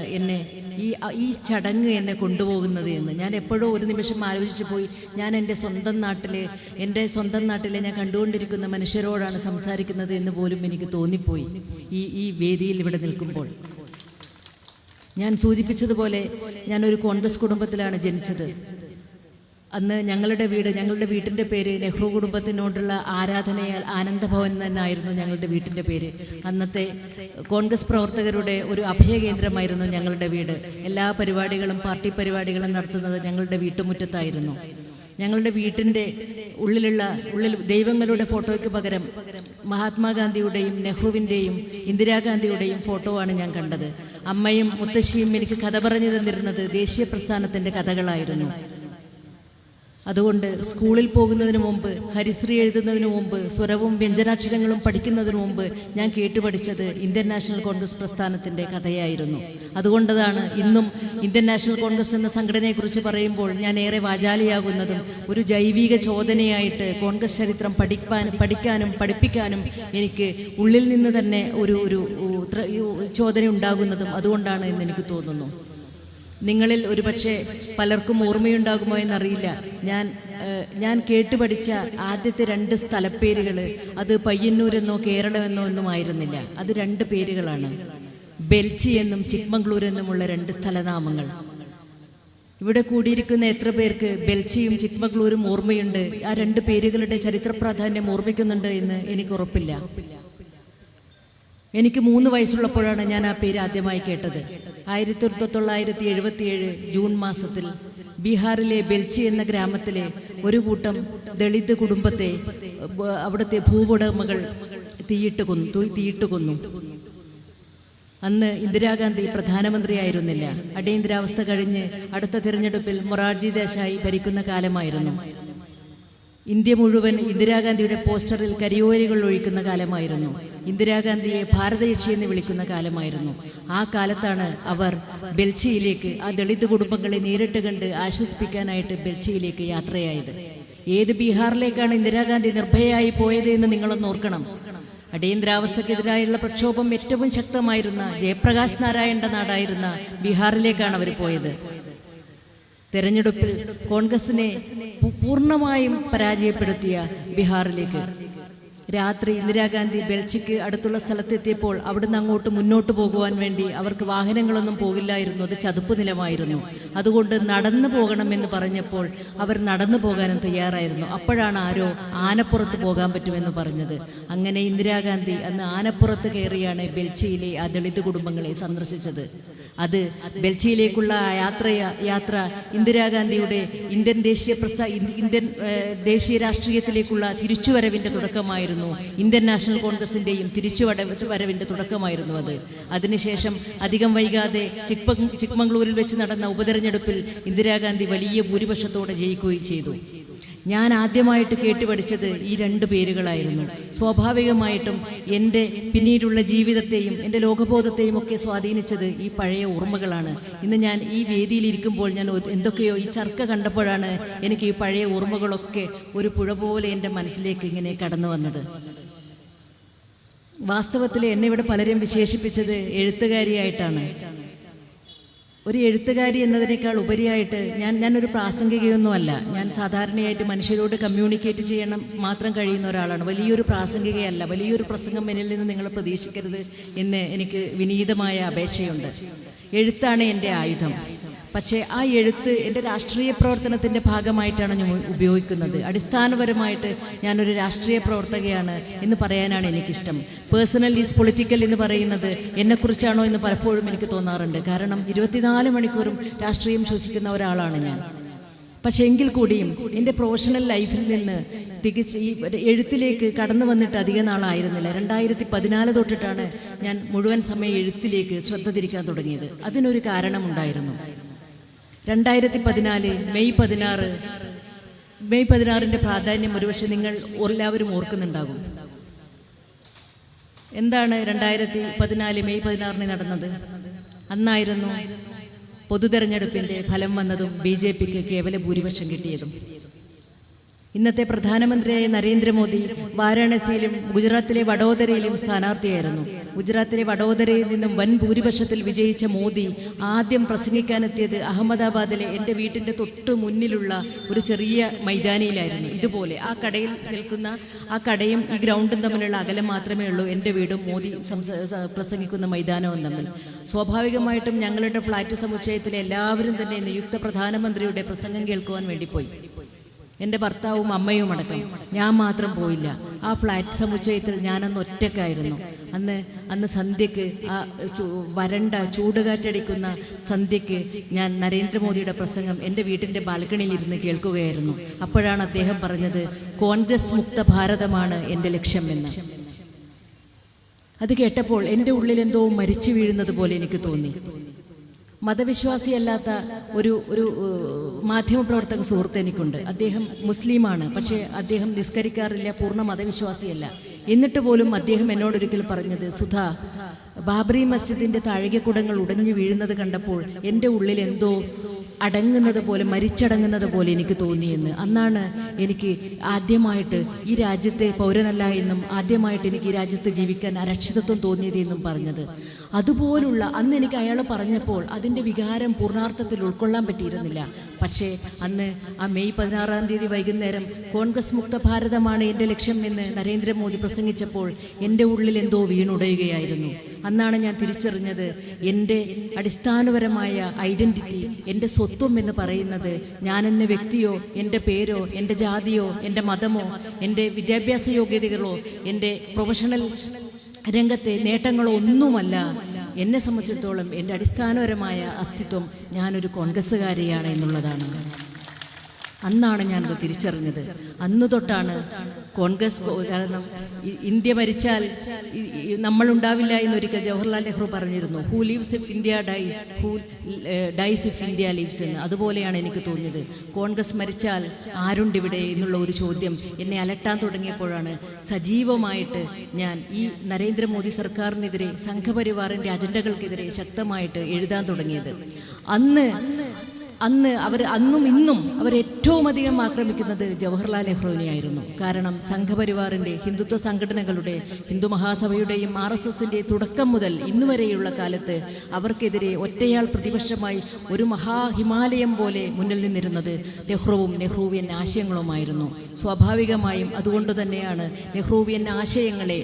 Speaker 8: ഈ ചടങ്ങ് എന്നെ കൊണ്ടുപോകുന്നത് എന്ന്. ഞാൻ എപ്പോഴോ ഒരു നിമിഷം ആലോചിച്ചു പോയി, ഞാൻ എൻ്റെ സ്വന്തം നാട്ടിലെ ഞാൻ കണ്ടുകൊണ്ടിരിക്കുന്ന മനുഷ്യരോടാണ് സംസാരിക്കുന്നത് എന്ന് പോലും എനിക്ക് തോന്നിപ്പോയി ഈ വേദിയിൽ ഇവിടെ നിൽക്കുമ്പോൾ. ഞാൻ സൂചിപ്പിച്ചതുപോലെ ഞാനൊരു കോൺഗ്രസ് കുടുംബത്തിലാണ് ജനിച്ചത്. അന്ന് ഞങ്ങളുടെ വീട്ടിൻ്റെ പേര് നെഹ്റു കുടുംബത്തിനോടുള്ള ആരാധനയാൽ ആനന്ദഭവൻ എന്നായിരുന്നു ഞങ്ങളുടെ വീട്ടിൻ്റെ പേര്. അന്നത്തെ കോൺഗ്രസ് പ്രവർത്തകരുടെ ഒരു അഭയകേന്ദ്രമായിരുന്നു ഞങ്ങളുടെ വീട്. എല്ലാ പരിപാടികളും, പാർട്ടി പരിപാടികളും നടത്തുന്നത് ഞങ്ങളുടെ വീട്ടുമുറ്റത്തായിരുന്നു. ഞങ്ങളുടെ വീട്ടിൻ്റെ ഉള്ളിൽ ദൈവങ്ങളുടെ ഫോട്ടോയ്ക്ക് പകരം മഹാത്മാഗാന്ധിയുടെയും നെഹ്റുവിൻ്റെയും ഇന്ദിരാഗാന്ധിയുടെയും ഫോട്ടോ ആണ് ഞാൻ കണ്ടത്. അമ്മയും മുത്തശ്ശിയും എനിക്ക് കഥ പറഞ്ഞു തന്നിരുന്നത് ദേശീയ പ്രസ്ഥാനത്തിൻ്റെ കഥകളായിരുന്നു. അതുകൊണ്ട് സ്കൂളിൽ പോകുന്നതിന് മുമ്പ്, ഹരിശ്രീ എഴുതുന്നതിന് മുമ്പ്, സ്വരവും വ്യഞ്ജനാക്ഷരങ്ങളും പഠിക്കുന്നതിന് മുമ്പ് ഞാൻ കേട്ടുപഠിച്ചത് ഇന്ത്യൻ നാഷണൽ കോൺഗ്രസ് പ്രസ്ഥാനത്തിൻ്റെ കഥയായിരുന്നു. അതുകൊണ്ടതാണ് ഇന്നും ഇന്ത്യൻ നാഷണൽ കോൺഗ്രസ് എന്ന സംഘടനയെക്കുറിച്ച് പറയുമ്പോൾ ഞാൻ ഏറെ വാചാലിയാകുന്നതും. ഒരു ജൈവിക ചോദനയായിട്ട് കോൺഗ്രസ് ചരിത്രം പഠിക്കാനും പഠിപ്പിക്കാനും എനിക്ക് ഉള്ളിൽ നിന്ന് തന്നെ ഒരു ചോദന ഉണ്ടാകുന്നതും അതുകൊണ്ടാണ് എന്ന് എനിക്ക് തോന്നുന്നു. നിങ്ങളിൽ ഒരുപക്ഷെ പലർക്കും ഓർമ്മയുണ്ടാകുമോ എന്നറിയില്ല. ഞാൻ കേട്ടുപഠിച്ച ആദ്യത്തെ 2 സ്ഥലപ്പേരുകൾ അത് പയ്യന്നൂരെന്നോ കേരളമെന്നോ ഒന്നും ആയിരുന്നില്ല. അത് 2 പേരുകളാണ്, ബെൽച്ചി എന്നും ചിക്മംഗ്ലൂർ എന്നുമുള്ള 2 സ്ഥലനാമങ്ങൾ. ഇവിടെ കൂടിയിരിക്കുന്ന എത്ര പേർക്ക് ബെൽച്ചിയും ചിക്മംഗ്ലൂരും ഓർമ്മയുണ്ട്? ആ 2 പേരുകളുടെ ചരിത്ര പ്രാധാന്യം ഓർമ്മിക്കുന്നുണ്ട് എന്ന് എനിക്ക് ഉറപ്പില്ല. എനിക്ക് 3 വയസ്സുള്ളപ്പോഴാണ് ഞാൻ ആ പേര് ആദ്യമായി കേട്ടത്. 1977 ജൂൺ മാസത്തിൽ ബീഹാറിലെ ബെൽച്ചി എന്ന ഗ്രാമത്തിലെ ഒരു കൂട്ടം ദളിത് കുടുംബത്തെ അവിടുത്തെ ഭൂവുടമകൾ തീയിട്ട് കൊന്നു. അന്ന് ഇന്ദിരാഗാന്ധി പ്രധാനമന്ത്രിയായിരുന്നില്ല. അടിയന്തരാവസ്ഥ കഴിഞ്ഞ് അടുത്ത തിരഞ്ഞെടുപ്പിൽ മൊറാർജി ദേശായി ഭരിക്കുന്ന കാലമായിരുന്നു. ഇന്ത്യ മുഴുവൻ ഇന്ദിരാഗാന്ധിയുടെ പോസ്റ്ററിൽ കരിയോലകൾ ഒഴിക്കുന്ന കാലമായിരുന്നു. ഇന്ദിരാഗാന്ധിയെ ഭാരതയക്ഷി എന്ന് വിളിക്കുന്ന കാലമായിരുന്നു. ആ കാലത്താണ് അവർ ബെൽച്ചിയിലേക്ക്, ആ ദളിത് കുടുംബങ്ങളെ നേരിട്ട് കണ്ട് ആശ്വസിപ്പിക്കാനായിട്ട് ബെൽച്ചിയിലേക്ക് യാത്രയായത്. ഏത് ബീഹാറിലേക്കാണ് ഇന്ദിരാഗാന്ധി നിർഭയയായി പോയത് എന്ന് നിങ്ങളൊന്ന് ഓർക്കണം. അടിയന്തരാവസ്ഥക്കെതിരായുള്ള പ്രക്ഷോഭം ഏറ്റവും ശക്തമായിരുന്ന ജയപ്രകാശ് നാരായണന്റെ നാടായിരുന്ന ബീഹാറിലേക്കാണ് അവർ പോയത്. തെരഞ്ഞെടുപ്പിൽ കോൺഗ്രസിനെ പൂർണ്ണമായും പരാജയപ്പെടുത്തിയ ബീഹാറിലേക്ക് രാത്രി ഇന്ദിരാഗാന്ധി ബെൽച്ചിക്ക് അടുത്തുള്ള സ്ഥലത്തെത്തിയപ്പോൾ അവിടുന്ന് അങ്ങോട്ട് മുന്നോട്ട് പോകുവാൻ വേണ്ടി അവർക്ക് വാഹനങ്ങളൊന്നും പോകില്ലായിരുന്നു, അത് ചതുപ്പ് നിലമായിരുന്നു. അതുകൊണ്ട് നടന്നു പോകണമെന്ന് പറഞ്ഞപ്പോൾ അവർ നടന്നു പോകാനും തയ്യാറായിരുന്നു. അപ്പോഴാണ് ആരോ ആനപ്പുറത്ത് പോകാൻ പറ്റുമെന്ന് പറഞ്ഞത്. അങ്ങനെ ഇന്ദിരാഗാന്ധി അന്ന് ആനപ്പുറത്ത് കയറിയാണ് ബെൽച്ചിയിലെ ആ ദളിത് കുടുംബങ്ങളെ സന്ദർശിച്ചത്. അത് ബെൽച്ചിയിലേക്കുള്ള യാത്ര ഇന്ദിരാഗാന്ധിയുടെ ഇന്ത്യൻ ദേശീയ രാഷ്ട്രീയത്തിലേക്കുള്ള തിരിച്ചുവരവിന്റെ തുടക്കമായിരുന്നു. ഇന്ത്യൻ നാഷണൽ കോൺഗ്രസിന്റെയും തിരിച്ചുവരവിന്റെ തുടക്കമായിരുന്നു അത്. അതിനുശേഷം അധികം വൈകാതെ ചിക്മംഗ്ലൂരിൽ വെച്ച് നടന്ന ഉപതെരഞ്ഞെടുപ്പിൽ ഇന്ദിരാഗാന്ധി വലിയ ഭൂരിപക്ഷത്തോടെ ജയിക്കുകയും ചെയ്തു. ഞാൻ ആദ്യമായിട്ട് കേട്ടുപഠിച്ചത് ഈ 2 പേരുകളായിരുന്നു. സ്വാഭാവികമായിട്ടും എൻ്റെ പിന്നീടുള്ള ജീവിതത്തെയും എൻ്റെ ലോകബോധത്തെയും ഒക്കെ സ്വാധീനിച്ചത് ഈ പഴയ ഓർമ്മകളാണ്. ഇന്ന് ഞാൻ ഈ വേദിയിലിരിക്കുമ്പോൾ ഞാൻ എന്തൊക്കെയോ ഈ ചർക്ക കണ്ടപ്പോഴാണ് എനിക്ക് ഈ പഴയ ഓർമ്മകളൊക്കെ ഒരു പുഴ പോലെ എൻ്റെ മനസ്സിലേക്ക് ഇങ്ങനെ കടന്നു വന്നത്. വാസ്തവത്തിൽ എന്നെ ഇവിടെ പലരും വിശേഷിപ്പിച്ചത് എഴുത്തുകാരിയായിട്ടാണ്. ഒരു എഴുത്തുകാരി എന്നതിനേക്കാൾ ഉപരിയായിട്ട് ഞാനൊരു പ്രാസംഗികയൊന്നുമല്ല. ഞാൻ സാധാരണയായിട്ട് മനുഷ്യരോട് കമ്മ്യൂണിക്കേറ്റ് ചെയ്യണം മാത്രം കഴിയുന്ന ഒരാളാണ്. വലിയൊരു പ്രാസംഗികയല്ല. വലിയൊരു പ്രസംഗം എന്നിൽ നിന്ന് നിങ്ങൾ പ്രതീക്ഷിക്കരുത് എന്ന് എനിക്ക് വിനീതമായ അപേക്ഷയുണ്ട്. എഴുത്താണ് എൻ്റെ ആയുധം. പക്ഷേ ആ എഴുത്ത് എൻ്റെ രാഷ്ട്രീയ പ്രവർത്തനത്തിൻ്റെ ഭാഗമായിട്ടാണ് ഞാൻ ഉപയോഗിക്കുന്നത്. അടിസ്ഥാനപരമായിട്ട് ഞാനൊരു രാഷ്ട്രീയ പ്രവർത്തകയാണ് എന്ന് പറയാനാണ് എനിക്കിഷ്ടം. പേഴ്സണൽ ഈസ് പൊളിറ്റിക്കൽ എന്ന് പറയുന്നത് എന്നെക്കുറിച്ചാണോ എന്ന് പലപ്പോഴും എനിക്ക് തോന്നാറുണ്ട്. കാരണം 24 മണിക്കൂറും രാഷ്ട്രീയം ശ്വസിക്കുന്ന ഒരാളാണ് ഞാൻ. പക്ഷേ എങ്കിൽ കൂടിയും എൻ്റെ പ്രൊഫഷണൽ ലൈഫിൽ നിന്ന് തികച്ച് ഈ എഴുത്തിലേക്ക് കടന്നു വന്നിട്ട് അധിക നാളായിരുന്നില്ല. 2014 തൊട്ടിട്ടാണ് ഞാൻ മുഴുവൻ സമയം എഴുത്തിലേക്ക് ശ്രദ്ധ തിരിക്കാൻ തുടങ്ങിയത്. അതിനൊരു കാരണമുണ്ടായിരുന്നു. 2014 മെയ് 16 പ്രാധാന്യം ഒരുപക്ഷെ നിങ്ങൾ എല്ലാവരും ഓർക്കുന്നുണ്ടാകും. എന്താണ് 2014 മെയ് 16 നടന്നത്? അന്നായിരുന്നു പൊതുതെരഞ്ഞെടുപ്പിന്റെ ഫലം വന്നതും BJPക്ക് കേവല ഭൂരിപക്ഷം കിട്ടിയതും. ഇന്നത്തെ പ്രധാനമന്ത്രിയായ നരേന്ദ്രമോദി വാരാണസിയിലും ഗുജറാത്തിലെ വഡോദരയിലും സ്ഥാനാർത്ഥിയായിരുന്നു. ഗുജറാത്തിലെ വഡോദരയിൽ നിന്നും വൻ ഭൂരിപക്ഷത്തിൽ വിജയിച്ച മോദി ആദ്യം പ്രസംഗിക്കാനെത്തിയത് അഹമ്മദാബാദിലെ എൻ്റെ വീട്ടിൻ്റെ തൊട്ട് മുന്നിലുള്ള ഒരു ചെറിയ മൈതാനിയിലായിരുന്നു. ഇതുപോലെ ആ കടയിൽ നിൽക്കുന്ന ആ കടയും ഈ ഗ്രൗണ്ടും തമ്മിലുള്ള അകലം മാത്രമേ ഉള്ളൂ എൻ്റെ വീടും മോദി പ്രസംഗിക്കുന്ന മൈതാനവും തമ്മിൽ. സ്വാഭാവികമായിട്ടും ഞങ്ങളുടെ ഫ്ലാറ്റ് സമുച്ചയത്തിലെ എല്ലാവരും തന്നെ നിയുക്ത പ്രധാനമന്ത്രിയുടെ പ്രസംഗം കേൾക്കുവാൻ വേണ്ടി പോയി. എൻ്റെ ഭർത്താവും അമ്മയും അടക്കം. ഞാൻ മാത്രം പോയില്ല. ആ ഫ്ലാറ്റ് സമുച്ചയത്തിൽ ഞാനന്ന് ഒറ്റക്കായിരുന്നു. അന്ന് സന്ധ്യക്ക് ആ വരണ്ട ചൂടുകാറ്റടിക്കുന്ന സന്ധ്യക്ക് ഞാൻ നരേന്ദ്രമോദിയുടെ പ്രസംഗം എൻ്റെ വീട്ടിൻ്റെ ബാൽക്കണിയിൽ ഇരുന്ന് കേൾക്കുകയായിരുന്നു. അപ്പോഴാണ് അദ്ദേഹം പറഞ്ഞത്, കോൺഗ്രസ് മുക്ത ഭാരതമാണ് എൻ്റെ ലക്ഷ്യം എന്ന്. അത് കേട്ടപ്പോൾ എൻ്റെ ഉള്ളിൽ എന്തോ മരിച്ചു വീഴുന്നത് പോലെ എനിക്ക് തോന്നി. മതവിശ്വാസിയല്ലാത്ത ഒരു മാധ്യമപ്രവർത്തക സുഹൃത്ത് എനിക്കുണ്ട്. അദ്ദേഹം മുസ്ലിമാണ്. പക്ഷേ അദ്ദേഹം നിസ്കരിക്കാറില്ല, പൂർണ്ണ മതവിശ്വാസിയല്ല. എന്നിട്ട് പോലും അദ്ദേഹം എന്നോടൊരിക്കൽ പറഞ്ഞത്, സുധാ, ബാബറി മസ്ജിദിന്റെ താഴികക്കുടങ്ങൾ ഉടഞ്ഞു വീഴുന്നത് കണ്ടപ്പോൾ എൻ്റെ ഉള്ളിൽ എന്തോ അടങ്ങുന്നത് പോലെ, മരിച്ചടങ്ങുന്നത് പോലെ എനിക്ക് തോന്നിയെന്ന്. അന്നാണ് എനിക്ക് ആദ്യമായിട്ട് ഈ രാജ്യത്തെ പൗരനല്ല എന്നും ആദ്യമായിട്ട് എനിക്ക് ഈ രാജ്യത്ത് ജീവിക്കാൻ അരക്ഷിതത്വം തോന്നിയതെന്നും പറഞ്ഞത്. അതുപോലുള്ള അന്ന് എനിക്ക് അയാൾ പറഞ്ഞപ്പോൾ അതിൻ്റെ വികാരം പൂർണ്ണാർത്ഥത്തിൽ ഉൾക്കൊള്ളാൻ പറ്റിയിരുന്നില്ല. പക്ഷേ അന്ന് ആ മെയ് 16 വൈകുന്നേരം കോൺഗ്രസ് മുക്ത ഭാരതമാണ് എൻ്റെ ലക്ഷ്യം എന്ന് നരേന്ദ്രമോദി പ്രസംഗിച്ചപ്പോൾ എൻ്റെ ഉള്ളിൽ എന്തോ വീണുടയുകയായിരുന്നു. അന്നാണ് ഞാൻ തിരിച്ചറിഞ്ഞത്, എൻ്റെ അടിസ്ഥാനപരമായ ഐഡൻറ്റിറ്റി, എൻ്റെ സ്വത്വം എന്ന് പറയുന്നത് ഞാനെന്ന വ്യക്തിയോ എൻ്റെ പേരോ എൻ്റെ ജാതിയോ എൻ്റെ മതമോ എൻ്റെ വിദ്യാഭ്യാസ യോഗ്യതകളോ എൻ്റെ പ്രൊഫഷണൽ രംഗത്തെ നേട്ടങ്ങളോ ഒന്നുമല്ല. എന്നെ സംബന്ധിച്ചിടത്തോളം എൻ്റെ അടിസ്ഥാനപരമായ അസ്തിത്വം ഞാനൊരു കോൺഗ്രസ്സുകാരിയാണ് എന്നുള്ളതാണ്. അന്നാണ് ഞാനത് തിരിച്ചറിഞ്ഞത്. അന്നു തൊട്ടാണ് കോൺഗ്രസ്, കാരണം ഇന്ത്യ മരിച്ചാൽ നമ്മളുണ്ടാവില്ല എന്നൊരിക്കൽ ജവഹർലാൽ നെഹ്റു പറഞ്ഞിരുന്നു, who lives if India dies, who dies if India lives എന്ന്. അതുപോലെയാണ് എനിക്ക് തോന്നിയത്. കോൺഗ്രസ് മരിച്ചാൽ ആരുണ്ടിവിടെ എന്നുള്ള ഒരു ചോദ്യം എന്നെ അലട്ടാൻ തുടങ്ങിയപ്പോഴാണ് സജീവമായിട്ട് ഞാൻ ഈ നരേന്ദ്രമോദി സർക്കാരിനെതിരെ, സംഘപരിവാറിൻ്റെ അജണ്ടകൾക്കെതിരെ ശക്തമായിട്ട് എഴുതാൻ തുടങ്ങിയത്. അന്നും ഇന്നും അവർ ഏറ്റവും അധികം ആക്രമിക്കുന്നത് ജവഹർലാൽ നെഹ്റുവിനെയായിരുന്നു. കാരണം സംഘപരിവാറിൻ്റെ, ഹിന്ദുത്വ സംഘടനകളുടെ, ഹിന്ദു മഹാസഭയുടെയും RSSന്റെ തുടക്കം മുതൽ ഇന്നുവരെയുള്ള കാലത്ത് അവർക്കെതിരെ ഒറ്റയാൾ പ്രതിപക്ഷമായി ഒരു മഹാഹിമാലയം പോലെ മുന്നിൽ നിന്നിരുന്നത് നെഹ്റുവും നെഹ്റുവിയൻ ആശയങ്ങളുമായിരുന്നു. സ്വാഭാവികമായും അതുകൊണ്ട് തന്നെയാണ് നെഹ്റുവിയൻ ആശയങ്ങളെ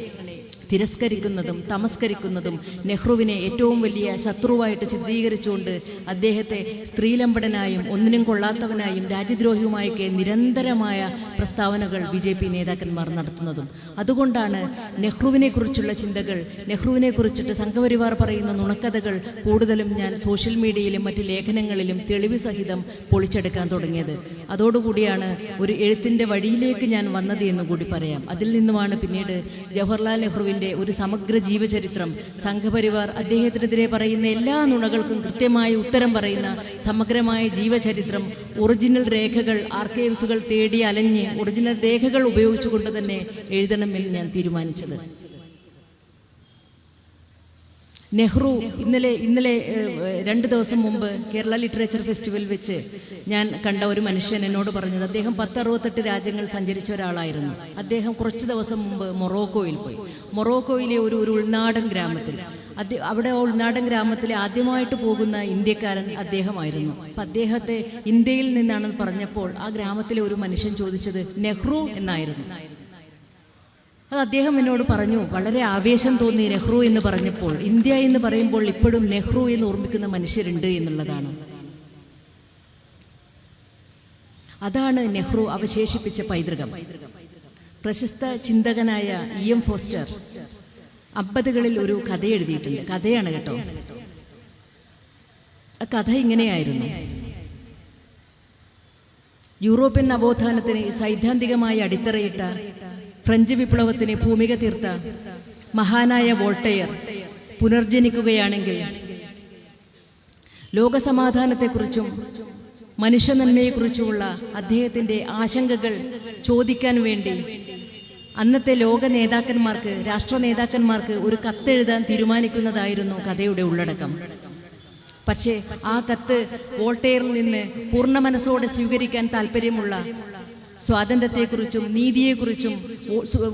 Speaker 8: തിരസ്കരിക്കുന്നതും തമസ്കരിക്കുന്നതും നെഹ്റുവിനെ ഏറ്റവും വലിയ ശത്രുവായിട്ട് ചിത്രീകരിച്ചുകൊണ്ട് അദ്ദേഹത്തെ സ്ത്രീലമ്പടനായും ഒന്നിനും കൊള്ളാത്തവനായും രാജ്യദ്രോഹിയുമായൊക്കെ നിരന്തരമായ പ്രസ്താവനകൾ BJP നേതാക്കന്മാർ നടത്തുന്നതും. അതുകൊണ്ടാണ് നെഹ്റുവിനെക്കുറിച്ചുള്ള ചിന്തകൾ, നെഹ്റുവിനെക്കുറിച്ചിട്ട് സംഘപരിവാർ പറയുന്ന നുണക്കഥകൾ കൂടുതലും ഞാൻ സോഷ്യൽ മീഡിയയിലും മറ്റ് ലേഖനങ്ങളിലും തെളിവ് സഹിതം പൊളിച്ചെടുക്കാൻ തുടങ്ങിയത്. അതോടുകൂടിയാണ് ഒരു എഴുത്തിൻ്റെ വഴിയിലേക്ക് ഞാൻ വന്നത് എന്ന് കൂടി പറയാം. അതിൽ നിന്നുമാണ് പിന്നീട് ജവഹർലാൽ നെഹ്റുവിൻ്റെ ഒരു സമഗ്ര ജീവചരിത്രം, സംഘപരിവാർ അദ്ദേഹത്തിനെതിരെ പറയുന്ന എല്ലാ നുണകൾക്കും കൃത്യമായ ഉത്തരം പറയുന്ന സമഗ്രമായ ജീവചരിത്രം, ഒറിജിനൽ രേഖകൾ, ആർക്കൈവ്സുകൾ തേടി അലഞ്ഞ് ഒറിജിനൽ രേഖകൾ ഉപയോഗിച്ചുകൊണ്ട് തന്നെ എഴുതണമെന്ന് ഞാൻ തീരുമാനിച്ചത്. നെഹ്റു ഇന്നലെ 2 ദിവസം മുമ്പ് കേരള ലിറ്ററേച്ചർ ഫെസ്റ്റിവൽ വെച്ച് ഞാൻ കണ്ട ഒരു മനുഷ്യൻ എന്നോട് പറഞ്ഞത്, അദ്ദേഹം 1068 രാജ്യങ്ങൾ സഞ്ചരിച്ച ഒരാളായിരുന്നു. അദ്ദേഹം കുറച്ച് ദിവസം മുമ്പ് മൊറോക്കോയിൽ പോയി. മൊറോക്കോയിലെ ഒരു ഉൾനാടൻ ഗ്രാമത്തിൽ, അവിടെ ഉൾനാടൻ ഗ്രാമത്തിൽ ആദ്യമായിട്ട് പോകുന്ന ഇന്ത്യക്കാരൻ അദ്ദേഹമായിരുന്നു. അപ്പം അദ്ദേഹത്തെ ഇന്ത്യയിൽ നിന്നാണെന്ന് പറഞ്ഞപ്പോൾ ആ ഗ്രാമത്തിലെ ഒരു മനുഷ്യൻ ചോദിച്ചത് നെഹ്റു എന്നായിരുന്നു. അത് അദ്ദേഹം എന്നോട് പറഞ്ഞു, വളരെ ആവേശം തോന്നി നെഹ്റു എന്ന് പറഞ്ഞപ്പോൾ. ഇന്ത്യ എന്ന് പറയുമ്പോൾ ഇപ്പോഴും നെഹ്റു എന്ന് ഓർമ്മിക്കുന്ന മനുഷ്യരുണ്ട് എന്നുള്ളതാണ്. അതാണ് നെഹ്റു അവശേഷിപ്പിച്ച പൈതൃകം. പ്രശസ്ത ചിന്തകനായ EM ഫോസ്റ്റർ 50കളിൽ ഒരു കഥ എഴുതിയിട്ടുണ്ട്. കഥയാണ് കേട്ടോ. ആ കഥ ഇങ്ങനെയായിരുന്നു. യൂറോപ്യൻ നവോത്ഥാനത്തിന് സൈദ്ധാന്തികമായി അടിത്തറയിട്ട, ഫ്രഞ്ച് വിപ്ലവത്തിന് ഭൂമിക തീർത്ത മഹാനായ വോൾട്ടയർ പുനർജനിക്കുകയാണെങ്കിൽ ലോകസമാധാനത്തെക്കുറിച്ചും മനുഷ്യനന്മയെക്കുറിച്ചുമുള്ള അദ്ദേഹത്തിൻ്റെ ആശങ്കകൾ ചോദിക്കാൻ വേണ്ടി അന്നത്തെ ലോക നേതാക്കന്മാർക്ക്, രാഷ്ട്ര നേതാക്കന്മാർക്ക് ഒരു കത്തെഴുതാൻ തീരുമാനിക്കുന്നതായിരുന്നു കഥയുടെ ഉള്ളടക്കം. പക്ഷേ ആ കത്ത് വോൾട്ടയറിൽ നിന്ന് പൂർണ്ണ മനസ്സോടെ സ്വീകരിക്കാൻ താല്പര്യമുള്ള, സ്വാതന്ത്ര്യത്തെക്കുറിച്ചും നീതിയെക്കുറിച്ചും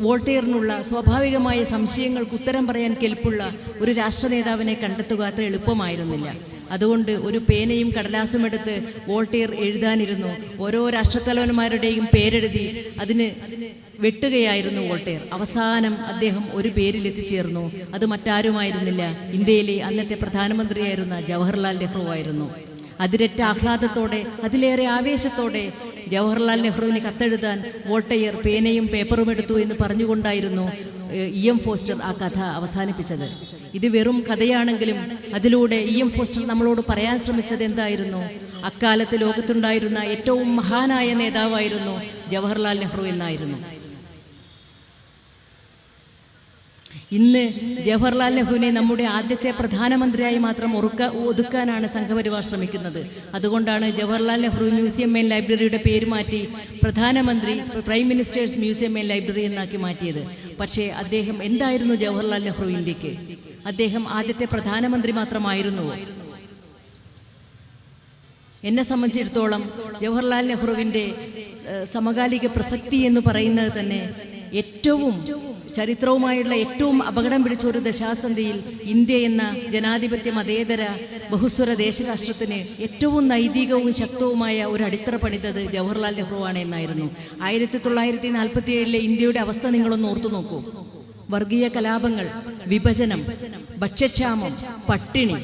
Speaker 8: വോൾട്ടയറിനുള്ള സ്വാഭാവികമായ സംശയങ്ങൾക്ക് ഉത്തരം പറയാൻ കെൽപ്പുള്ള ഒരു രാഷ്ട്ര നേതാവിനെ കണ്ടെത്തുക അത്ര എളുപ്പമായിരുന്നില്ല. അതുകൊണ്ട് ഒരു പേനയും കടലാസും എടുത്ത് വോൾട്ടയർ എഴുതാനിരുന്നു. ഓരോ രാഷ്ട്രത്തലവന്മാരുടെയും പേരെഴുതി അതിന് വെട്ടുകയായിരുന്നു വോൾട്ടയർ. അവസാനം അദ്ദേഹം ഒരു പേരിൽ എത്തിച്ചേർന്നു. അത് മറ്റാരുമായിരുന്നില്ല, ഇന്ത്യയിലെ അന്നത്തെ പ്രധാനമന്ത്രിയായിരുന്ന ജവഹർലാൽ നെഹ്റു ആയിരുന്നു. അതിരറ്റ ആഹ്ലാദത്തോടെ, അതിലേറെ ആവേശത്തോടെ ജവഹർലാൽ നെഹ്റുവിന് കത്തെഴുതാൻ വോൾട്ടയർ പേനയും പേപ്പറും എടുത്തു എന്ന് പറഞ്ഞുകൊണ്ടായിരുന്നു EM ഫോസ്റ്റർ ആ കഥ അവസാനിപ്പിച്ചത്. ഇത് വെറും കഥയാണെങ്കിലും അതിലൂടെ EM ഫോസ്റ്റർ നമ്മളോട് പറയാൻ ശ്രമിച്ചത് എന്തായിരുന്നു? അക്കാലത്ത് ലോകത്തുണ്ടായിരുന്ന ഏറ്റവും മഹാനായ നേതാവായിരുന്നു ജവഹർലാൽ നെഹ്റു എന്നായിരുന്നു. ഇന്ന് ജവഹർലാൽ നെഹ്റുവിനെ നമ്മുടെ ആദ്യത്തെ പ്രധാനമന്ത്രിയായി മാത്രം ഒതുക്കാനാണ് സംഘപരിവാർ ശ്രമിക്കുന്നത്. അതുകൊണ്ടാണ് ജവഹർലാൽ നെഹ്റു മ്യൂസിയം ആൻഡ് ലൈബ്രറിയുടെ പേര് മാറ്റി പ്രധാനമന്ത്രി prime ministers museum and library എന്നാക്കി മാറ്റിയത്. പക്ഷേ അദ്ദേഹം എന്തായിരുന്നു ജവഹർലാൽ നെഹ്റു ഇന്ത്യക്ക്? അദ്ദേഹം ആദ്യത്തെ പ്രധാനമന്ത്രി മാത്രമായിരുന്നു. എന്നെ സംബന്ധിച്ചിടത്തോളം ജവഹർലാൽ നെഹ്റുവിൻ്റെ സമകാലിക പ്രസക്തി എന്ന് പറയുന്നത് തന്നെ ഏറ്റവും ചരിത്രവുമായുള്ള ഏറ്റവും അപകടം പിടിച്ച ഒരു ദശാസന്ധിയിൽ ഇന്ത്യ എന്ന ജനാധിപത്യ മതേതര ബഹുസ്വര ദേശരാഷ്ട്രത്തിന് ഏറ്റവും നൈതികവും ശക്തവുമായ ഒരു അടിത്തറ പണിതത് ജവഹർലാൽ നെഹ്റുവാണ് എന്നായിരുന്നു. 1947 ഇന്ത്യയുടെ അവസ്ഥ നിങ്ങളൊന്ന് ഓർത്തു നോക്കൂ. വർഗീയ കലാപങ്ങൾ, വിഭജനം, ഭക്ഷ്യക്ഷാമം, പട്ടിണി,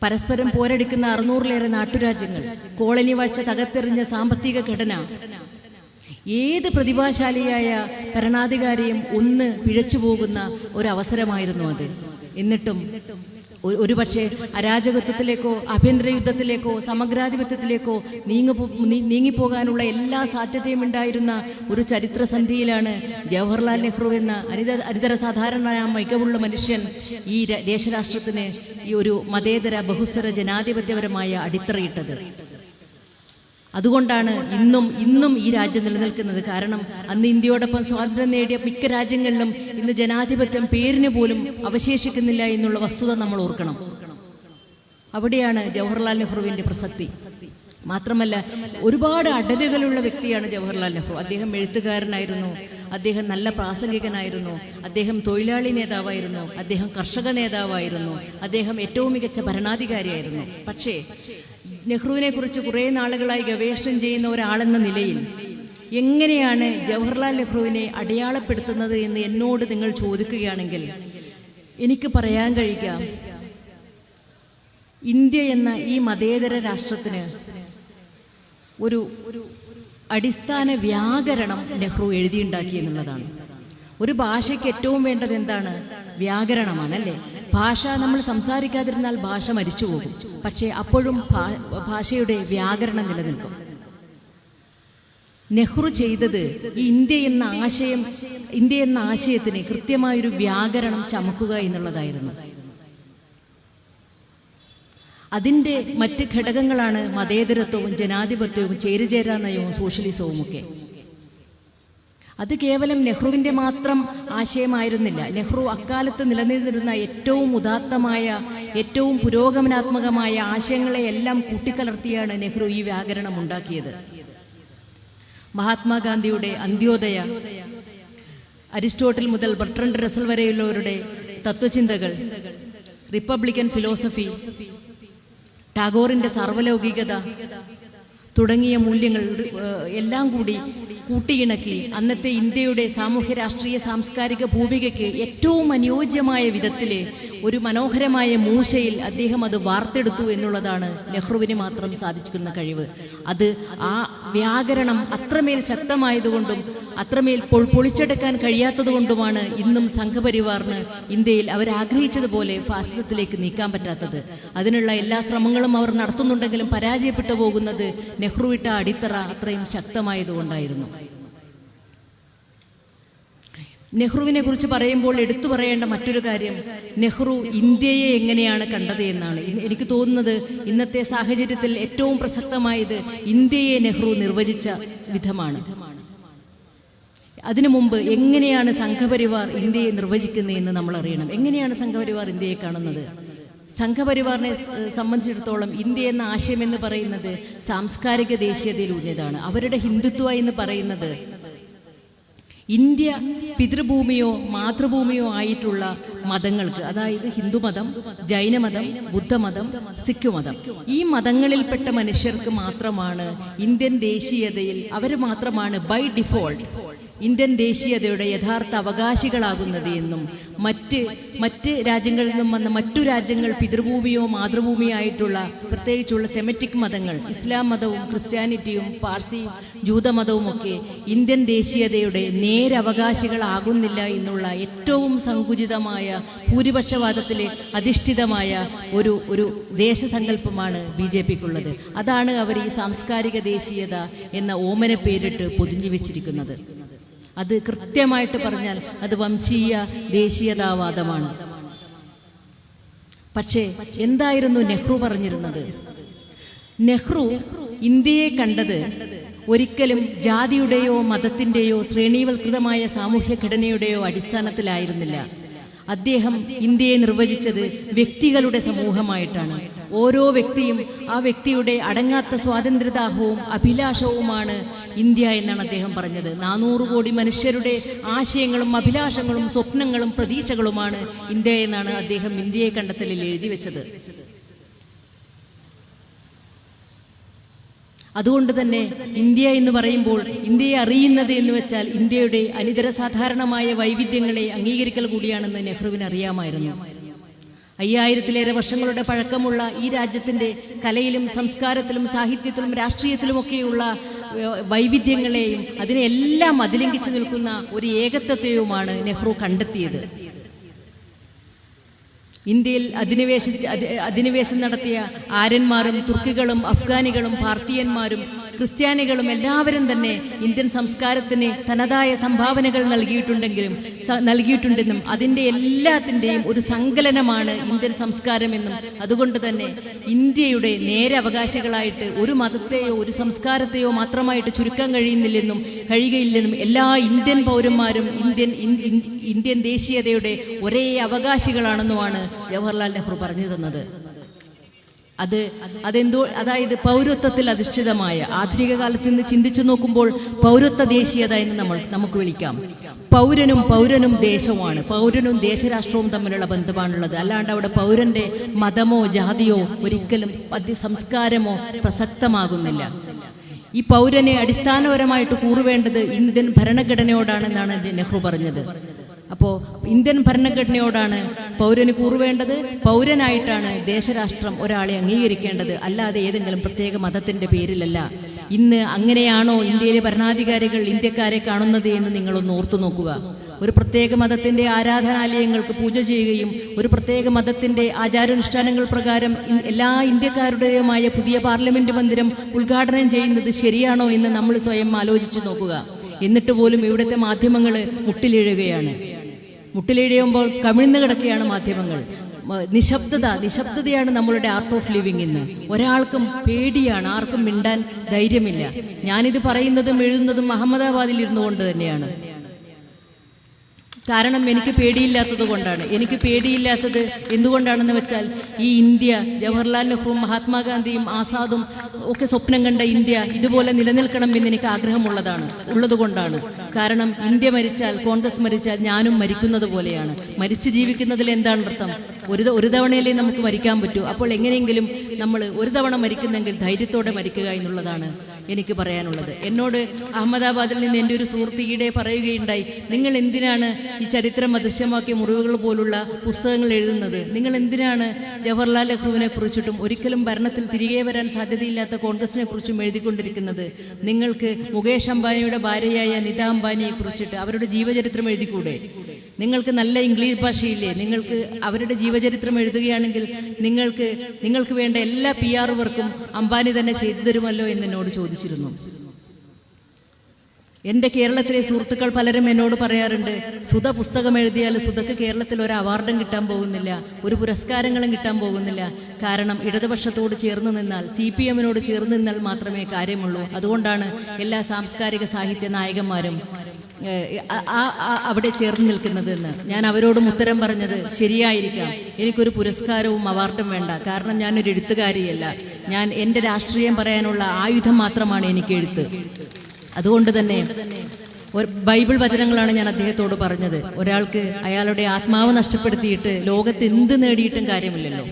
Speaker 8: പരസ്പരം പോരടിക്കുന്ന 600-ലേറെ നാട്ടുരാജ്യങ്ങൾ, കോളനി വാഴ്ച തകർത്തെറിഞ്ഞ സാമ്പത്തിക ഘടന, ഏത് പ്രതിഭാശാലിയായ ഭരണാധികാരിയും ഒന്ന് പിഴച്ചു പോകുന്ന ഒരവസരമായിരുന്നു അത്. എന്നിട്ടും ഒരുപക്ഷെ അരാജകത്വത്തിലേക്കോ ആഭ്യന്തര യുദ്ധത്തിലേക്കോ സമഗ്രാധിപത്യത്തിലേക്കോ നീങ്ങിപ്പോകാനുള്ള എല്ലാ സാധ്യതയും ഉണ്ടായിരുന്ന ഒരു ചരിത്രസന്ധിയിലാണ് ജവഹർലാൽ നെഹ്റു എന്ന അനിതര സാധാരണ മികവുള്ള മനുഷ്യൻ ഈ ദേശരാഷ്ട്രത്തിന് ഈ ഒരു മതേതര ബഹുസ്വര ജനാധിപത്യപരമായ അടിത്തറയിട്ടത്. അതുകൊണ്ടാണ് ഇന്നും ഈ രാജ്യം നിലനിൽക്കുന്നത്. കാരണം അന്ന് ഇന്ത്യയോടൊപ്പം സ്വാതന്ത്ര്യം നേടിയ മിക്ക രാജ്യങ്ങളിലും ഇന്ന് ജനാധിപത്യം പേരിന് പോലും അവശേഷിക്കുന്നില്ല എന്നുള്ള വസ്തുത നമ്മൾ ഓർക്കണം. അവിടെയാണ് ജവഹർലാൽ നെഹ്റുവിൻ്റെ പ്രസക്തി. മാത്രമല്ല ഒരുപാട് അടരുകളുള്ള വ്യക്തിയാണ് ജവഹർലാൽ നെഹ്റു. അദ്ദേഹം എഴുത്തുകാരനായിരുന്നു, അദ്ദേഹം നല്ല പ്രാസംഗികനായിരുന്നു, അദ്ദേഹം തൊഴിലാളി നേതാവായിരുന്നു, അദ്ദേഹം കർഷക നേതാവായിരുന്നു, അദ്ദേഹം ഏറ്റവും മികച്ച ഭരണാധികാരിയായിരുന്നു. പക്ഷേ നെഹ്റുവിനെ കുറിച്ച് കുറേ നാളുകളായി ഗവേഷണം ചെയ്യുന്ന ഒരാളെന്ന നിലയിൽ എങ്ങനെയാണ് ജവഹർലാൽ നെഹ്റുവിനെ അടയാളപ്പെടുത്തുന്നത് എന്ന് എന്നോട് നിങ്ങൾ ചോദിക്കുകയാണെങ്കിൽ എനിക്ക് പറയാൻ കഴിയുക, ഇന്ത്യ എന്ന ഈ മതേതര രാഷ്ട്രത്തിന് ഒരു അടിസ്ഥാന വ്യാകരണം നെഹ്റു എഴുതിയുണ്ടാക്കി എന്നുള്ളതാണ്. ഒരു ഭാഷയ്ക്ക് ഏറ്റവും വേണ്ടത് എന്താണ്? വ്യാകരണമാണ്, അല്ലേ? ഭാഷ നമ്മൾ സംസാരിക്കാതിരുന്നാൽ ഭാഷ മരിച്ചു പോകും, പക്ഷേ അപ്പോഴും ഭാഷയുടെ വ്യാകരണം നിലനിൽക്കും. നെഹ്റു ചെയ്തത് ഈ ഇന്ത്യ എന്ന ആശയത്തിന് കൃത്യമായൊരു വ്യാകരണം ചമക്കുക എന്നുള്ളതായിരുന്നു. അതിൻ്റെ മറ്റ് ഘടകങ്ങളാണ് മതേതരത്വവും ജനാധിപത്യവും ചേരിചേരാ നയവും സോഷ്യലിസവും ഒക്കെ. അത് കേവലം നെഹ്റുവിൻ്റെ മാത്രം ആശയമായിരുന്നില്ല. നെഹ്റു അക്കാലത്ത് നിലനിന്നിരുന്ന ഏറ്റവും ഉദാത്തമായ, ഏറ്റവും പുരോഗമനാത്മകമായ ആശയങ്ങളെയെല്ലാം കൂട്ടിക്കലർത്തിയാണ് നെഹ്റു ഈ വ്യാകരണം ഉണ്ടാക്കിയത്. മഹാത്മാഗാന്ധിയുടെ അന്ത്യോദയ, അരിസ്റ്റോട്ടിൽ മുതൽ ബർട്രണ്ട് റസൽ വരെയുള്ളവരുടെ തത്വചിന്തകൾ, റിപ്പബ്ലിക്കൻ ഫിലോസഫി, ടാഗോറിൻ്റെ സർവലൗകികത തുടങ്ങിയ മൂല്യങ്ങൾ എല്ലാം കൂടി കൂട്ടിയിണക്കി അന്നത്തെ ഇന്ത്യയുടെ സാമൂഹ്യ രാഷ്ട്രീയ സാംസ്കാരിക ഭൂമികയ്ക്ക് ഏറ്റവും അനുയോജ്യമായ വിധത്തിൽ ഒരു മനോഹരമായ മൂശയിൽ അദ്ദേഹം അത് വാർത്തെടുത്തു എന്നുള്ളതാണ് നെഹ്റുവിന് മാത്രം സാധിക്കുന്ന കഴിവ്. അത് ആ വ്യാകരണം അത്രമേൽ ശക്തമായതുകൊണ്ടും അത്രമേൽ പൊളിച്ചെടുക്കാൻ കഴിയാത്തതുകൊണ്ടുമാണ് ഇന്നും സംഘപരിവാറിന് ഇന്ത്യയിൽ അവരാഗ്രഹിച്ചതുപോലെ ഫാസിസത്തിലേക്ക് നീക്കാൻ പറ്റാത്തത്. അതിനുള്ള എല്ലാ ശ്രമങ്ങളും അവർ നടത്തുന്നുണ്ടെങ്കിലും പരാജയപ്പെട്ടു പോകുന്നത് നെഹ്റു ഇട്ട അടിത്തറ അത്രയും ശക്തമായതുകൊണ്ടായിരുന്നു. നെഹ്റുവിനെ കുറിച്ച് പറയുമ്പോൾ എടുത്തു പറയേണ്ട മറ്റൊരു കാര്യം, നെഹ്റു ഇന്ത്യയെ എങ്ങനെയാണ് കണ്ടത് എന്നാണ്. എനിക്ക് തോന്നുന്നത് ഇന്നത്തെ സാഹചര്യത്തിൽ ഏറ്റവും പ്രസക്തമായത് ഇന്ത്യയെ നെഹ്റു നിർവചിച്ച വിധമാണ്. അതിനു മുമ്പ് എങ്ങനെയാണ് സംഘപരിവാർ ഇന്ത്യയെ നിർവചിക്കുന്നതെന്ന് നമ്മൾ അറിയണം. എങ്ങനെയാണ് സംഘപരിവാർ ഇന്ത്യയെ കാണുന്നത്? സംഘപരിവാറിനെ സംബന്ധിച്ചിടത്തോളം ഇന്ത്യ എന്ന ആശയം എന്ന് പറയുന്നത് സാംസ്കാരിക ദേശീയതയിലൂന്നിയതാണ്. അവരുടെ ഹിന്ദുത്വ എന്ന് പറയുന്നത് ഇന്ത്യ പിതൃഭൂമിയോ മാതൃഭൂമിയോ ആയിട്ടുള്ള മതങ്ങൾക്ക്, അതായത് ഹിന്ദുമതം, ജൈനമതം, ബുദ്ധമതം, സിഖ് മതം, ഈ മതങ്ങളിൽപ്പെട്ട മനുഷ്യർക്ക് മാത്രമാണ് ഇന്ത്യൻ ദേശീയതയിൽ, അവർ മാത്രമാണ് ബൈ ഡിഫോൾട്ട് ഇന്ത്യൻ ദേശീയതയുടെ യഥാർത്ഥ അവകാശികളാകുന്നത് എന്നും മറ്റ് രാജ്യങ്ങളിൽ നിന്നും വന്ന മറ്റു രാജ്യങ്ങൾ പിതൃഭൂമിയോ മാതൃഭൂമിയോ ആയിട്ടുള്ള പ്രത്യേകിച്ചുള്ള സെമറ്റിക് മതങ്ങൾ, ഇസ്ലാം മതവും ക്രിസ്ത്യാനിറ്റിയും പാർസിയും ജൂതമതവും ഒക്കെ ഇന്ത്യൻ ദേശീയതയുടെ നേരവകാശികളാകുന്നില്ല എന്നുള്ള ഏറ്റവും സങ്കുചിതമായ ഭൂരിപക്ഷവാദത്തിൽ അധിഷ്ഠിതമായ ഒരു ദേശസങ്കല്പമാണ് BJPക്കുള്ളത്. അതാണ് അവർ ഈ സാംസ്കാരിക ദേശീയത എന്ന ഓമന പേരിട്ട് പൊതിഞ്ഞു വെച്ചിരിക്കുന്നത്. അത് കൃത്യമായിട്ട് പറഞ്ഞാൽ അത് വംശീയ ദേശീയതാവാദമാണ്. പക്ഷേ എന്തായിരുന്നു നെഹ്റു പറഞ്ഞിരുന്നത്? നെഹ്റു ഇന്ത്യയെ കണ്ടത് ഒരിക്കലും ജാതിയുടെയോ മതത്തിൻ്റെയോ ശ്രേണീവൽകൃതമായ സാമൂഹ്യ ഘടനയുടെയോ അടിസ്ഥാനത്തിലായിരുന്നില്ല. അദ്ദേഹം ഇന്ത്യയെ നിർവചിച്ചത് വ്യക്തികളുടെ സമൂഹമായിട്ടാണ്. ഓരോ വ്യക്തിയും ആ വ്യക്തിയുടെ അടങ്ങാത്ത സ്വാതന്ത്ര്യദാഹവും അഭിലാഷവുമാണ് ഇന്ത്യ എന്നാണ് അദ്ദേഹം പറഞ്ഞത്. 400 കോടി മനുഷ്യരുടെ ആശയങ്ങളും അഭിലാഷങ്ങളും സ്വപ്നങ്ങളും പ്രതീക്ഷകളുമാണ് ഇന്ത്യ എന്നാണ് അദ്ദേഹം ഇന്ത്യയെ കണ്ടെത്തലിൽ എഴുതി വെച്ചത്. അതുകൊണ്ട് തന്നെ ഇന്ത്യ എന്ന് പറയുമ്പോൾ ഇന്ത്യയെ അറിയുന്നത് എന്ന് വെച്ചാൽ ഇന്ത്യയുടെ അനിതര സാധാരണമായ വൈവിധ്യങ്ങളെ അംഗീകരിക്കൽ കൂടിയാണെന്ന് നെഹ്റുവിന് അറിയാമായിരുന്നു. 5000-ലേറെ വർഷങ്ങളുടെ പഴക്കമുള്ള ഈ രാജ്യത്തിൻ്റെ കലയിലും സംസ്കാരത്തിലും സാഹിത്യത്തിലും രാഷ്ട്രീയത്തിലുമൊക്കെയുള്ള വൈവിധ്യങ്ങളെയും അതിനെല്ലാം അതിലംഘിച്ചു നിൽക്കുന്ന ഒരു ഏകത്വത്തെയുമാണ് നെഹ്റു കണ്ടെത്തിയത്. ഇന്ത്യയിൽ അധിനിവേശം നടത്തിയ ആര്യന്മാരും തുർക്കികളും അഫ്ഗാനികളും ഭാരതീയന്മാരും ക്രിസ്ത്യാനികളും എല്ലാവരും തന്നെ ഇന്ത്യൻ സംസ്കാരത്തിന് തനതായ സംഭാവനകൾ നൽകിയിട്ടുണ്ടെന്നും അതിൻ്റെ എല്ലാത്തിൻ്റെയും ഒരു സങ്കലനമാണ് ഇന്ത്യൻ സംസ്കാരമെന്നും അതുകൊണ്ട് തന്നെ ഇന്ത്യയുടെ നേരവകാശികളായിട്ട് ഒരു മതത്തെയോ ഒരു സംസ്കാരത്തെയോ മാത്രമായിട്ട് ചുരുക്കാൻ കഴിയുകയില്ലെന്നും എല്ലാ ഇന്ത്യൻ പൗരന്മാരും ഇന്ത്യൻ ദേശീയതയുടെ ഒരേ അവകാശികളാണെന്നുമാണ് ജവഹർലാൽ നെഹ്റു പറഞ്ഞു തന്നത്. അതായത് പൗരത്വത്തിൽ അധിഷ്ഠിതമായ ആധുനിക കാലത്ത് നിന്ന് ചിന്തിച്ചു നോക്കുമ്പോൾ പൗരത്വ ദേശീയത എന്ന് നമുക്ക് വിളിക്കാം. പൗരനും ദേശവുമാണ്. പൗരനും ദേശരാഷ്ട്രവും തമ്മിലുള്ള ബന്ധമാണുള്ളത്. അല്ലാണ്ട് അവിടെ പൗരന്റെ മതമോ ജാതിയോ ഒരിക്കലും സംസ്കാരമോ പ്രസക്തമാകുന്നില്ല. ഈ പൗരനെ അടിസ്ഥാനപരമായിട്ട് കൂറുവേണ്ടത് ഇന്ത്യൻ ഭരണഘടനയോടാണെന്നാണ് നെഹ്റു പറഞ്ഞത്. അപ്പോൾ ഇന്ത്യൻ ഭരണഘടനയോടാണ് പൗരന് കൂറുവേണ്ടത്. പൗരനായിട്ടാണ് ദേശരാഷ്ട്രം ഒരാളെ അംഗീകരിക്കേണ്ടത്, അല്ലാതെ ഏതെങ്കിലും പ്രത്യേക മതത്തിന്റെ പേരിലല്ല. ഇന്ന് അങ്ങനെയാണോ ഇന്ത്യയിലെ ഭരണാധികാരികൾ ഇന്ത്യക്കാരെ കാണുന്നത് എന്ന് നിങ്ങളൊന്ന് ഓർത്തു നോക്കുക. ഒരു പ്രത്യേക മതത്തിന്റെ ആരാധനാലയങ്ങൾക്ക് പൂജ ചെയ്യുകയും ഒരു പ്രത്യേക മതത്തിന്റെ ആചാരാനുഷ്ഠാനങ്ങൾ പ്രകാരം എല്ലാ ഇന്ത്യക്കാരുടേതുമായ പുതിയ പാർലമെന്റ് മന്ദിരം ഉദ്ഘാടനം ചെയ്യുന്നത് ശരിയാണോ എന്ന് നമ്മൾ സ്വയം ആലോചിച്ചു നോക്കുക. എന്നിട്ട് പോലും ഇവിടുത്തെ മാധ്യമങ്ങൾ മുട്ടിലിഴയുമ്പോൾ കമിഴ്ന്നു കിടക്കുകയാണ് മാധ്യമങ്ങൾ. നിശബ്ദതയാണ് നമ്മളുടെ ആർട്ട് ഓഫ് ലിവിങ്. ഇന്ന് ഒരാൾക്കും പേടിയാണ്, ആർക്കും മിണ്ടാൻ ധൈര്യമില്ല. ഞാനിത് പറയുന്നതും എഴുതുന്നതും അഹമ്മദാബാദിൽ ഇരുന്നു കൊണ്ട് തന്നെയാണ്. കാരണം എനിക്ക് പേടിയില്ലാത്തത് കൊണ്ടാണ്. എനിക്ക് പേടിയില്ലാത്തത് എന്തുകൊണ്ടാണെന്ന് വെച്ചാൽ ഈ ഇന്ത്യ ജവഹർലാൽ നെഹ്റുവും മഹാത്മാഗാന്ധിയും ആസാദും ഒക്കെ സ്വപ്നം കണ്ട ഇന്ത്യ ഇതുപോലെ നിലനിൽക്കണം എന്ന് എനിക്ക് ഉള്ളതുകൊണ്ടാണ്. കാരണം ഇന്ത്യ മരിച്ചാൽ, കോൺഗ്രസ് മരിച്ചാൽ ഞാനും മരിക്കുന്നത് പോലെയാണ്. മരിച്ചു ജീവിക്കുന്നതിൽ എന്താണ് അർത്ഥം? ഒരു തവണയല്ലേ നമുക്ക് മരിക്കാൻ പറ്റൂ. അപ്പോൾ എങ്ങനെയെങ്കിലും നമ്മൾ ഒരു തവണ മരിക്കുന്നെങ്കിൽ ധൈര്യത്തോടെ മരിക്കുക എന്നുള്ളതാണ് എനിക്ക് പറയാനുള്ളത്. എന്നോട് അഹമ്മദാബാദിൽ നിന്ന് എൻ്റെ ഒരു സുഹൃത്ത് ഈയിടെ പറയുകയുണ്ടായി, നിങ്ങൾ എന്തിനാണ് ഈ ചരിത്രം അദൃശ്യമാക്കിയ മുറിവുകൾ പോലുള്ള പുസ്തകങ്ങൾ എഴുതുന്നത്? നിങ്ങൾ എന്തിനാണ് ജവഹർലാൽ നെഹ്റുവിനെ കുറിച്ചിട്ടും ഒരിക്കലും ഭരണത്തിൽ തിരികെ വരാൻ സാധ്യതയില്ലാത്ത കോൺഗ്രസിനെ കുറിച്ചും എഴുതിക്കൊണ്ടിരിക്കുന്നത്? നിങ്ങൾക്ക് മുകേഷ് അംബാനിയുടെ ഭാര്യയായ നിത അംബാനിയെ കുറിച്ചിട്ട് അവരുടെ ജീവചരിത്രം എഴുതിക്കൂടെ? നിങ്ങൾക്ക് നല്ല ഇംഗ്ലീഷ് ഭാഷയില്ലേ? നിങ്ങൾക്ക് അവരുടെ ജീവചരിത്രം എഴുതുകയാണെങ്കിൽ നിങ്ങൾക്ക് വേണ്ട എല്ലാ PR വർക്കും അംബാനി തന്നെ ചെയ്തു തരുമല്ലോ എന്ന് എന്നോട് ചോദിച്ചിരുന്നു. എൻ്റെ കേരളത്തിലെ സുഹൃത്തുക്കൾ പലരും എന്നോട് പറയാറുണ്ട്, സുധ പുസ്തകം എഴുതിയാൽ സുധക്ക് കേരളത്തിൽ ഒരു അവാർഡും കിട്ടാൻ പോകുന്നില്ല, ഒരു പുരസ്കാരങ്ങളും കിട്ടാൻ പോകുന്നില്ല. കാരണം ഇടതുപക്ഷത്തോട് ചേർന്ന് നിന്നാൽ, CPM-നോട് ചേർന്ന് നിന്നാൽ മാത്രമേ കാര്യമുള്ളൂ. അതുകൊണ്ടാണ് എല്ലാ സാംസ്കാരിക സാഹിത്യ നായകന്മാരും അവിടെ ചേർന്ന് നിൽക്കുന്നതെന്ന്. ഞാൻ അവരോടും ഉത്തരം പറഞ്ഞത്, ശരിയായിരിക്കാം, എനിക്കൊരു പുരസ്കാരവും അവാർഡും വേണ്ട. കാരണം ഞാനൊരു എഴുത്തുകാരിയല്ല. ഞാൻ എൻ്റെ രാഷ്ട്രീയം പറയാനുള്ള ആയുധം മാത്രമാണ് എനിക്ക് എഴുത്ത്. അതുകൊണ്ട് തന്നെ ബൈബിൾ വചനങ്ങളാണ് ഞാൻ അദ്ദേഹത്തോട് പറഞ്ഞത്. ഒരാൾക്ക് അയാളുടെ ആത്മാവ് നഷ്ടപ്പെടുത്തിയിട്ട് ലോകത്ത് എന്ത് നേടിയിട്ടും കാര്യമില്ലല്ലോ.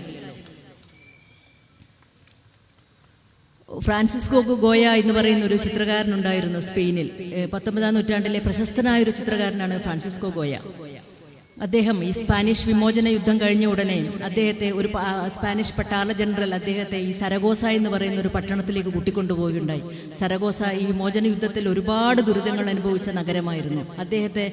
Speaker 8: ഫ്രാൻസിസ്കോ ഗോയ എന്ന് പറയുന്ന ഒരു ചിത്രകാരനുണ്ടായിരുന്നു സ്പെയിനിൽ. 19-ാം നൂറ്റാണ്ടിലെ പ്രശസ്തനായ ഒരു ചിത്രകാരനാണ് ഫ്രാൻസിസ്കോ ഗോയ. അദ്ദേഹം ഈ സ്പാനിഷ് വിമോചന യുദ്ധം കഴിഞ്ഞ ഉടനെ അദ്ദേഹത്തെ ഒരു സ്പാനിഷ് പട്ടാള ജനറൽ അദ്ദേഹത്തെ ഈ സരഗോസ എന്ന് പറയുന്ന ഒരു പട്ടണത്തിലേക്ക് കൂട്ടിക്കൊണ്ടുപോവുകയുണ്ടായി. സരഗോസ ഈ വിമോചന യുദ്ധത്തിൽ ഒരുപാട് ദുരിതങ്ങൾ അനുഭവിച്ച നഗരമായിരുന്നു. അദ്ദേഹത്തെ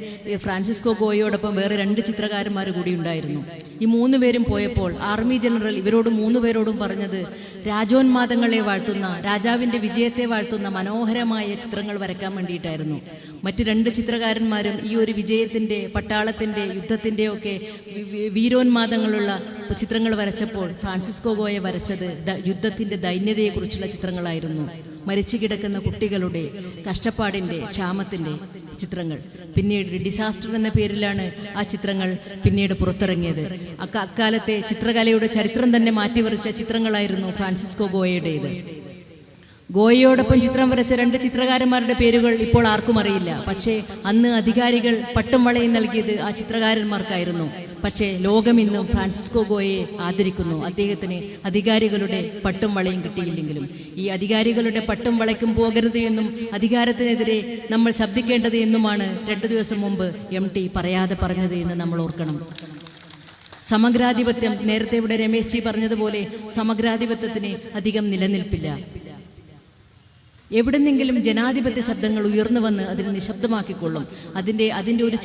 Speaker 8: ഫ്രാൻസിസ്കോ ഗോയയോടൊപ്പം വേറെ 2 ചിത്രകാരന്മാർ കൂടി ഉണ്ടായിരുന്നു. ഈ 3 പേരും പോയപ്പോൾ ആർമി ജനറൽ ഇവരോട് 3 പേരോടും പറഞ്ഞത്, രാജോന്മാദങ്ങളെ വാഴ്ത്തുന്ന, രാജാവിന്റെ വിജയത്തെ വാഴ്ത്തുന്ന മനോഹരമായ ചിത്രങ്ങൾ വരയ്ക്കാൻ വേണ്ടിയിട്ടായിരുന്നു. മറ്റ് 2 ചിത്രകാരന്മാരും ഈ ഒരു വിജയത്തിന്റെ, പട്ടാളത്തിന്റെ, യുദ്ധത്തിന്റെ ഒക്കെ വീരോന്മാദങ്ങളുള്ള ചിത്രങ്ങൾ വരച്ചപ്പോൾ ഫ്രാൻസിസ്കോ ഗോയ വരച്ചത് യുദ്ധത്തിന്റെ ദൈന്യതയെക്കുറിച്ചുള്ള ചിത്രങ്ങളായിരുന്നു. മരിച്ചു കിടക്കുന്ന കുട്ടികളുടെ കഷ്ടപ്പാടിന്റെ, ക്ഷാമത്തിന്റെ ചിത്രങ്ങൾ. പിന്നീട് ഡിസാസ്റ്റർ എന്ന പേരിലാണ് ആ ചിത്രങ്ങൾ പിന്നീട് പുറത്തിറങ്ങിയത്. അക്കാലത്തെ ചിത്രകലയുടെ ചരിത്രം തന്നെ മാറ്റിവറിച്ച ചിത്രങ്ങളായിരുന്നു ഫ്രാൻസിസ്കോ ഗോയയുടേത്. ഗോയയോടൊപ്പം ചിത്രം വരച്ച 2 ചിത്രകാരന്മാരുടെ പേരുകൾ ഇപ്പോൾ ആർക്കും അറിയില്ല. പക്ഷേ അന്ന് അധികാരികൾ പട്ടും വളയും നൽകിയത് ആ ചിത്രകാരന്മാർക്കായിരുന്നു. പക്ഷേ ലോകം ഇന്നും ഫ്രാൻസിസ്കോ ഗോയയെ ആദരിക്കുന്നു. അദ്ദേഹത്തിന് അധികാരികളുടെ പട്ടും വളയും കിട്ടിയില്ലെങ്കിലും ഈ അധികാരികളുടെ പട്ടും വളയ്ക്കും പോകരുത് എന്നും അധികാരത്തിനെതിരെ നമ്മൾ ശബ്ദിക്കേണ്ടത് എന്നുമാണ് 2 ദിവസം മുമ്പ് MT പറയാതെ പറഞ്ഞത് എന്ന് നമ്മൾ ഓർക്കണം. സമഗ്രാധിപത്യം, നേരത്തെ ഇവിടെ രമേശ് ജി പറഞ്ഞതുപോലെ സമഗ്രാധിപത്യത്തിന് അധികം നിലനിൽപ്പില്ല. എവിടെന്നെങ്കിലും ജനാധിപത്യ ശബ്ദങ്ങൾ ഉയർന്നു വന്ന് അതിനെ നിശബ്ദമാക്കിക്കൊള്ളും. അതിൻ്റെ ഒരു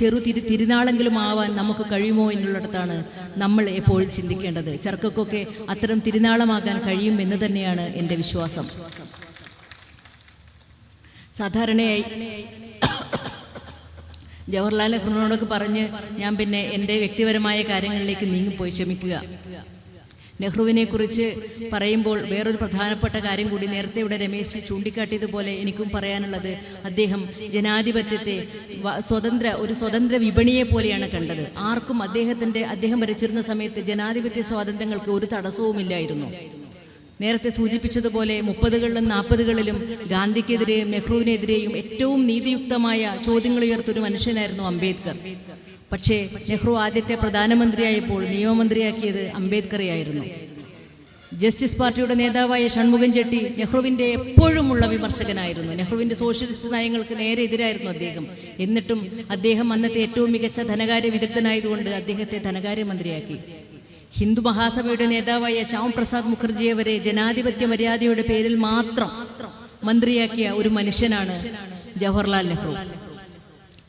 Speaker 8: തിരുനാളെങ്കിലും ആവാൻ നമുക്ക് കഴിയുമോ എന്നുള്ളിടത്താണ് നമ്മൾ എപ്പോഴും ചിന്തിക്കേണ്ടത്. ചെറുക്കൊക്കെ അത്തരം തിരുനാളമാകാൻ കഴിയും എന്ന് തന്നെയാണ് എൻ്റെ വിശ്വാസം. സാധാരണയായി ജവഹർലാൽ നെഹ്റുവിനോടൊക്കെ പറഞ്ഞ് ഞാൻ പിന്നെ എൻ്റെ വ്യക്തിപരമായ കാര്യങ്ങളിലേക്ക് നീങ്ങിപ്പോയി, ക്ഷമിക്കുക. നെഹ്റുവിനെ കുറിച്ച് പറയുമ്പോൾ വേറൊരു പ്രധാനപ്പെട്ട കാര്യം കൂടി നേരത്തെ ഇവിടെ രമേശ് ചൂണ്ടിക്കാട്ടിയതുപോലെ എനിക്കും പറയാനുള്ളത്, അദ്ദേഹം ജനാധിപത്യത്തെ ഒരു സ്വതന്ത്ര വിപണിയെ പോലെയാണ് കണ്ടത്. ആർക്കും അദ്ദേഹം ഭരിച്ചിരുന്ന സമയത്ത് ജനാധിപത്യ സ്വാതന്ത്ര്യങ്ങൾക്ക് ഒരു തടസ്സവുമില്ലായിരുന്നു. നേരത്തെ സൂചിപ്പിച്ചതുപോലെ 30കളിലും 40കളിലും ഗാന്ധിക്കെതിരെയും നെഹ്റുവിനെതിരെയും ഏറ്റവും നീതിയുക്തമായ ചോദ്യങ്ങൾ ഉയർത്തൊരു മനുഷ്യനായിരുന്നു അംബേദ്കർ. പക്ഷേ നെഹ്റു ആദ്യത്തെ പ്രധാനമന്ത്രിയായപ്പോൾ നിയമമന്ത്രിയാക്കിയത് അംബേദ്കറെയായിരുന്നു. ജസ്റ്റിസ് പാർട്ടിയുടെ നേതാവായ ഷൺമുഖം ചെട്ടി നെഹ്റുവിൻ്റെ എപ്പോഴുമുള്ള വിമർശകനായിരുന്നു. നെഹ്റുവിൻ്റെ സോഷ്യലിസ്റ്റ് നയങ്ങൾക്ക് നേരെ എതിരായിരുന്നു അദ്ദേഹം. എന്നിട്ടും അദ്ദേഹം അന്നത്തെ ഏറ്റവും മികച്ച ധനകാര്യ വിദഗ്ധനായതുകൊണ്ട് അദ്ദേഹത്തെ ധനകാര്യമന്ത്രിയാക്കി. ഹിന്ദു മഹാസഭയുടെ നേതാവായ ശ്യാം പ്രസാദ് മുഖർജിയെ വരെ ജനാധിപത്യ മര്യാദയുടെ പേരിൽ മാത്രം മന്ത്രിയാക്കിയ ഒരു മനുഷ്യനാണ് ജവഹർലാൽ നെഹ്റു.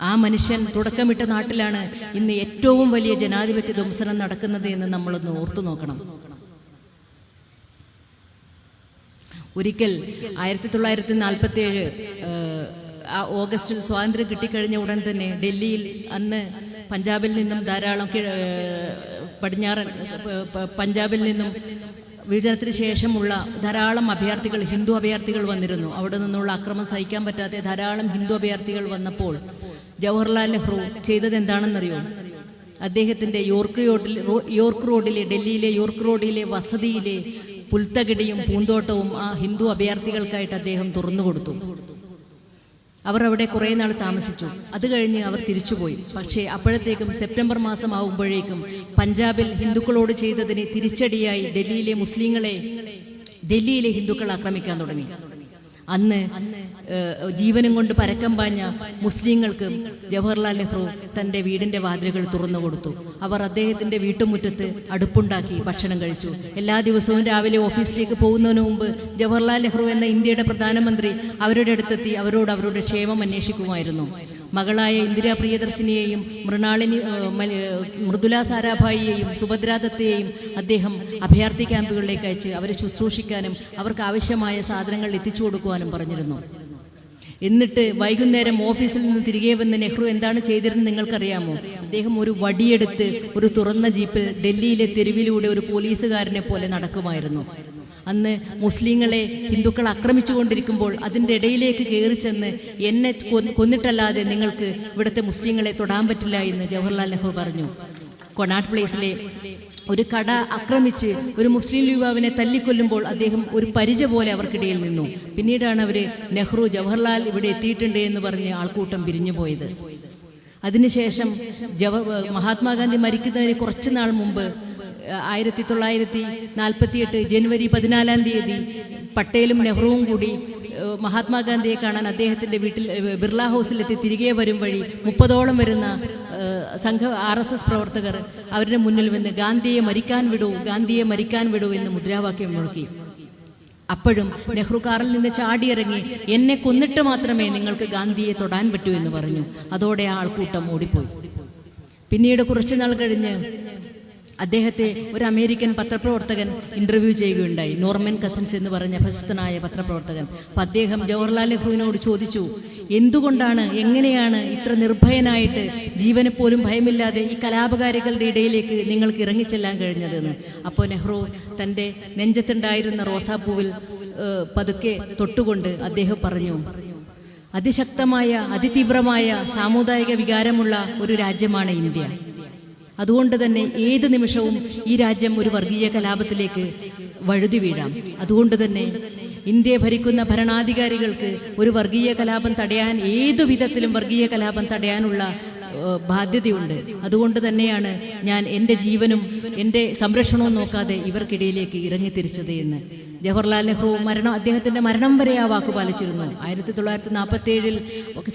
Speaker 8: ആ മനുഷ്യൻ തുടക്കമിട്ട നാട്ടിലാണ് ഇന്ന് ഏറ്റവും വലിയ ജനാധിപത്യ ധ്വംസനം നടക്കുന്നത് എന്ന് നമ്മളൊന്ന് ഓർത്തു നോക്കണം. ഒരിക്കൽ 1947 ഓഗസ്റ്റിൽ സ്വാതന്ത്ര്യം കിട്ടിക്കഴിഞ്ഞ ഉടൻ തന്നെ ഡൽഹിയിൽ അന്ന് പഞ്ചാബിൽ നിന്നും ധാരാളം പടിഞ്ഞാറൻ പഞ്ചാബിൽ നിന്നും വിഭജനത്തിന് ശേഷമുള്ള ധാരാളം അഭയാർത്ഥികൾ, ഹിന്ദു അഭയാർത്ഥികൾ വന്നിരുന്നു. അവിടെ നിന്നുള്ള അക്രമം സഹിക്കാൻ പറ്റാത്ത ധാരാളം ഹിന്ദു അഭയാർത്ഥികൾ വന്നപ്പോൾ ജവഹർലാൽ നെഹ്റു ചെയ്തത് എന്താണെന്നറിയോ? അദ്ദേഹത്തിൻ്റെ യോർക്ക് റോഡിലെ ഡൽഹിയിലെ യോർക്ക് റോഡിലെ വസതിയിലെ പുൽത്തകിടിയും പൂന്തോട്ടവും ആ ഹിന്ദു അഭയാർത്ഥികൾക്കായിട്ട് അദ്ദേഹം തുറന്നു കൊടുത്തു. അവർ അവിടെ കുറേ നാൾ താമസിച്ചു. അത് കഴിഞ്ഞ് അവർ തിരിച്ചുപോയി. പക്ഷേ അപ്പോഴത്തേക്കും സെപ്റ്റംബർ മാസം ആവുമ്പോഴേക്കും പഞ്ചാബിൽ ഹിന്ദുക്കളോട് ചെയ്തതിന് തിരിച്ചടിയായി ഡൽഹിയിലെ ഹിന്ദുക്കൾ ആക്രമിക്കാൻ തുടങ്ങി. അന്ന് ജീവനും കൊണ്ട് പരക്കം പാഞ്ഞ മുസ്ലിങ്ങൾക്ക് ജവഹർലാൽ നെഹ്റു തൻ്റെ വീടിൻ്റെ വാതിലുകൾ തുറന്നു കൊടുത്തു. അവർ അദ്ദേഹത്തിൻ്റെ വീട്ടുമുറ്റത്ത് അടുപ്പുണ്ടാക്കി ഭക്ഷണം കഴിച്ചു. എല്ലാ ദിവസവും രാവിലെ ഓഫീസിലേക്ക് പോകുന്നതിന് മുമ്പ് ജവഹർലാൽ നെഹ്റു എന്ന ഇന്ത്യയുടെ പ്രധാനമന്ത്രി അവരുടെ അടുത്തെത്തി അവരോട് അവരുടെ ക്ഷേമം അന്വേഷിക്കുമായിരുന്നു. മകളായ ഇന്ദിരാ പ്രിയദർശിനിയെയും മൃദുല സാരാഭായിയെയും സുഭദ്രാദത്തെയും അദ്ദേഹം അഭയാർത്ഥി ക്യാമ്പുകളിലേക്ക് അയച്ച് അവരെ ശുശ്രൂഷിക്കാനും അവർക്ക് ആവശ്യമായ സാധനങ്ങൾ എത്തിച്ചു കൊടുക്കുവാനും പറഞ്ഞിരുന്നു. എന്നിട്ട് വൈകുന്നേരം ഓഫീസിൽ നിന്ന് തിരികെ വന്ന് നെഹ്റു എന്താണ് ചെയ്തിരുന്നത് നിങ്ങൾക്കറിയാമോ? അദ്ദേഹം ഒരു വടിയെടുത്ത് ഒരു തുറന്ന ജീപ്പിൽ ഡൽഹിയിലെ തെരുവിലൂടെ ഒരു പോലീസുകാരനെ പോലെ നടക്കുമായിരുന്നു. അന്ന് മുസ്ലിങ്ങളെ ഹിന്ദുക്കൾ ആക്രമിച്ചു കൊണ്ടിരിക്കുമ്പോൾ അതിൻ്റെ ഇടയിലേക്ക് കയറി ചെന്ന് എന്നെ കൊന്നിട്ടല്ലാതെ നിങ്ങൾക്ക് ഇവിടുത്തെ മുസ്ലിങ്ങളെ തൊടാൻ പറ്റില്ല എന്ന് ജവഹർലാൽ നെഹ്റു പറഞ്ഞു. കൊണാട്ട് പ്ലേസിലെ ഒരു കട ആക്രമിച്ച് ഒരു മുസ്ലിം യുവാവിനെ തല്ലിക്കൊല്ലുമ്പോൾ അദ്ദേഹം ഒരു പരിച പോലെ അവർക്കിടയിൽ നിന്നു. പിന്നീടാണ് അവർ നെഹ്റു ജവഹർലാൽ ഇവിടെ എത്തിയിട്ടുണ്ട് എന്ന് പറഞ്ഞ് ആൾക്കൂട്ടം പിരിഞ്ഞു പോയത്. അതിനുശേഷം മഹാത്മാഗാന്ധി മരിക്കുന്നതിന് കുറച്ചു നാൾ മുമ്പ് 1948 ജനുവരി 14 പട്ടേലും നെഹ്റുവും കൂടി മഹാത്മാഗാന്ധിയെ കാണാൻ അദ്ദേഹത്തിൻ്റെ വീട്ടിൽ ബിർള ഹൗസിലെത്തി തിരികെ വരും വഴി 30ഓളം വരുന്ന RSS പ്രവർത്തകർ അവരുടെ മുന്നിൽ വന്ന് ഗാന്ധിയെ മരിക്കാൻ വിടൂ, ഗാന്ധിയെ മരിക്കാൻ വിടൂ എന്ന് മുദ്രാവാക്യം മുഴക്കി. അപ്പോഴും നെഹ്റു കാറിൽ നിന്ന് ചാടിയിറങ്ങി എന്നെ കൊന്നിട്ട് മാത്രമേ നിങ്ങൾക്ക് ഗാന്ധിയെ തൊടാൻ പറ്റൂ എന്ന് പറഞ്ഞു. അതോടെ ആ ആൾക്കൂട്ടം ഓടിപ്പോയി. പിന്നീട് കുറച്ചു നാൾ കഴിഞ്ഞ് അദ്ദേഹത്തെ ഒരു അമേരിക്കൻ പത്രപ്രവർത്തകൻ ഇന്റർവ്യൂ ചെയ്യുകയുണ്ടായി. നോർമൻ കസിൻസ് എന്ന് പറഞ്ഞ പ്രശസ്തനായ പത്രപ്രവർത്തകൻ. അപ്പം അദ്ദേഹം ജവഹർലാൽ നെഹ്റുവിനോട് ചോദിച്ചു, എന്തുകൊണ്ടാണ്, എങ്ങനെയാണ് ഇത്ര നിർഭയനായിട്ട് ജീവനെ പോലും ഭയമില്ലാതെ ഈ കലാപകാരികളുടെ ഇടയിലേക്ക് നിങ്ങൾക്ക് ഇറങ്ങിച്ചെല്ലാൻ കഴിഞ്ഞതെന്ന്. അപ്പോൾ നെഹ്റു തൻ്റെ നെഞ്ചത്തുണ്ടായിരുന്ന റോസാപ്പൂവിൽ പതുക്കെ തൊട്ടുകൊണ്ട് അദ്ദേഹം പറഞ്ഞു, അതിശക്തമായ അതിതീവ്രമായ സാമുദായിക വികാരമുള്ള ഒരു രാജ്യമാണ് ഇന്ത്യ. അതുകൊണ്ട് തന്നെ ഏത് നിമിഷവും ഈ രാജ്യം ഒരു വർഗീയ കലാപത്തിലേക്ക് വഴുതി വീഴാം. അതുകൊണ്ട് തന്നെ ഇന്ത്യയെ ഭരിക്കുന്ന ഭരണാധികാരികൾക്ക് ഒരു വർഗീയ കലാപം തടയാൻ, ഏതു വിധത്തിലും വർഗീയ കലാപം തടയാനുള്ള ബാധ്യതയുണ്ട്. അതുകൊണ്ട് തന്നെയാണ് ഞാൻ എൻ്റെ ജീവനും എൻ്റെ സംരക്ഷണവും നോക്കാതെ ഇവർക്കിടയിലേക്ക് ഇറങ്ങിത്തിരിച്ചത് എന്ന് ജവഹർലാൽ നെഹ്റു അദ്ദേഹത്തിൻ്റെ മരണം വരെ ആ വാക്ക് പാലിച്ചിരുന്നു. 1947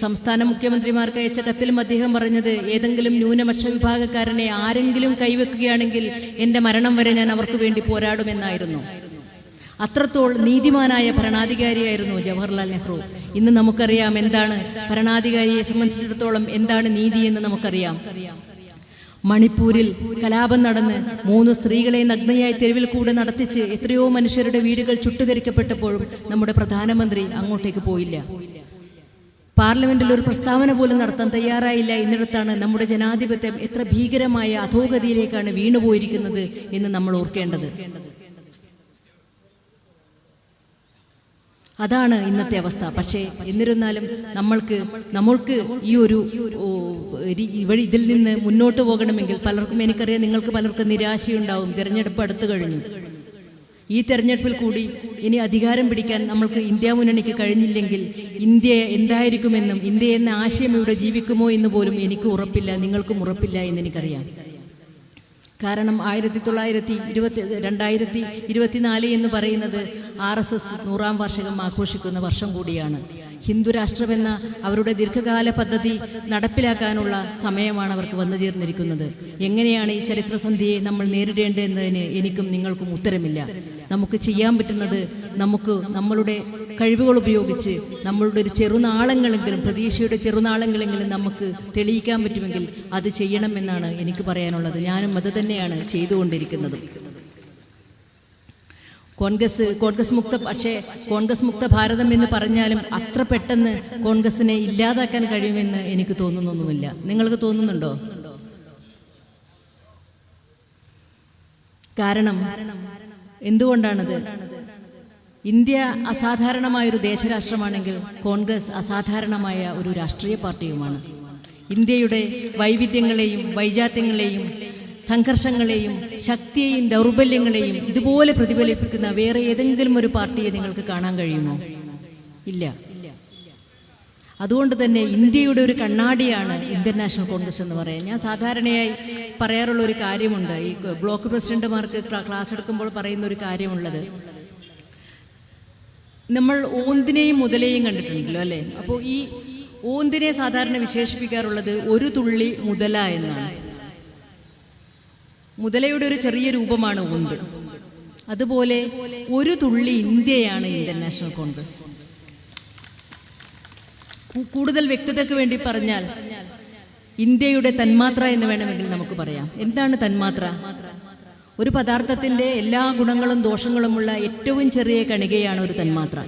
Speaker 8: സംസ്ഥാന മുഖ്യമന്ത്രിമാർക്ക് അയച്ച കത്തിലും അദ്ദേഹം പറഞ്ഞത്, ഏതെങ്കിലും ന്യൂനപക്ഷ വിഭാഗക്കാരനെ ആരെങ്കിലും കൈവെക്കുകയാണെങ്കിൽ എൻ്റെ മരണം വരെ ഞാൻ അവർക്ക് വേണ്ടി പോരാടുമെന്നായിരുന്നു. അത്രത്തോളം നീതിമാനായ ഭരണാധികാരിയായിരുന്നു ജവഹർലാൽ നെഹ്റു. ഇന്ന് നമുക്കറിയാം എന്താണ് ഭരണാധികാരിയെ സംബന്ധിച്ചിടത്തോളം എന്താണ് നീതി എന്ന് നമുക്കറിയാം. മണിപ്പൂരിൽ കലാപം നടന്ന് 3 സ്ത്രീകളെ നഗ്നയായി തെരുവിൽ കൂടെ നടത്തിച്ച് എത്രയോ മനുഷ്യരുടെ വീടുകൾ ചുട്ടുകരിക്കപ്പെട്ടപ്പോഴും നമ്മുടെ പ്രധാനമന്ത്രി അങ്ങോട്ടേക്ക് പോയില്ല. പാർലമെന്റിൽ ഒരു പ്രസ്താവന പോലും നടത്താൻ തയ്യാറായില്ല. എന്നിടത്താണ് നമ്മുടെ ജനാധിപത്യം എത്ര ഭീകരമായ അധോഗതിയിലേക്കാണ് വീണുപോയിരിക്കുന്നത് എന്ന് നമ്മൾ ഓർക്കേണ്ടത്. അതാണ് ഇന്നത്തെ അവസ്ഥ. പക്ഷേ എന്നിരുന്നാലും നമ്മൾക്ക് ഈ ഒരു ഇതിൽ നിന്ന് മുന്നോട്ട് പോകണമെങ്കിൽ പലർക്കും, എനിക്കറിയാം നിങ്ങൾക്ക് പലർക്കും നിരാശയുണ്ടാവും. തിരഞ്ഞെടുപ്പ് അടുത്തു കഴിഞ്ഞു. ഈ തെരഞ്ഞെടുപ്പിൽ കൂടി ഇനി അധികാരം പിടിക്കാൻ നമ്മൾക്ക് ഇന്ത്യ മുന്നണിക്ക് കഴിഞ്ഞില്ലെങ്കിൽ ഇന്ത്യ എന്തായിരിക്കുമെന്നും ഇന്ത്യ എന്ന ആശയം ഇവിടെ ജീവിക്കുമോ എന്ന് പോലും എനിക്ക് ഉറപ്പില്ല, നിങ്ങൾക്കും ഉറപ്പില്ല എന്ന് എനിക്കറിയാം. കാരണം 2024 എന്ന് പറയുന്നത് RSS 100-ാം വാർഷികം ആഘോഷിക്കുന്ന വർഷം കൂടിയാണ്. ഹിന്ദു രാഷ്ട്രമെന്ന അവരുടെ ദീർഘകാല പദ്ധതി നടപ്പിലാക്കാനുള്ള സമയമാണ് അവർക്ക് വന്നു ചേർന്നിരിക്കുന്നത്. എങ്ങനെയാണ് ഈ ചരിത്രസന്ധിയെ നമ്മൾ നേരിടേണ്ടതെന്നതിന് എനിക്കും നിങ്ങൾക്കും ഉത്തരമില്ല. നമുക്ക് ചെയ്യാൻ പറ്റുന്നത് നമുക്ക് നമ്മളുടെ കഴിവുകൾ ഉപയോഗിച്ച് നമ്മളുടെ ഒരു ചെറുനാളങ്ങളെങ്കിലും, പ്രതീക്ഷയുടെ ചെറുനാളങ്ങളെങ്കിലും നമുക്ക് തെളിയിക്കാൻ പറ്റുമെങ്കിൽ അത് ചെയ്യണമെന്നാണ് എനിക്ക് പറയാനുള്ളത്. ഞാനും അത് തന്നെയാണ് ചെയ്തുകൊണ്ടിരിക്കുന്നത്. കോൺഗ്രസ് മുക്ത ഭാരതം എന്ന് പറഞ്ഞാലും അത്ര പെട്ടെന്ന് കോൺഗ്രസിനെ ഇല്ലാതാക്കാൻ കഴിയുമെന്ന് എനിക്ക് തോന്നുന്നൊന്നുമില്ല. നിങ്ങൾക്ക് തോന്നുന്നുണ്ടോ? കാരണം എന്തുകൊണ്ടാണത്? ഇന്ത്യ അസാധാരണമായൊരു ദേശരാഷ്ട്രമാണെങ്കിൽ കോൺഗ്രസ് അസാധാരണമായ ഒരു രാഷ്ട്രീയ പാർട്ടിയുമാണ്. ഇന്ത്യയുടെ വൈവിധ്യങ്ങളെയും വൈജാത്യങ്ങളെയും സംഘർഷങ്ങളെയും ശക്തിയെയും ദൗർബല്യങ്ങളെയും ഇതുപോലെ പ്രതിഫലിപ്പിക്കുന്ന വേറെ ഏതെങ്കിലും ഒരു പാർട്ടിയെ നിങ്ങൾക്ക് കാണാൻ കഴിയുമോ? ഇല്ല. അതുകൊണ്ട് തന്നെ ഇന്ത്യയുടെ ഒരു കണ്ണാടിയാണ് ഇന്ത്യൻ നാഷണൽ കോൺഗ്രസ് എന്ന് പറയാം. ഞാൻ സാധാരണയായി പറയാറുള്ള ഒരു കാര്യമുണ്ട്, ഈ ബ്ലോക്ക് പ്രസിഡന്റുമാർക്ക് ക്ലാസ് എടുക്കുമ്പോൾ പറയുന്ന ഒരു കാര്യമുള്ളത്, നമ്മൾ ഓന്തിനെയും മുതലയും കണ്ടിട്ടുണ്ടല്ലോ അല്ലേ? അപ്പോൾ ഈ ഓന്തിനെ സാധാരണ വിശേഷിപ്പിക്കാറുള്ളത് ഒരു തുള്ളി മുതല എന്നാണ്. മുതലയുടെ ഒരു ചെറിയ രൂപമാണ് ഓന്ത്. അതുപോലെ ഒരു തുള്ളി ഇന്ത്യയാണ് ഇന്ത്യൻ നാഷണൽ കോൺഗ്രസ്. കൂടുതൽ വ്യക്തതയ്ക്ക് വേണ്ടി പറഞ്ഞാൽ ഇന്ത്യയുടെ തന്മാത്ര എന്ന് വേണമെങ്കിൽ നമുക്ക് പറയാം. എന്താണ് തന്മാത്ര? ഒരു പദാർത്ഥത്തിന്റെ എല്ലാ ഗുണങ്ങളും ദോഷങ്ങളുമുള്ള ഏറ്റവും ചെറിയ കണികയാണ് ഒരു തന്മാത്ര.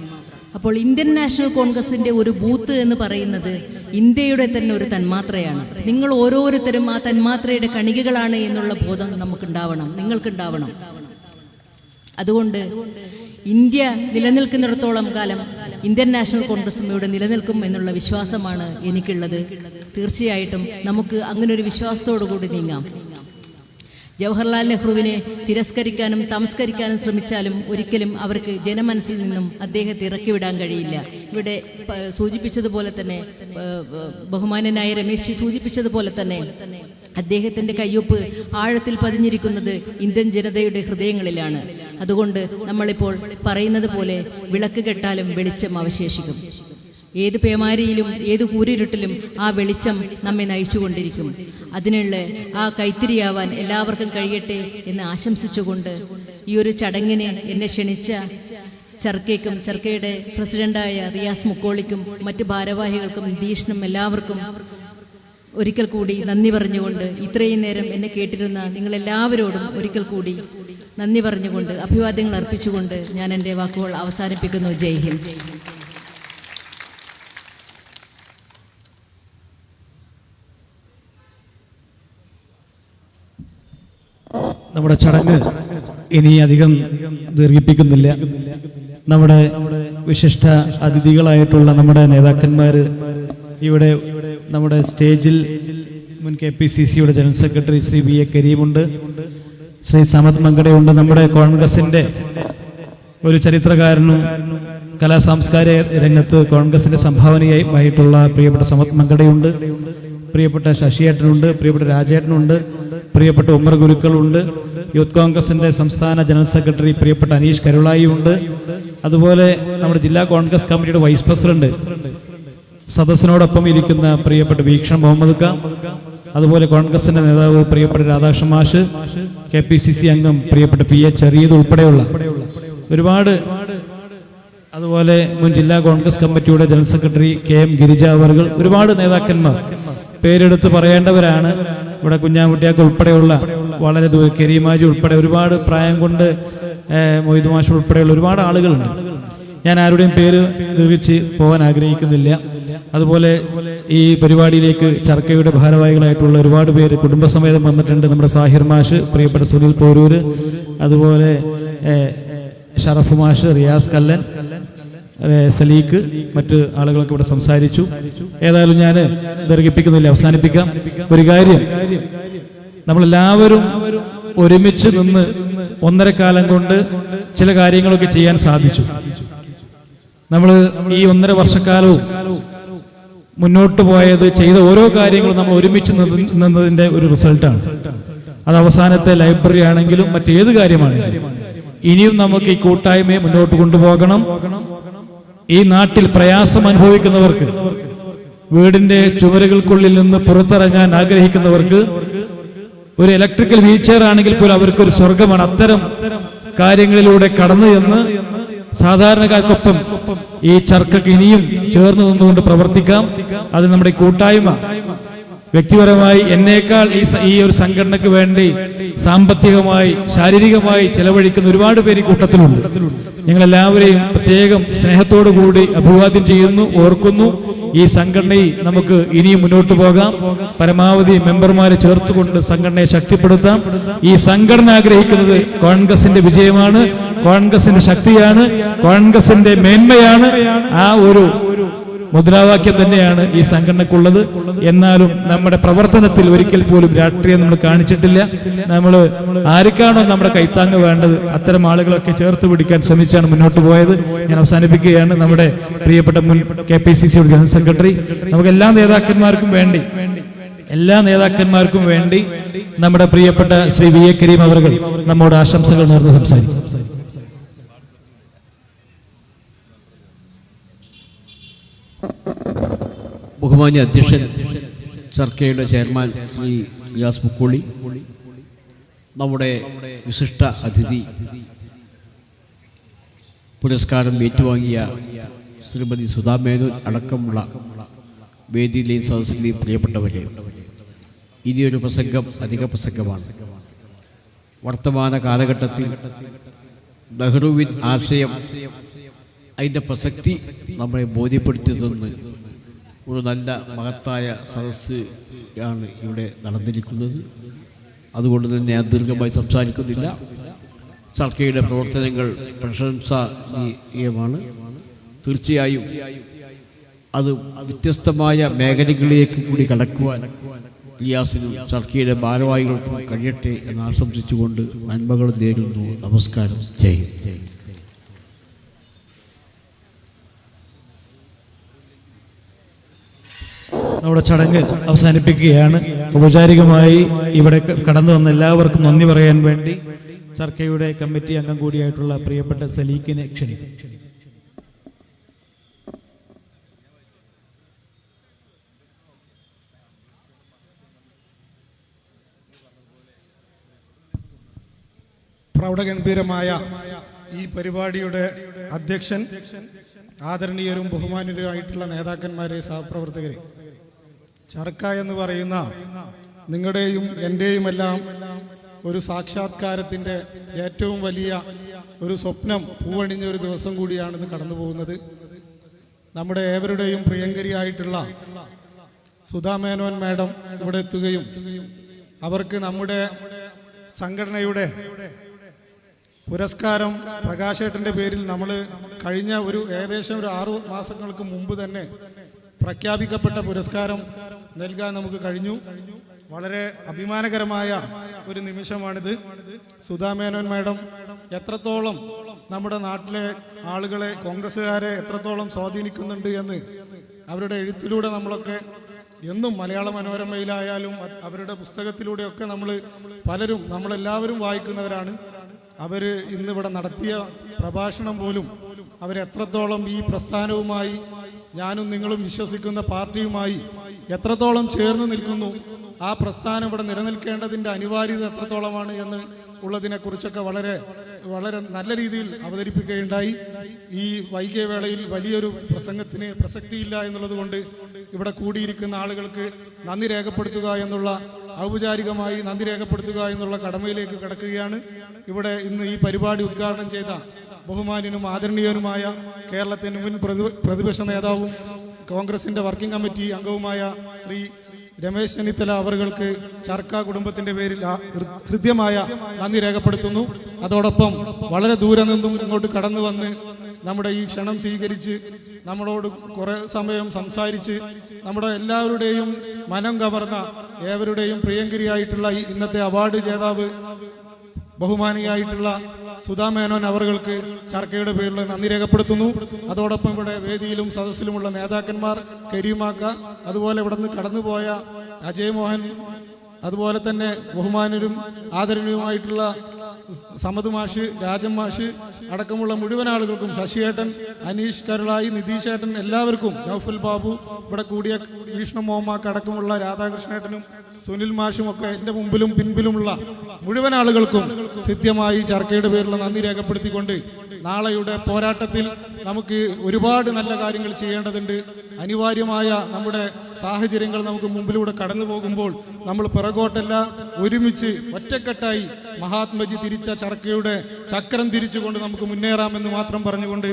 Speaker 8: അപ്പോൾ ഇന്ത്യൻ നാഷണൽ കോൺഗ്രസിന്റെ ഒരു ബൂത്ത് എന്ന് പറയുന്നത് ഇന്ത്യയുടെ തന്നെ ഒരു തന്മാത്രയാണ്. നിങ്ങൾ ഓരോരുത്തരും ആ തന്മാത്രയുടെ കണികകളാണ് എന്നുള്ള ബോധം നമുക്കുണ്ടാവണം, നിങ്ങൾക്കുണ്ടാവണം. അതുകൊണ്ട് ഇന്ത്യ നിലനിൽക്കുന്നിടത്തോളം കാലം ഇന്ത്യൻ നാഷണൽ കോൺഗ്രസും ഇവിടെ നിലനിൽക്കും എന്നുള്ള വിശ്വാസമാണ് എനിക്കുള്ളത്. തീർച്ചയായിട്ടും നമുക്ക് അങ്ങനെ ഒരു വിശ്വാസത്തോടു കൂടി നീങ്ങാം. ജവഹർലാൽ നെഹ്റുവിനെ തിരസ്കരിക്കാനും തമസ്കരിക്കാനും ശ്രമിച്ചാലും ഒരിക്കലും അവർക്ക് ജനമനസ്സിൽ നിന്നും അദ്ദേഹത്തെ ഇറക്കിവിടാൻ കഴിയില്ല. ഇവിടെ സൂചിപ്പിച്ചതുപോലെ തന്നെ, ബഹുമാന്യനായ രമേശ് സൂചിപ്പിച്ചതുപോലെ തന്നെ, അദ്ദേഹത്തിന്റെ കയ്യൊപ്പ് ആഴത്തിൽ പതിഞ്ഞിരിക്കുന്നത് ഇന്ത്യൻ ജനതയുടെ ഹൃദയങ്ങളിലാണ്. അതുകൊണ്ട് നമ്മളിപ്പോൾ പറയുന്നത് പോലെ വിളക്ക് കെട്ടാലും വെളിച്ചം അവശേഷിക്കും. ഏത് പേമാരിയിലും ഏത് കൂരിരുട്ടിലും ആ വെളിച്ചം നമ്മെ നയിച്ചുകൊണ്ടിരിക്കും. അതിനുള്ള ആ കൈത്തിരിയാവാൻ എല്ലാവർക്കും കഴിയട്ടെ എന്ന് ആശംസിച്ചുകൊണ്ട് ഈ ഒരു ചടങ്ങിന് എന്നെ ക്ഷണിച്ച ചർക്കയ്ക്കും ചർക്കയുടെ പ്രസിഡന്റായ റിയാസ് മുക്കോളിക്കും മറ്റ് ഭാരവാഹികൾക്കും ദീഷിനും എല്ലാവർക്കും ഒരിക്കൽ കൂടി നന്ദി പറഞ്ഞുകൊണ്ട്, ഇത്രയും നേരം എന്നെ കേട്ടിരുന്ന നിങ്ങളെല്ലാവരോടും ഒരിക്കൽ കൂടി നന്ദി പറഞ്ഞുകൊണ്ട് അഭിവാദ്യങ്ങൾ അർപ്പിച്ചുകൊണ്ട് ഞാൻ എൻ്റെ വാക്കുകൾ അവസാനിപ്പിക്കുന്നു. ജയ് ഹിന്ദ്.
Speaker 6: നമ്മുടെ ചടങ്ങ് ഇനി അധികം ദീർഘിപ്പിക്കുന്നില്ല. നമ്മുടെ വിശിഷ്ട അതിഥികളായിട്ടുള്ള നമ്മുടെ നേതാക്കന്മാർ ഇവിടെ നമ്മുടെ സ്റ്റേജിൽ മുൻ KPCCയുടെ ജനറൽ സെക്രട്ടറി ശ്രീ VA കരീമുണ്ട്, ശ്രീ സമദ് മങ്കടയുണ്ട്. നമ്മുടെ കോൺഗ്രസിന്റെ ഒരു ചരിത്രകാരനും കലാസാംസ്കാരിക രംഗത്ത് കോൺഗ്രസിന്റെ സംഭാവനയായിട്ടുള്ള പ്രിയപ്പെട്ട സമദ് മങ്കടയുണ്ട്, പ്രിയപ്പെട്ട ശശിയേട്ടനുണ്ട്, പ്രിയപ്പെട്ട രാജേട്ടനുണ്ട്, പ്രിയപ്പെട്ട ഉമ്മർ ഗുരുക്കളുണ്ട്, യൂത്ത് കോൺഗ്രസിന്റെ സംസ്ഥാന ജനറൽ സെക്രട്ടറി പ്രിയപ്പെട്ട അനീഷ് കരുളായി ഉണ്ട്. അതുപോലെ നമ്മുടെ ജില്ലാ കോൺഗ്രസ് കമ്മിറ്റിയുടെ വൈസ് പ്രസിഡന്റ് സദസ്സിനോടൊപ്പം ഇരിക്കുന്ന പ്രിയപ്പെട്ട വീക്ഷൺ മുഹമ്മദ് ഖാൻ, അതുപോലെ കോൺഗ്രസിന്റെ നേതാവ് പ്രിയപ്പെട്ട രാധാകൃഷ്ണ മാഷ്, KPCC അംഗം പ്രിയപ്പെട്ട PA ചെറിയത് ഉൾപ്പെടെയുള്ള ഒരുപാട്, അതുപോലെ മുൻ ജില്ലാ കോൺഗ്രസ് കമ്മിറ്റിയുടെ ജനറൽ സെക്രട്ടറി KM ഗിരിജ അവർകൾ, ഒരുപാട് നേതാക്കന്മാർ പേരെടുത്ത് പറയേണ്ടവരാണ്. ഇവിടെ കുഞ്ഞാമുട്ടിയാക്ക് ഉൾപ്പെടെയുള്ള വളരെ കരീമാജി ഉൾപ്പെടെ ഒരുപാട് പ്രായം കൊണ്ട് മൊയ്തു മാഷ് ഉൾപ്പെടെയുള്ള ഒരുപാട് ആളുകളുണ്ട്. ഞാൻ ആരുടെയും പേര് ദീർഘിച്ച് പോകാൻ ആഗ്രഹിക്കുന്നില്ല. അതുപോലെ ഈ പരിപാടിയിലേക്ക് ചർക്കയുടെ ഭാരവാഹികളായിട്ടുള്ള ഒരുപാട് പേര് കുടുംബസമേതം വന്നിട്ടുണ്ട്. നമ്മുടെ സാഹിർ മാഷ്, പ്രിയപ്പെട്ട സുനിൽ പോരൂര്, അതുപോലെ ഷറഫ് മാഷ്, റിയാസ് കല്ലൻ, സലീഖ്, മറ്റ് ആളുകളൊക്കെ ഇവിടെ സംസാരിച്ചു. ഏതായാലും ഞാൻ ദീർഘിപ്പിക്കുന്നില്ല, അവസാനിപ്പിക്കാം. ഒരു കാര്യം, നമ്മളെല്ലാവരും ഒരുമിച്ച് നിന്ന് 1.5 കാലം കൊണ്ട് ചില കാര്യങ്ങളൊക്കെ ചെയ്യാൻ സാധിച്ചു. നമ്മൾ ഈ 1.5 വർഷക്കാലവും മുന്നോട്ട് പോയത് ചെയ്ത ഓരോ കാര്യങ്ങളും നമ്മൾ ഒരുമിച്ച് നിന്നതിന്റെ ഒരു റിസൾട്ടാണ്. അത് അവസാനത്തെ ലൈബ്രറി ആണെങ്കിലും മറ്റേത് കാര്യമാണെങ്കിലും ഇനിയും നമുക്ക് ഈ കൂട്ടായ്മയെ മുന്നോട്ട് കൊണ്ടുപോകണം. ഈ നാട്ടിൽ പ്രയാസം അനുഭവിക്കുന്നവർക്ക്, വീടിന്റെ ചുമരുകൾക്കുള്ളിൽ നിന്ന് പുറത്തിറങ്ങാൻ ആഗ്രഹിക്കുന്നവർക്ക് ഒരു ഇലക്ട്രിക്കൽ വീൽചെയർ ആണെങ്കിൽ പോലും അവർക്കൊരു സ്വർഗമാണ്. അത്തരം കാര്യങ്ങളിലൂടെ കടന്നു ചെന്ന് സാധാരണക്കാർക്കൊപ്പം ഈ ചർക്കയ്ക്ക് ഇനിയും ചേർന്ന് നിന്നുകൊണ്ട് പ്രവർത്തിക്കാം. അത് നമ്മുടെ കൂട്ടായ്മ വ്യക്തിപരമായി എന്നേക്കാൾ ഈ ഒരു സംഘടനയ്ക്ക് വേണ്ടി സാമ്പത്തികമായി ശാരീരികമായി ചെലവഴിക്കുന്ന ഒരുപാട് പേര് ഈ കൂട്ടത്തിലുണ്ട്. ഞങ്ങളെല്ലാവരെയും പ്രത്യേകം സ്നേഹത്തോടു കൂടി അഭിവാദ്യം ചെയ്യുന്നു, ഓർക്കുന്നു. ഈ സംഘടനയിൽ നമുക്ക് ഇനിയും മുന്നോട്ട് പോകാം. പരമാവധി മെമ്പർമാരെ ചേർത്തുകൊണ്ട് സംഘടനയെ ശക്തിപ്പെടുത്താം. ഈ സംഘടന ആഗ്രഹിക്കുന്നത് കോൺഗ്രസിന്റെ വിജയമാണ്, കോൺഗ്രസിന്റെ ശക്തിയാണ്, കോൺഗ്രസിന്റെ മേന്മയാണ്. ആ ഒരു മുദ്രാവാക്യം തന്നെയാണ് ഈ സംഘടനക്കുള്ളത്. എന്നാലും നമ്മുടെ പ്രവർത്തനത്തിൽ ഒരിക്കൽ പോലും രാഷ്ട്രീയം നമ്മൾ കാണിച്ചിട്ടില്ല. നമ്മൾ ആർക്കാണോ നമ്മുടെ കൈത്താങ്ങ് വേണ്ടത് അത്തരം ആളുകളൊക്കെ ചേർത്ത് പിടിക്കാൻ ശ്രമിച്ചാണ് മുന്നോട്ട് പോയത്. ഞാൻ അവസാനിപ്പിക്കുകയാണ്. നമ്മുടെ പ്രിയപ്പെട്ട മുൻ KPCC ജനറൽ സെക്രട്ടറി, നമുക്ക് എല്ലാ നേതാക്കന്മാർക്കും വേണ്ടി നമ്മുടെ പ്രിയപ്പെട്ട ശ്രീ VA കരീം അവർ നമ്മോട് ആശംസകൾ നേർന്ന് സംസാരിക്കും.
Speaker 9: ബഹുമാന്യ അധ്യക്ഷൻ, ചർക്കയുടെ ചെയർമാൻ ശ്രീ റിയാസ് മുക്കോളി, നമ്മുടെ വിശിഷ്ട അതിഥി, പുരസ്കാരം ഏറ്റുവാങ്ങിയ ശ്രീമതി സുധാ മേനോൻ അടക്കമുള്ള വേദിയിലെയും സദസ്സിലെയും പ്രിയപ്പെട്ടവരെ, ഇനിയൊരു പ്രസംഗം അധിക പ്രസംഗമാണ്. വർത്തമാന കാലഘട്ടത്തിൽ നെഹ്റുവിൻ ആശയം, അതിൻ്റെ പ്രസക്തി നമ്മളെ ബോധ്യപ്പെടുത്തിയതെന്ന് ഒരു നല്ല മഹത്തായ സദസ്സ് ആണ് ഇവിടെ നടന്നിരിക്കുന്നത്. അതുകൊണ്ട് തന്നെ ഞാൻ ദീർഘമായി സംസാരിക്കുന്നില്ല. ചർക്കയുടെ പ്രവർത്തനങ്ങൾ പ്രശംസനീയമാണ്. തീർച്ചയായും അത് വ്യത്യസ്തമായ മേഖലകളിലേക്ക് കൂടി കടക്കുവാൻ റിയാസിനും ചർക്കയുടെ ഭാരവാഹികൾക്കും കഴിയട്ടെ എന്ന് ആശംസിച്ചുകൊണ്ട് നന്മകൾ നേരുന്നു. നമസ്കാരം. ജയ് ഹിന്ദ്.
Speaker 6: നമ്മുടെ ചടങ്ങ് അവസാനിപ്പിക്കുകയാണ്. ഔപചാരികമായി ഇവിടെ കടന്നു വന്ന എല്ലാവർക്കും നന്ദി പറയാൻ വേണ്ടി ചർക്കയുടെ കമ്മിറ്റി അംഗം കൂടിയായിട്ടുള്ള പ്രിയപ്പെട്ട സലീഖിനെ ക്ഷണിക്കും.
Speaker 2: പ്രൗഢഗംഭീരമായ ഈ പരിപാടിയുടെ അധ്യക്ഷൻ, ആദരണീയരും ബഹുമാന്യരുമായിട്ടുള്ള നേതാക്കന്മാരെ, സഹപ്രവർത്തകരെ, ചർക്ക എന്ന് പറയുന്ന നിങ്ങളുടെയും എൻ്റെയും എല്ലാം ഒരു സാക്ഷാത്കാരത്തിൻ്റെ ഏറ്റവും വലിയ ഒരു സ്വപ്നം പൂവണിഞ്ഞ ഒരു ദിവസം കൂടിയാണിന്ന് കടന്നു പോകുന്നത്. നമ്മുടെ ഏവരുടെയും പ്രിയങ്കരിയായിട്ടുള്ള സുധാ മേനോൻ മാഡം ഇവിടെ എത്തുകയും അവർക്ക് നമ്മുടെ സംഘടനയുടെ പുരസ്കാരം പ്രകാശേട്ടൻ്റെ പേരിൽ നമ്മൾ കഴിഞ്ഞ ഏകദേശം 6 മാസങ്ങൾക്ക് മുമ്പ് തന്നെ പ്രഖ്യാപിക്കപ്പെട്ട പുരസ്കാരം നൽകാൻ നമുക്ക് കഴിഞ്ഞു. വളരെ അഭിമാനകരമായ ഒരു നിമിഷമാണിത്. സുധാ മേനോൻ മാഡം എത്രത്തോളം നമ്മുടെ നാട്ടിലെ ആളുകളെ, കോൺഗ്രസ്സുകാരെ എത്രത്തോളം സ്വാധീനിക്കുന്നുണ്ട് എന്ന് അവരുടെ എഴുത്തിലൂടെ നമ്മളൊക്കെ എന്നും മലയാള മനോരമയിലായാലും അവരുടെ പുസ്തകത്തിലൂടെയൊക്കെ നമ്മളെല്ലാവരും വായിക്കുന്നവരാണ്. അവർ ഇന്നിവിടെ നടത്തിയ പ്രഭാഷണം പോലും അവരെത്രത്തോളം ഈ പ്രസ്ഥാനവുമായി, ഞാനും നിങ്ങളും വിശ്വസിക്കുന്ന പാർട്ടിയുമായി എത്രത്തോളം ചേർന്ന് നിൽക്കുന്നു, ആ പ്രസ്ഥാനം ഇവിടെ നിലനിൽക്കേണ്ടതിൻ്റെ അനിവാര്യത എത്രത്തോളമാണ് എന്ന് ഉള്ളതിനെക്കുറിച്ചൊക്കെ വളരെ വളരെ നല്ല രീതിയിൽ അവതരിപ്പിക്കുകയുണ്ടായി. ഈ വൈകിയ വേളയിൽ വലിയൊരു പ്രസംഗത്തിന് പ്രസക്തിയില്ല എന്നുള്ളത് കൊണ്ട് ഇവിടെ കൂടിയിരിക്കുന്ന ആളുകൾക്ക് നന്ദി രേഖപ്പെടുത്തുക എന്നുള്ള, ഔപചാരികമായി നന്ദി രേഖപ്പെടുത്തുക എന്നുള്ള കടമയിലേക്ക് കടക്കുകയാണ്. ഇവിടെ ഇന്ന് ഈ പരിപാടി ഉദ്ഘാടനം ചെയ്ത ബഹുമാന്യനും ആദരണീയനുമായ കേരളത്തിൻ്റെ മുൻ പ്രതിപക്ഷ നേതാവും കോൺഗ്രസിൻ്റെ വർക്കിംഗ് കമ്മിറ്റി അംഗവുമായ ശ്രീ രമേശ് ചെന്നിത്തല അവർക്ക് ചർക്ക കുടുംബത്തിൻ്റെ പേരിൽ ഹൃദ്യമായ നന്ദി രേഖപ്പെടുത്തുന്നു. അതോടൊപ്പം വളരെ ദൂരെ നിന്നും ഇങ്ങോട്ട് കടന്നു വന്ന് നമ്മുടെ ഈ ക്ഷണം സ്വീകരിച്ച് നമ്മളോട് കുറേ സമയം സംസാരിച്ച് നമ്മുടെ എല്ലാവരുടെയും മനം കവർന്ന, ഏവരുടെയും പ്രിയങ്കരിയായിട്ടുള്ള ഇന്നത്തെ അവാർഡ് ജേതാവ് ബഹുമാനിയായിട്ടുള്ള സുധാ മേനോൻ അവർക്ക് ചർക്കയുടെ പേരിൽ നന്ദി രേഖപ്പെടുത്തുന്നു. അതോടൊപ്പം ഇവിടെ വേദിയിലും സദസ്സിലുമുള്ള നേതാക്കന്മാർ, കരീമാക്ക, അതുപോലെ ഇവിടെ നിന്ന് കടന്നുപോയ അജയ് മോഹൻ, അതുപോലെ തന്നെ ബഹുമാനരും ആദരണീയവുമായിട്ടുള്ള സമദ് മാഷ്, രാജൻ മാഷ് അടക്കമുള്ള മുഴുവൻ ആളുകൾക്കും, ശശിയേട്ടൻ, അനീഷ് കരുളായി, നിതീഷേട്ടൻ, എല്ലാവർക്കും, നൗഫൽ ബാബു, ഇവിടെ കൂടിയ വിഷ്ണു മോമാക്ക് അടക്കമുള്ള രാധാകൃഷ്ണേട്ടനും സുനിൽ മാഷും ഒക്കെ എൻ്റെ മുമ്പിലും പിൻപിലുമുള്ള മുഴുവൻ ആളുകൾക്കും കൃത്യമായി ചർക്കയുടെ പേരിലുള്ള നന്ദി രേഖപ്പെടുത്തിക്കൊണ്ട് നാളെയുടെ പോരാട്ടത്തിൽ നമുക്ക് ഒരുപാട് നല്ല കാര്യങ്ങൾ ചെയ്യേണ്ടതുണ്ട്. അനിവാര്യമായ നമ്മുടെ സാഹചര്യങ്ങൾ നമുക്ക് മുമ്പിലൂടെ കടന്നു പോകുമ്പോൾ നമ്മൾ പിറകോട്ടല്ല, ഒരുമിച്ച് ഒറ്റക്കെട്ടായി മഹാത്മജി തിരിച്ച ചർക്കയുടെ ചക്രം തിരിച്ചുകൊണ്ട് നമുക്ക് മുന്നേറാമെന്ന് മാത്രം പറഞ്ഞുകൊണ്ട്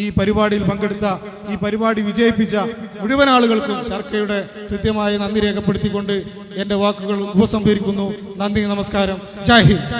Speaker 2: ഈ പരിപാടിയിൽ പങ്കെടുത്ത, ഈ പരിപാടി വിജയിപ്പിച്ച മുഴുവൻ ആളുകൾക്കും ചർക്കയുടെ കൃത്യമായ നന്ദി രേഖപ്പെടുത്തിക്കൊണ്ട് എൻ്റെ വാക്കുകൾ ഉപസംഹരിക്കുന്നു. നന്ദി, നമസ്കാരം, ജയ് ഹിന്ദ്.